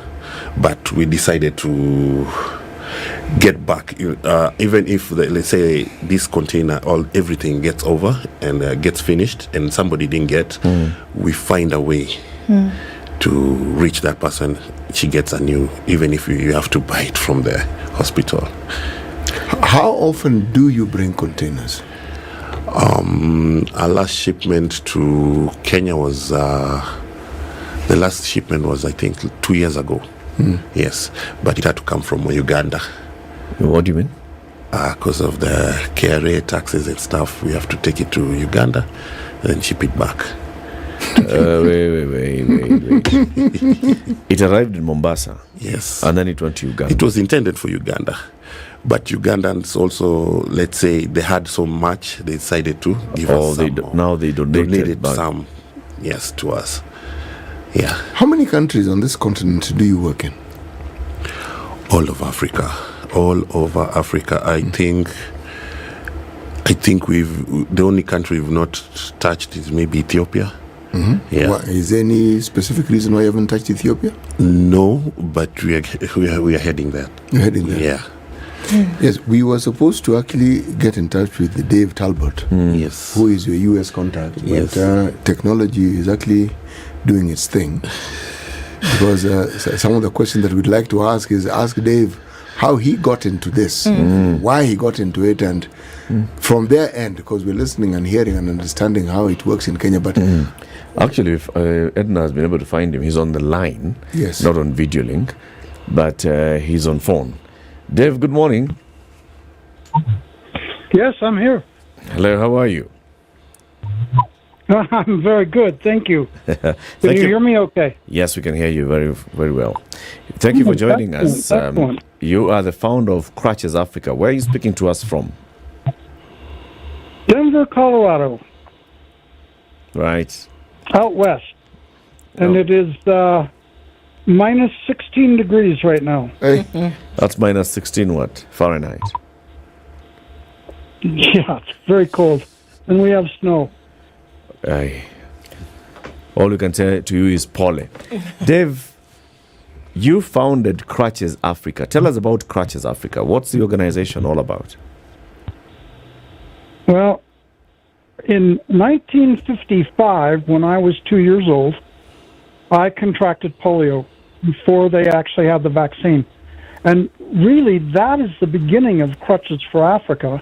but we decided to get back. Even if, let's say, this container, everything gets over and gets finished and somebody didn't get, we find a way to reach that person. She gets a new, even if you have to buy it from the hospital. How often do you bring containers? Our last shipment to Kenya was, the last shipment was, I think, 2 years ago. Yes, but it had to come from Uganda. What do you mean? because of the KRA taxes and stuff, we have to take it to Uganda and then ship it back. Wait. It arrived in Mombasa. Yes. And then it went to Uganda. It was intended for Uganda. But Ugandans also, let's say, they had so much, they decided to give us some more. Now they donated some, yes, to us. Yeah. How many countries on this continent do you work in? All over Africa. I think the only country we've not touched is maybe Ethiopia. Mm-hmm. Yeah. Is there any specific reason why you haven't touched Ethiopia? No, but we are heading there. You're heading there? Yeah. Yes, we were supposed to actually get in touch with Dave Talbot, yes, who is your US contact. Yes. But technology is actually doing its thing. Because some of the questions that we'd like to ask Dave how he got into this, why he got into it, and from their end, because we're listening and hearing and understanding how it works in Kenya. But actually, if Edna has been able to find him, he's on the line, yes, not on video link, but he's on phone. Dave, good morning. Yes, I'm here. Hello, how are you? I'm very good, thank you. Can you hear me okay? Yes, we can hear you very, very well. Thank you for joining us. You are the founder of Crutches Africa. Where are you speaking to us from? Denver, Colorado. Right. Out west. And it is minus 16 degrees right now. That's minus 16 what? Fahrenheit? Yeah, it's very cold. And we have snow. All we can say to you is Polly. Dave, you founded Crutches Africa. Tell us about Crutches Africa. What's the organization all about? Well, in 1955, when I was 2 years old, I contracted polio before they actually had the vaccine. And really, that is the beginning of Crutches for Africa,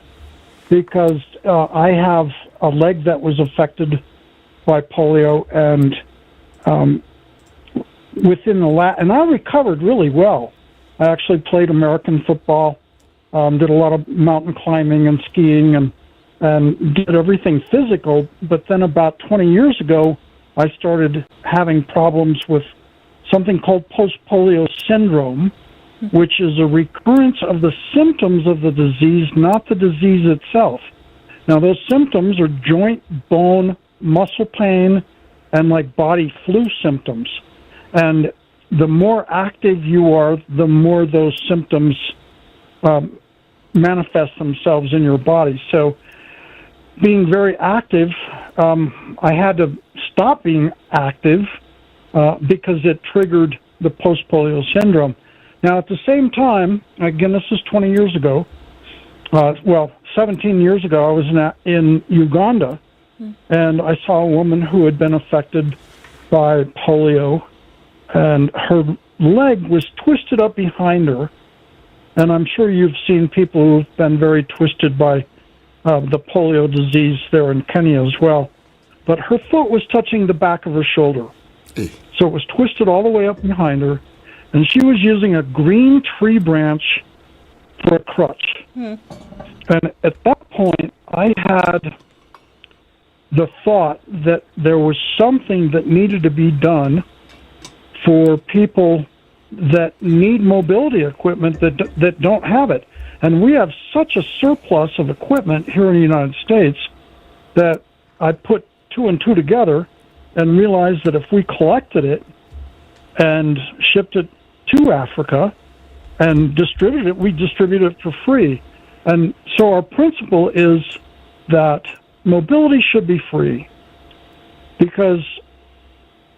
because I have a leg that was affected by polio, and and I recovered really well. I actually played American football, did a lot of mountain climbing and skiing, and did everything physical. But then about 20 years ago, I started having problems with something called post-polio syndrome, which is a recurrence of the symptoms of the disease, not the disease itself. Now, those symptoms are joint, bone, muscle pain, and like body flu symptoms. And the more active you are, the more those symptoms manifest themselves in your body. So being very active, I had to stop being active because it triggered the post-polio syndrome. Now, at the same time, again, this is 20 years ago, 17 years ago, I was in Uganda, and I saw a woman who had been affected by polio, and her leg was twisted up behind her. And I'm sure you've seen people who've been very twisted by the polio disease there in Kenya as well. But her foot was touching the back of her shoulder. So it was twisted all the way up behind her, and she was using a green tree branch for a crutch. And at that point, I had the thought that there was something that needed to be done for people that need mobility equipment that don't have it. And we have such a surplus of equipment here in the United States that I put two and two together and realized that if we collected it and shipped it to Africa and distributed it, we distribute it for free. And so our principle is that mobility should be free, because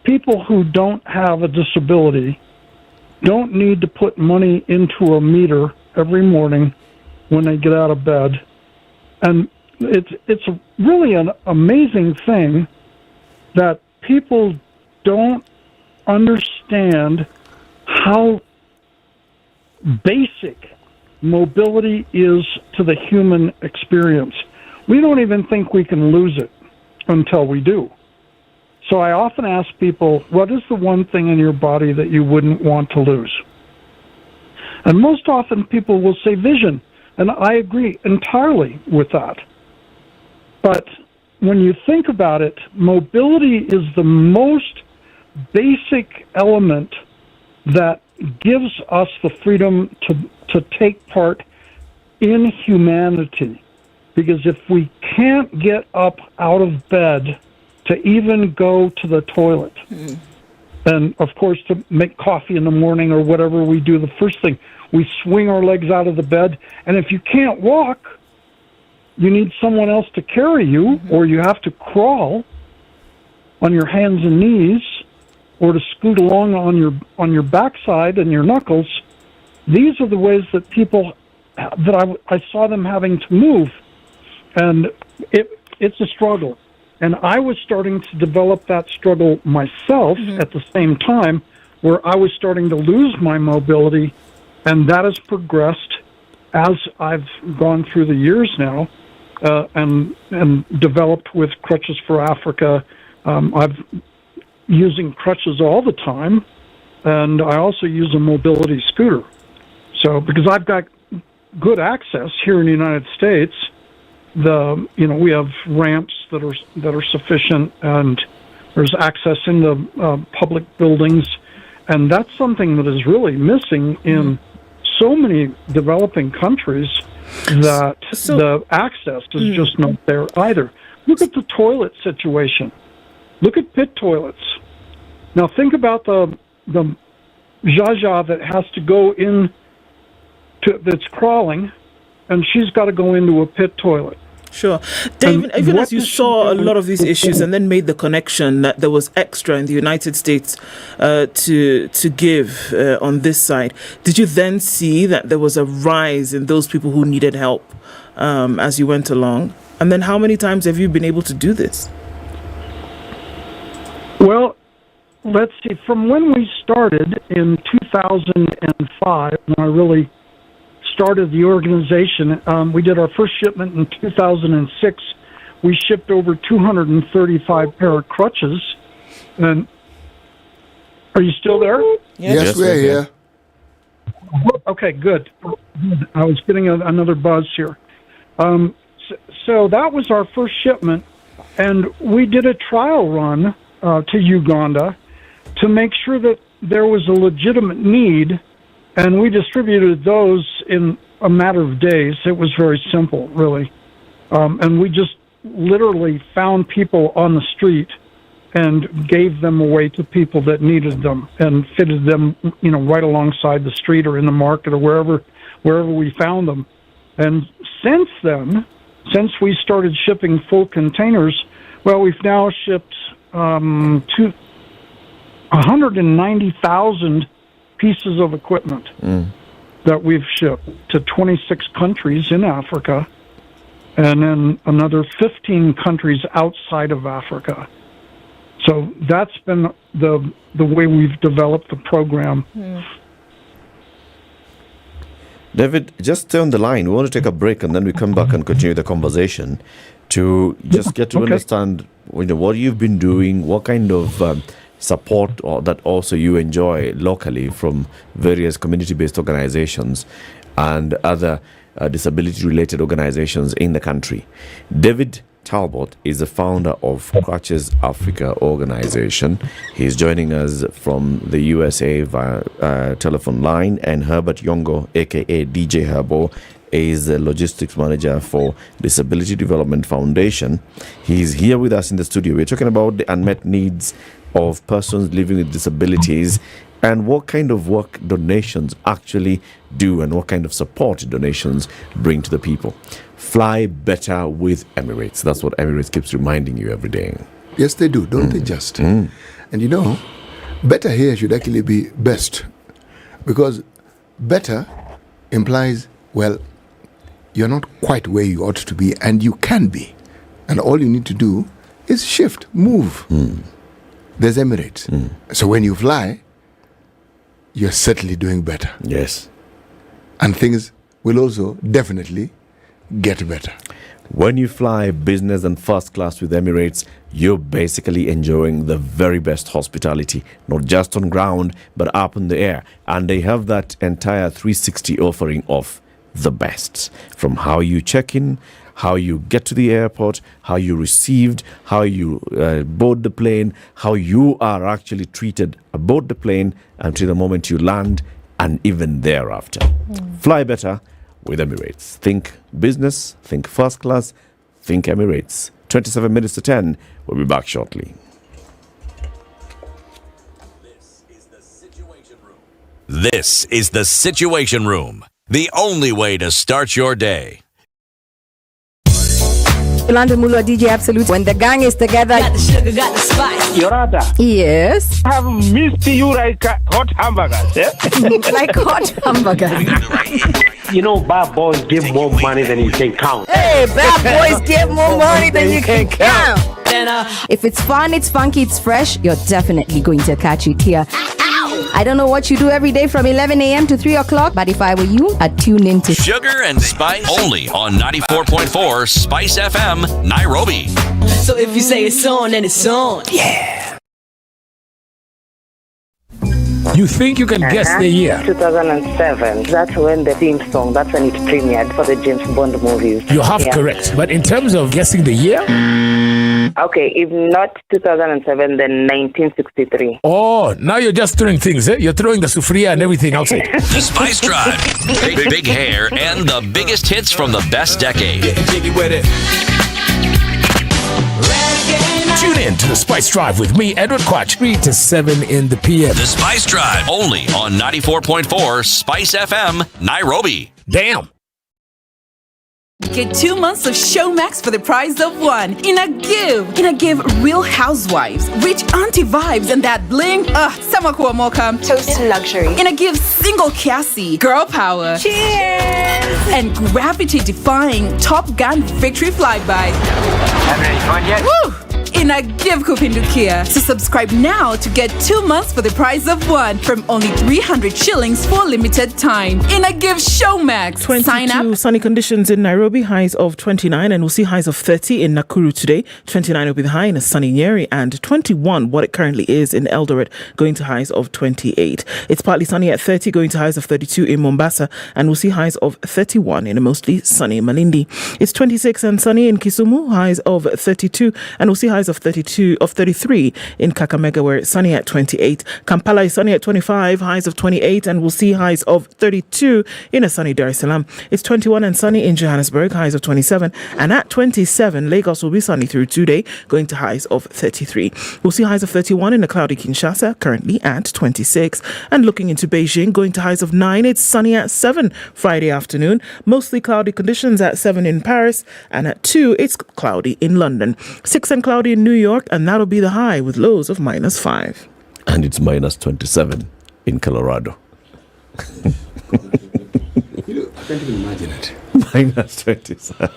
people who don't have a disability don't need to put money into a meter every morning when they get out of bed. And it's really an amazing thing that people don't understand how basic mobility is to the human experience. We don't even think we can lose it until we do. So I often ask people, what is the one thing in your body that you wouldn't want to lose? And most often people will say vision. And I agree entirely with that. But when you think about it, mobility is the most basic element that gives us the freedom to take part in humanity. Because if we can't get up out of bed to even go to the toilet, and of course to make coffee in the morning or whatever we do, the first thing, we swing our legs out of the bed. And if you can't walk, you need someone else to carry you, or you have to crawl on your hands and knees, or to scoot along on your backside and your knuckles. These are the ways that people, that I saw them having to move. And it's a struggle. And I was starting to develop that struggle myself at the same time, where I was starting to lose my mobility, and that has progressed as I've gone through the years now, and developed with Crutches for Africa. I'm using crutches all the time, and I also use a mobility scooter. So, because I've got good access here in the United States, we have ramps that are sufficient, and there's access in the public buildings, and that's something that is really missing in so many developing countries, that the access is just not there either. Look at the toilet situation. Look at pit toilets. Now think about the Jaja that has to go in that's crawling, and she's got to go into a pit toilet. Sure. David, even as you saw a lot of these issues and then made the connection that there was extra in the United States to give on this side, did you then see that there was a rise in those people who needed help as you went along? And then how many times have you been able to do this? Well, let's see. From when we started in 2005, when I really started the organization, we did our first shipment in 2006. We shipped over 235 pair of crutches. And are you still there? Yes, we're here. Okay, good. I was getting another buzz here. So that was our first shipment, and we did a trial run to Uganda to make sure that there was a legitimate need, and we distributed those in a matter of days. It was very simple, really. And we just literally found people on the street and gave them away to people that needed them, and fitted them, right alongside the street or in the market or wherever we found them. And since then, since we started shipping full containers, well, we've now shipped 190,000 pieces of equipment that we've shipped to 26 countries in Africa, and then another 15 countries outside of Africa. So that's been the way we've developed the program. David, just stay on the line. We want to take a break, and then we come back and continue the conversation to just get to understand what you've been doing, what kind of support that also you enjoy locally from various community-based organizations and other disability-related organizations in the country. David Talbot is the founder of Crutches Africa organization. He's joining us from the USA via telephone line, and Herbert Yongo, aka DJ Herbo, is the logistics manager for Disability Development Foundation. He's here with us in the studio. We're talking about the unmet needs of persons living with disabilities and what kind of work donations actually do and what kind of support donations bring to the people. Fly better with Emirates. That's what Emirates keeps reminding you every day. Yes, they do, don't they just? And better here should actually be best, because better implies, well, you're not quite where you ought to be, and you can be. And all you need to do is shift, move. There's Emirates. So when you fly, you're certainly doing better. Yes. And things will also definitely get better. When you fly business and first class with Emirates, you're basically enjoying the very best hospitality, not just on ground, but up in the air. And they have that entire 360 offering of the best. From how you check in, how you get to the airport, how you received, how you board the plane, how you are actually treated aboard the plane until the moment you land, and even thereafter. Fly better with Emirates. Think business, think first class, think Emirates. 27 minutes to 10. We'll be back shortly. This is the Situation Room, the only way to start your day. Yolanda Mulwa, DJ Absolute. When the gang is together, got the sugar, got the spice. Yorada. Yes. I have missed you like hot hamburgers. Eh? Like hot hamburgers. You know, bad boys give more money than you can count. Hey, bad boys give more money than you can count. If it's fun, it's funky, it's fresh, you're definitely going to catch it here. I don't know what you do every day from 11 a.m. to 3 o'clock, but if I were you, I'd tune into Sugar and Spice only on 94.4 Spice FM, Nairobi. So if you say it's on, then it's on. Yeah. You think you can guess the year? 2007. That's when the theme song, that's when it premiered for the James Bond movies. You have correct. But in terms of guessing the year? Okay, if not 2007, then 1963. Oh, now you're just throwing things, eh? You're throwing the sufria and everything outside. The Spice Drive. Big hair and the biggest hits from the best decade. Tune in to the Spice Drive with me, Edward Crutch, 3 to 7 in the PM. The Spice Drive only on 94.4 Spice FM, Nairobi. Damn. Get 2 months of Showmax for the price of one. In a give, Real Housewives, rich auntie vibes, and that bling. Samakuwa Mocha. Toast to luxury. In a give, single Cassie, girl power. Cheers! And gravity-defying Top Gun victory flyby. Having any fun yet? Woo! In a give Kupindukia. So subscribe now to get 2 months for the price of one from only 300 shillings for limited time. In a give Showmax. 22 sunny conditions in Nairobi, highs of 29, and we'll see highs of 30 in Nakuru today. 29 will be the high in a sunny Nyeri, and 21, what it currently is in Eldoret, going to highs of 28. It's partly sunny at 30, going to highs of 32 in Mombasa, and we'll see highs of 31 in a mostly sunny Malindi. It's 26 and sunny in Kisumu, highs of 32, and we'll see highs of 33 in Kakamega, where it's sunny at 28. Kampala is sunny at 25, highs of 28, and we'll see highs of 32 in a sunny Dar es Salaam. It's 21 and sunny in Johannesburg, highs of 27, and at 27, Lagos will be sunny through today, going to highs of 33. We'll see highs of 31 in a cloudy Kinshasa, currently at 26, and looking into Beijing, going to highs of 9, it's sunny at 7 Friday afternoon, mostly cloudy conditions at 7 in Paris, and at 2, it's cloudy in London. 6 and cloudy in New York, and that'll be the high with lows of -5. And it's -27 in Colorado. I can't even imagine it. -27.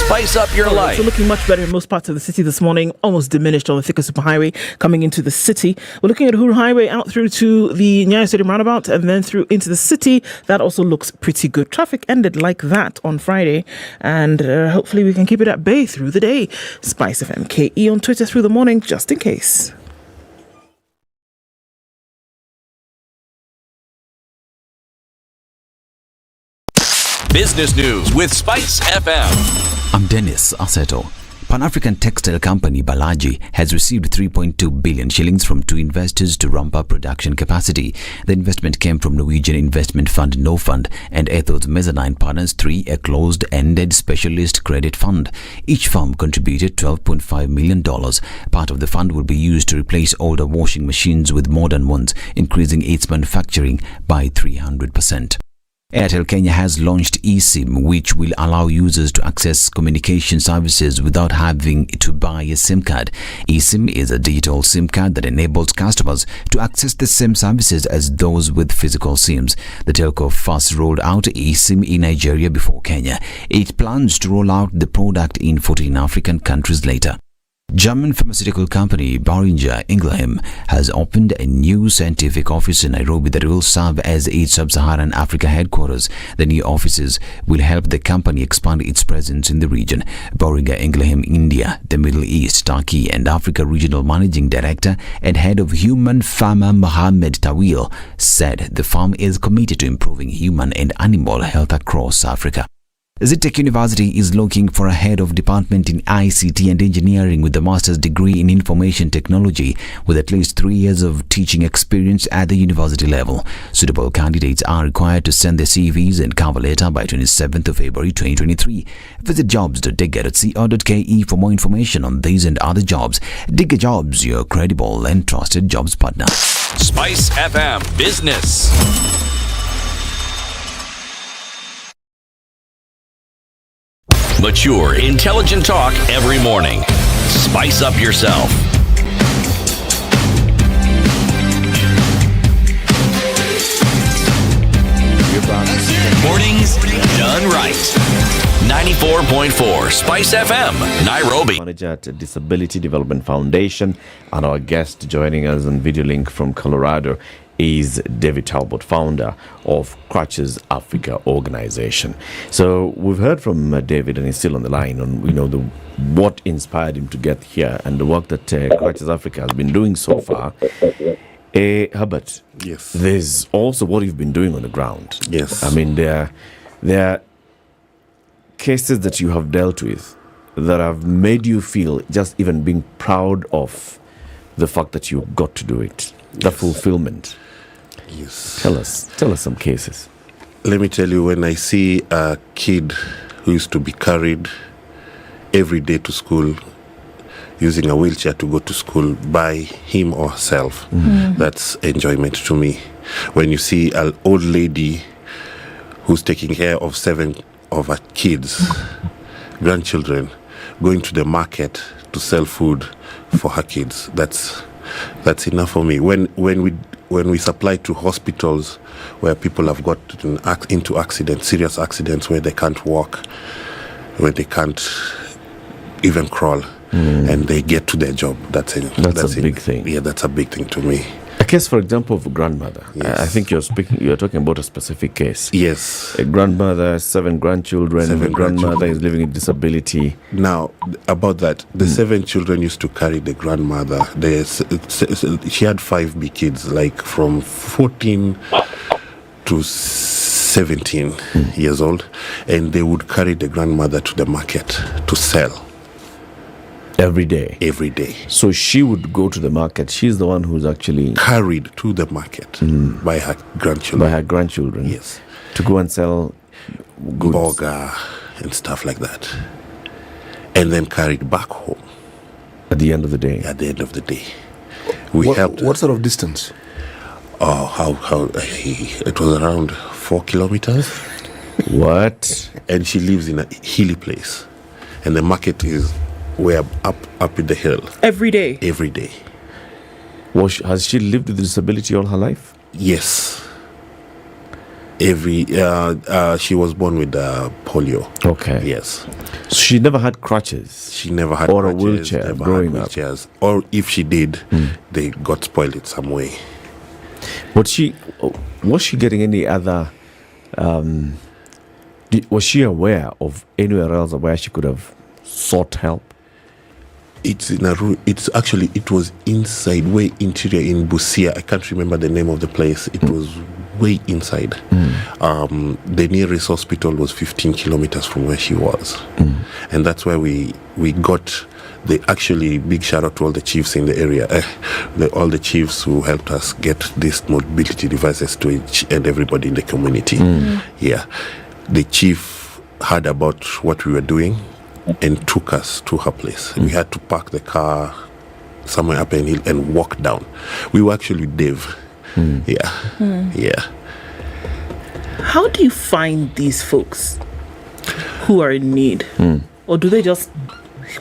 Spice up your life. So looking much better in most parts of the city this morning, almost diminished on the thicker superhighway coming into the city. We're looking at Uhuru Highway out through to the Nyeri Stadium roundabout and then through into the city. That also looks pretty good. Traffic ended like that on Friday, and hopefully we can keep it at bay through the day. Spice FM KE on Twitter through the morning, just in case. Business News with Spice FM. I'm Dennis Aseto. Pan-African textile company Balaji has received 3.2 billion shillings from two investors to ramp up production capacity. The investment came from Norwegian investment fund No Fund and Ethod's Mezzanine Partners 3, a closed-ended specialist credit fund. Each firm contributed $12.5 million. Part of the fund will be used to replace older washing machines with modern ones, increasing its manufacturing by 300%. Airtel Kenya has launched eSIM, which will allow users to access communication services without having to buy a SIM card. eSIM is a digital SIM card that enables customers to access the same services as those with physical SIMs. The telco first rolled out eSIM in Nigeria before Kenya. It plans to roll out the product in 14 African countries later. German pharmaceutical company Boehringer Ingelheim has opened a new scientific office in Nairobi that will serve as its sub-Saharan Africa headquarters. The new offices will help the company expand its presence in the region. Boehringer Ingelheim India, the Middle East, Turkey and Africa Regional Managing Director and Head of Human Pharma Mohammed Tawil said the firm is committed to improving human and animal health across Africa. Zitech University is looking for a head of department in ICT and engineering with a master's degree in information technology with at least 3 years of teaching experience at the university level. Suitable candidates are required to send their CVs and cover letter by 27th of February 2023. Visit jobs.digger.co.ke for more information on these and other jobs. Digger Jobs, your credible and trusted jobs partner. Spice FM Business. Mature, intelligent talk every morning. Spice up yourself. Mornings done right. 94.4 Spice FM, Nairobi. Manager at Disability Development Foundation, and our guest joining us on video link from Colorado is David Talbot, founder of Crutches Africa organization. So we've heard from David, and he's still on the line, on what inspired him to get here and the work that Crutches Africa has been doing so far. Herbert, yes, there's also what you've been doing on the ground. Yes, I mean there are cases that you have dealt with that have made you feel just even being proud of the fact that you got to do it, the fulfillment. Yes. Tell us some cases. Let me tell you, when I see a kid who used to be carried every day to school, using a wheelchair to go to school by him or herself, that's enjoyment to me. When you see an old lady who's taking care of 7 of her kids, grandchildren, going to the market to sell food for her kids, that's enough for me. When we supply to hospitals where people have got into accidents, serious accidents, where they can't walk, where they can't even crawl, and they get to their job, that's a big thing. Yeah, that's a big thing to me. A case, for example, of a grandmother. Yes. I think you're talking about a specific case. Yes. A grandmother, 7 grandchildren, the grandmother is living with disability. Now, about that, the 7 children used to carry the grandmother. She had 5 big kids, like from 14 to 17 years old, and they would carry the grandmother to the market to sell. Every day? Every day. So she would go to the market. She's the one who's actually carried to the market by her grandchildren. By her grandchildren? Yes. To go and sell goods. Burger and stuff like that. And then carried back home. At the end of the day? At the end of the day. What sort of distance? Oh, it was around 4 kilometers. What? And she lives in a hilly place. And the market is way up in the hill. Every day? Every day. Has she lived with disability all her life? Yes. She was born with polio. Okay. Yes. So she never had crutches? She never had or crutches, a wheelchair growing up? Or if she did, they got spoiled in some way. Was she getting any other... was she aware of anywhere else where she could have sought help? It was inside, way interior in Busia. I can't remember the name of the place. It was way inside. The nearest hospital was 15 kilometers from where she was. And that's where we got big shout out to all the chiefs in the area, all the chiefs who helped us get these mobility devices to each and everybody in the community. Yeah. The chief heard about what we were doing and took us to her place. We had to park the car somewhere up a hill and walk down. We were actually Dave. Yeah. How do you find these folks who are in need? Or do they just,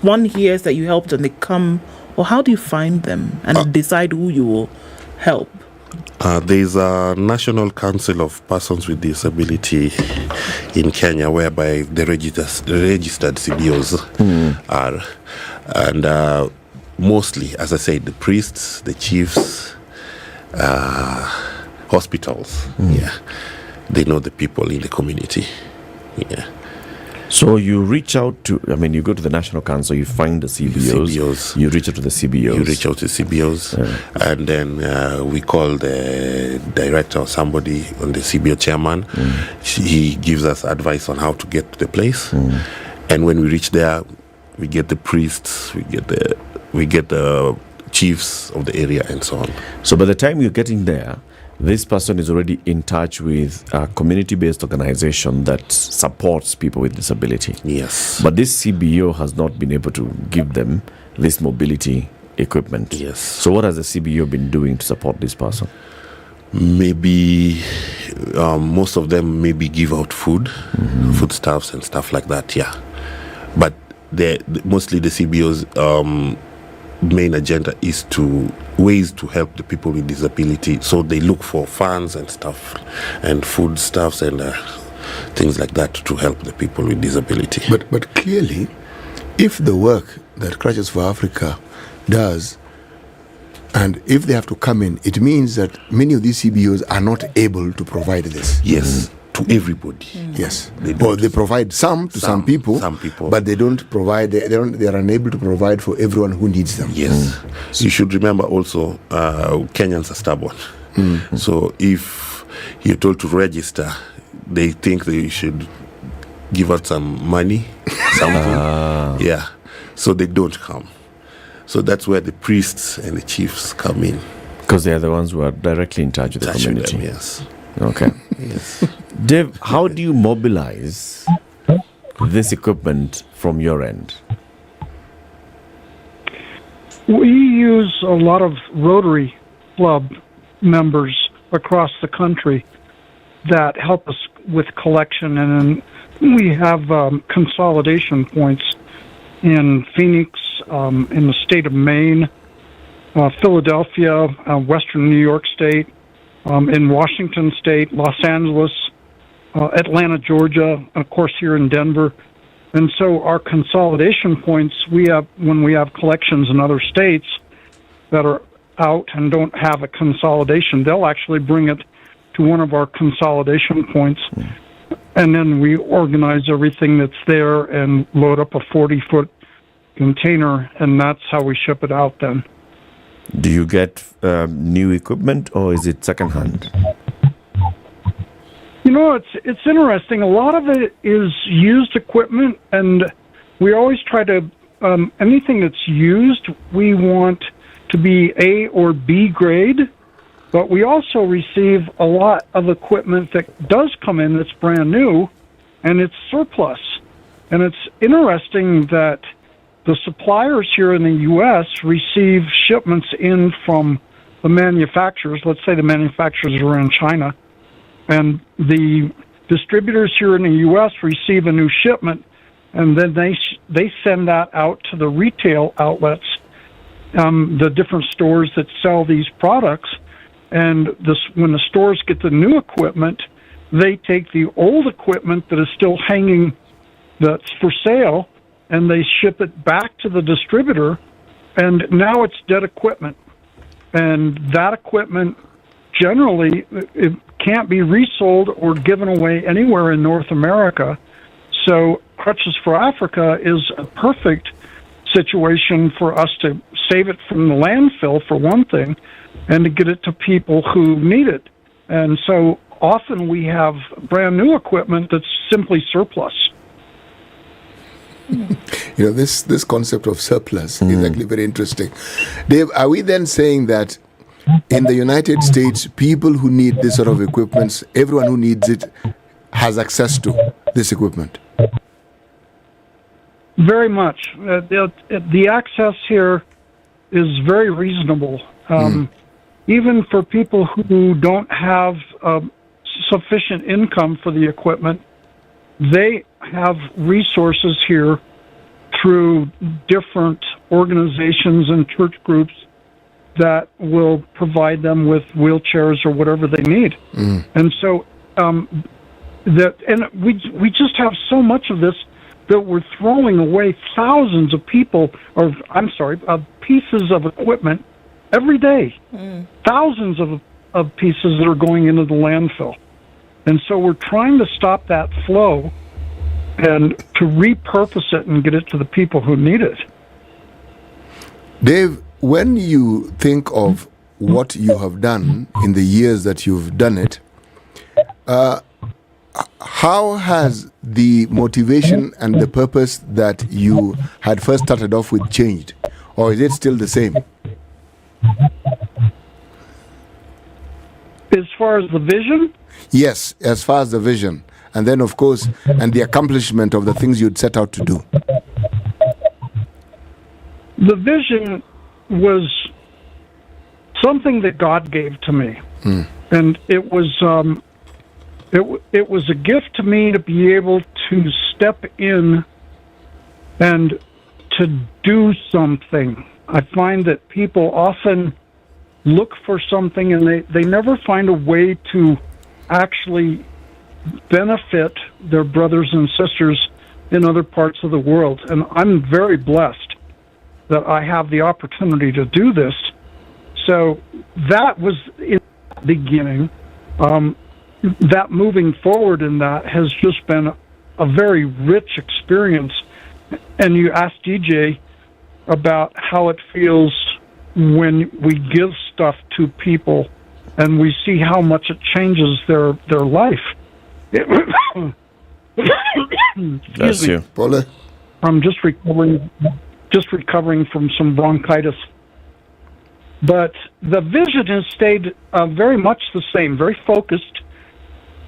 one hears that you helped and they come, or how do you find them and decide who you will help? There's a National Council of Persons with Disability in Kenya, whereby the registered CBOs are. And mostly, as I said, the priests, the chiefs, hospitals, they know the people in the community. Yeah. So you reach out to, you go to the National Council, you find the CBOs, you reach out to the CBOs. You reach out to CBOs, and then we call the director or somebody on the CBO chairman. He gives us advice on how to get to the place. And when we reach there, we get the priests, we get the chiefs of the area and so on. So by the time you're getting there, this person is already in touch with a community-based organization that supports people with disability. Yes. But this CBO has not been able to give them this mobility equipment. Yes. So what has the CBO been doing to support this person? Maybe most of them maybe give out foodstuffs and stuff like that, yeah. But mostly the CBO's main agenda is ways to help the people with disability. So they look for funds and stuff and foodstuffs and things like that to help the people with disability. But clearly, if the work that Crutches for Africa does, and if they have to come in, it means that many of these CBOs are not able to provide this. Yes. To everybody. Yes. They provide some to some people, but they don't provide, they are unable to provide for everyone who needs them. Yes. So you should remember also, Kenyans are stubborn. So if you're told to register, they think that you should give out some money, something. Yeah. So they don't come. So that's where the priests and the chiefs come in. Because they are the ones who are directly in charge of the community. Them, yes. Okay. Yes. Dave, how do you mobilize this equipment from your end? We use a lot of Rotary Club members across the country that help us with collection, and we have consolidation points in Phoenix, in the state of Maine, Philadelphia, Western New York State, in Washington State, Los Angeles, Atlanta, Georgia, of course here in Denver. And so our consolidation points, when we have collections in other states that are out and don't have a consolidation, they'll actually bring it to one of our consolidation points. And then we organize everything that's there and load up a 40-foot container, and that's how we ship it out then. Do you get new equipment, or is it secondhand? It's interesting. A lot of it is used equipment, and we always try to, anything that's used, we want to be A or B grade, but we also receive a lot of equipment that does come in that's brand new, and it's surplus. And it's interesting that the suppliers here in the U.S. receive shipments in from the manufacturers. Let's say the manufacturers are in China, and the distributors here in the U.S. receive a new shipment, and then they send that out to the retail outlets, the different stores that sell these products. And when the stores get the new equipment, they take the old equipment that is still hanging, that's for sale, and they ship it back to the distributor, and now it's dead equipment. And that equipment, generally, it can't be resold or given away anywhere in North America. So Crutches for Africa is a perfect situation for us to save it from the landfill, for one thing, and to get it to people who need it. And so often we have brand new equipment that's simply surplus. This concept of surplus is actually very interesting. Dave, are we then saying that in the United States, people who need this sort of equipment, everyone who needs it, has access to this equipment? Very much. The access here is very reasonable. Even for people who don't have sufficient income for the equipment, they have resources here through different organizations and church groups that will provide them with wheelchairs or whatever they need. And so we just have so much of this that we're throwing away thousands of pieces of equipment every day. Thousands of pieces that are going into the landfill. And so we're trying to stop that flow and to repurpose it and get it to the people who need it. Dave, when you think of what you have done in the years that you've done it, how has the motivation and the purpose that you had first started off with changed? Or is it still the same? As far as the vision? Yes, as far as the vision. And then, of course, and the accomplishment of the things you'd set out to do. The vision was something that God gave to me. And it was it was a gift to me to be able to step in and to do something. I find that people often look for something and they never find a way to actually benefit their brothers and sisters in other parts of the world. And I'm very blessed that I have the opportunity to do this. So that was in the beginning. That moving forward in that has just been a very rich experience. And you asked DJ about how it feels when we give stuff to people and we see how much it changes their life. Bless you. Paula? I'm just recovering from some bronchitis. But the vision has stayed very much the same, very focused,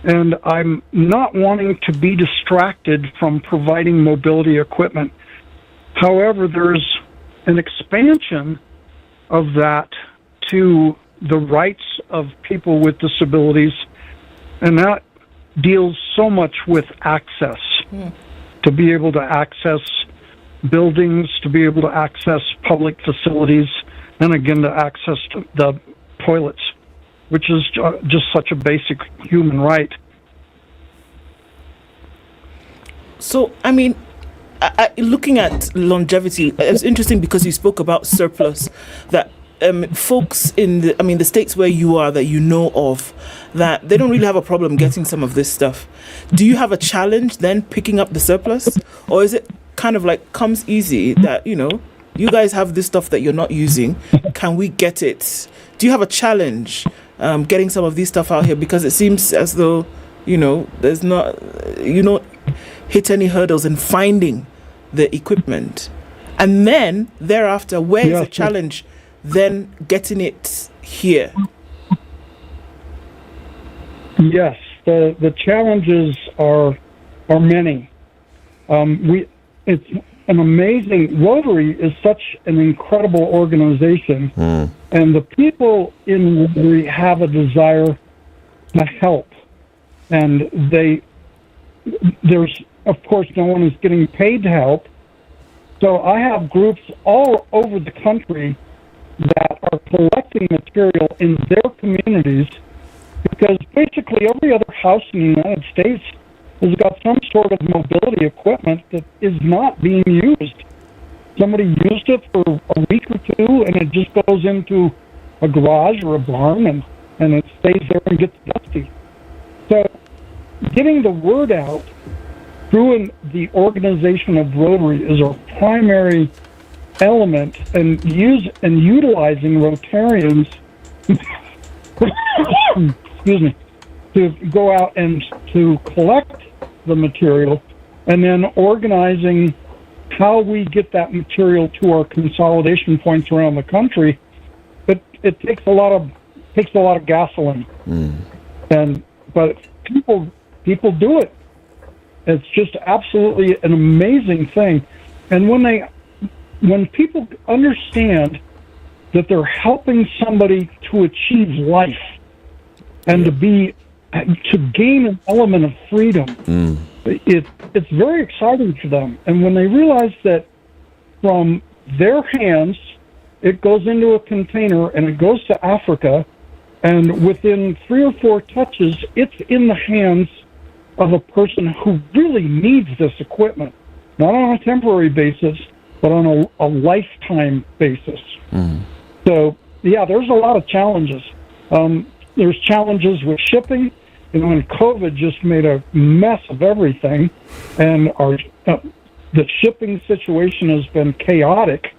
and I'm not wanting to be distracted from providing mobility equipment. However, there's an expansion of that to the rights of people with disabilities, and that deals so much with access, to be able to access buildings, to be able to access public facilities, and again to access the toilets, which is just such a basic human right. So, I mean, looking at longevity, it's interesting because you spoke about surplus, that folks in the states where you are, that you know of, that they don't really have a problem getting some of this stuff. Do you have a challenge then picking up the surplus? Or is it kind of like comes easy that, you guys have this stuff that you're not using, can we get it? Do you have a challenge getting some of this stuff out here? Because it seems as though, there's not, hit any hurdles in finding the equipment. And then thereafter, where is the challenge then getting it here? Yes, the challenges are many. It's an amazing, Rotary is such an incredible organization, and the people in Rotary have a desire to help, and there's of course no one is getting paid to help. So I have groups all over the country that are collecting material in their communities, because basically every other house in the United States has got some sort of mobility equipment that is not being used. Somebody used it for a week or two, and it just goes into a garage or a barn, and it stays there and gets dusty. So getting the word out through the organization of Rotary is our primary element, and utilizing Rotarians excuse me, to go out and to collect the material, and then organizing how we get that material to our consolidation points around the country. But it takes a lot of gasoline, but people do it. It's just absolutely an amazing thing. And when people understand that they're helping somebody to achieve life and to gain an element of freedom, it's very exciting for them. And when they realize that from their hands, it goes into a container and it goes to Africa, and within 3 or 4 touches, it's in the hands of a person who really needs this equipment. not on a temporary basis, but on a lifetime basis. So, yeah, there's a lot of challenges. There's challenges with shipping. And COVID just made a mess of everything, and the shipping situation has been chaotic,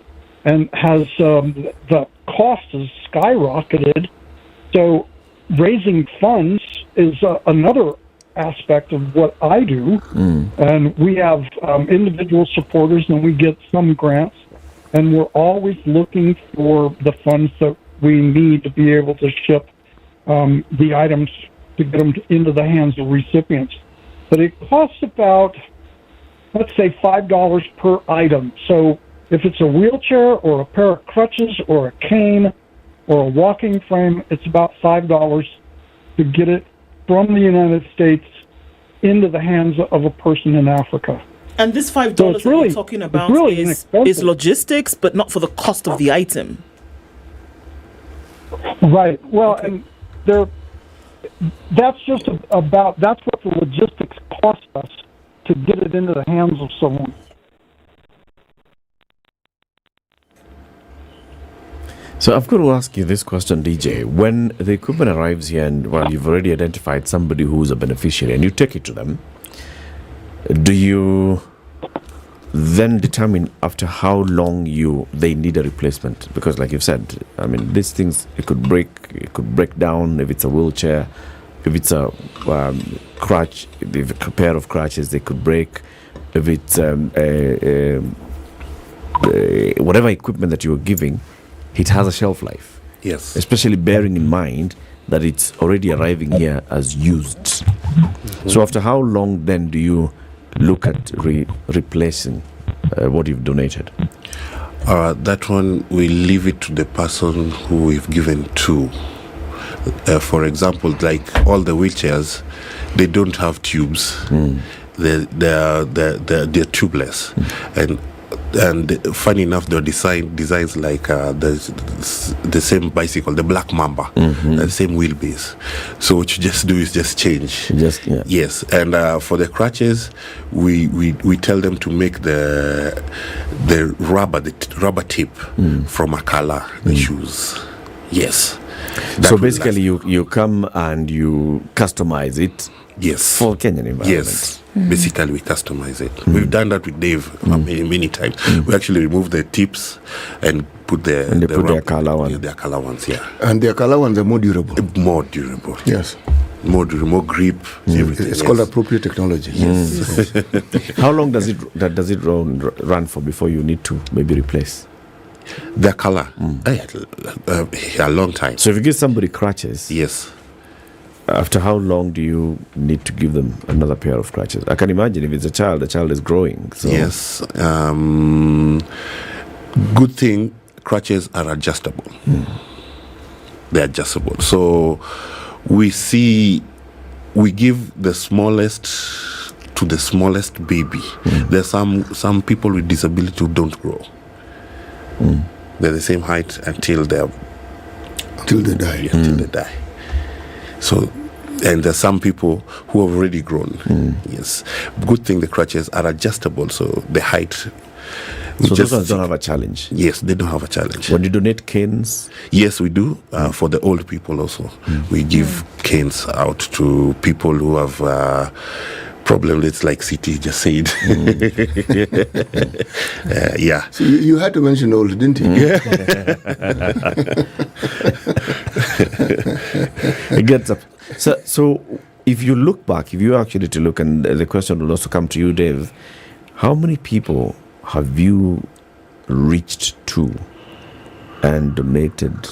and has the cost has skyrocketed. So raising funds is another aspect of what I do, and we have individual supporters, and we get some grants, and we're always looking for the funds that we need to be able to ship the items to get them into the hands of recipients. But it costs about, let's say, $5 per item. So if it's a wheelchair or a pair of crutches or a cane or a walking frame, it's about $5 to get it from the United States into the hands of a person in Africa. And this $5 that you're talking about is logistics, but not for the cost of the item. Right. Well, and that's just that's what the logistics cost us to get it into the hands of someone. So I've got to ask you this question, DJ. When the equipment arrives here, and you've already identified somebody who's a beneficiary, and you take it to them, do you then determine after how long they need a replacement? Because, like you've said, I mean, these things, it could break down. If it's a wheelchair, if it's a crutch, if a pair of crutches, they could break. If it's whatever equipment that you're giving, it has a shelf life. Yes. Especially bearing in mind that it's already arriving here as used. So after how long then do you look at replacing what you've donated? That one, we leave it to the person who we've given to. For example, like all the wheelchairs, they don't have tubes. They're tubeless. And funny enough, they're designs like the same bicycle, the Black Mamba, the same wheelbase. So what you just do is just change. Yes. And for the crutches, we tell them to make the rubber tip from a color, the shoes. Yes. So basically, you come and you customize it. Yes. For Kenyan environment. Yes. Basically, we customize it. We've done that with Dave many times. We actually remove the tips and put their color ones. Their color ones, yeah. And their color ones are more durable. More durable. Yes. More durable, more grip. Everything. It's called appropriate technology. Yes. How long does it run for before you need to maybe replace? Their color, a long time. So if you give somebody crutches, yes. After how long do you need to give them another pair of crutches? I can imagine if it's a child, the child is growing. So. Yes. Good thing, crutches are adjustable. They're adjustable. So we give the smallest to the smallest baby. There's some people with disability who don't grow. They're the same height until they die. Until they die. So, and there's some people who have already grown. Yes. Good thing the crutches are adjustable, so the height. So those ones don't have a challenge? Yes, they don't have a challenge. When you donate canes? Yes, we do. For the old people also. We give canes out to people who have problems like City just said. Yeah. So you had to mention old, didn't you? It gets up. So if you look back, if you actually to look, and the question will also come to you, Dave, how many people have you reached to and donated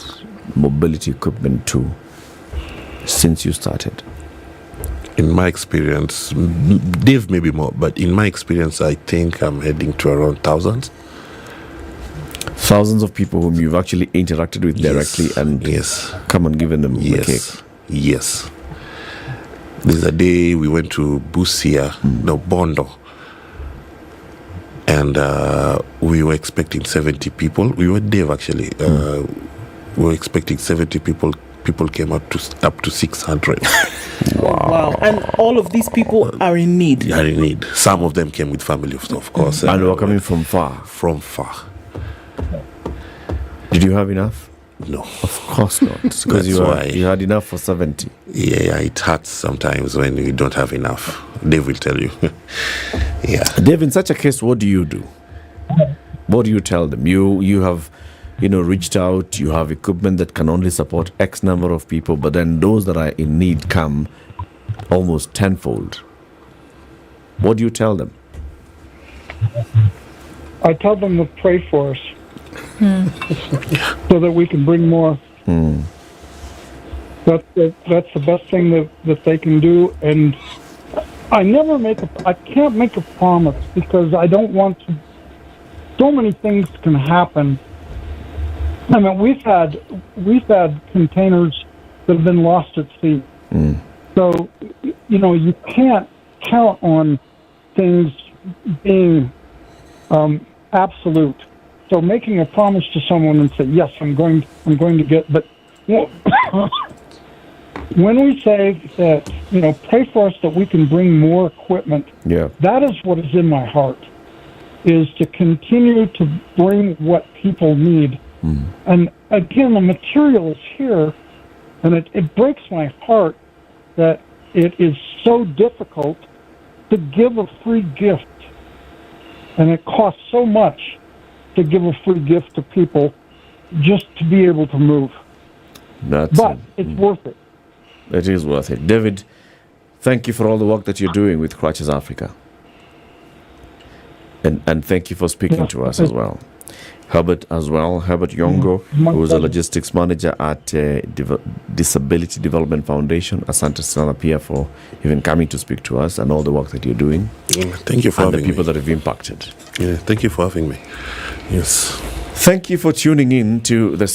mobility equipment to since you started? In my experience, Dave maybe more, but in my experience, I think I'm heading to around thousands. Thousands of people whom you've actually interacted with directly and come and given them a cake. Yes. There's a day we went to Bondo, and we were expecting 70 people. We were Dave actually. We were expecting 70 people. People came up to 600. Wow. Wow. And all of these people are in need. Are in need. Some of them came with family, of course. And were coming from far. From far. Did you have enough? No. Of course not. Because you had enough for 70. Yeah, it hurts sometimes when you don't have enough. Dave will tell you. Yeah. Dave, in such a case, what do you do? What do you tell them? You have, reached out, you have equipment that can only support X number of people, but then those that are in need come almost tenfold. What do you tell them? I tell them to pray for us so that we can bring more. That's the best thing that they can do. And I can't make a promise because I don't want to. So many things can happen. I mean, we've had containers that have been lost at sea. So, you can't count on things being absolute. So making a promise to someone and say, yes, I'm going to get, but when we say that, pray for us that we can bring more equipment, that is what is in my heart, is to continue to bring what people need. And again, the material is here, and it breaks my heart that it is so difficult to give a free gift. And it costs so much to give a free gift to people just to be able to move. But it's worth it. It is worth it. David, thank you for all the work that you're doing with Crutches Africa. And thank you for speaking to us as well. Herbert Yongo, who is a logistics manager at Disability Development Foundation. Asante sana pia for even coming to speak to us and all the work that you're doing. Thank you for having me. And the people that have impacted. Yeah, thank you for having me. Yes. Thank you for tuning in to the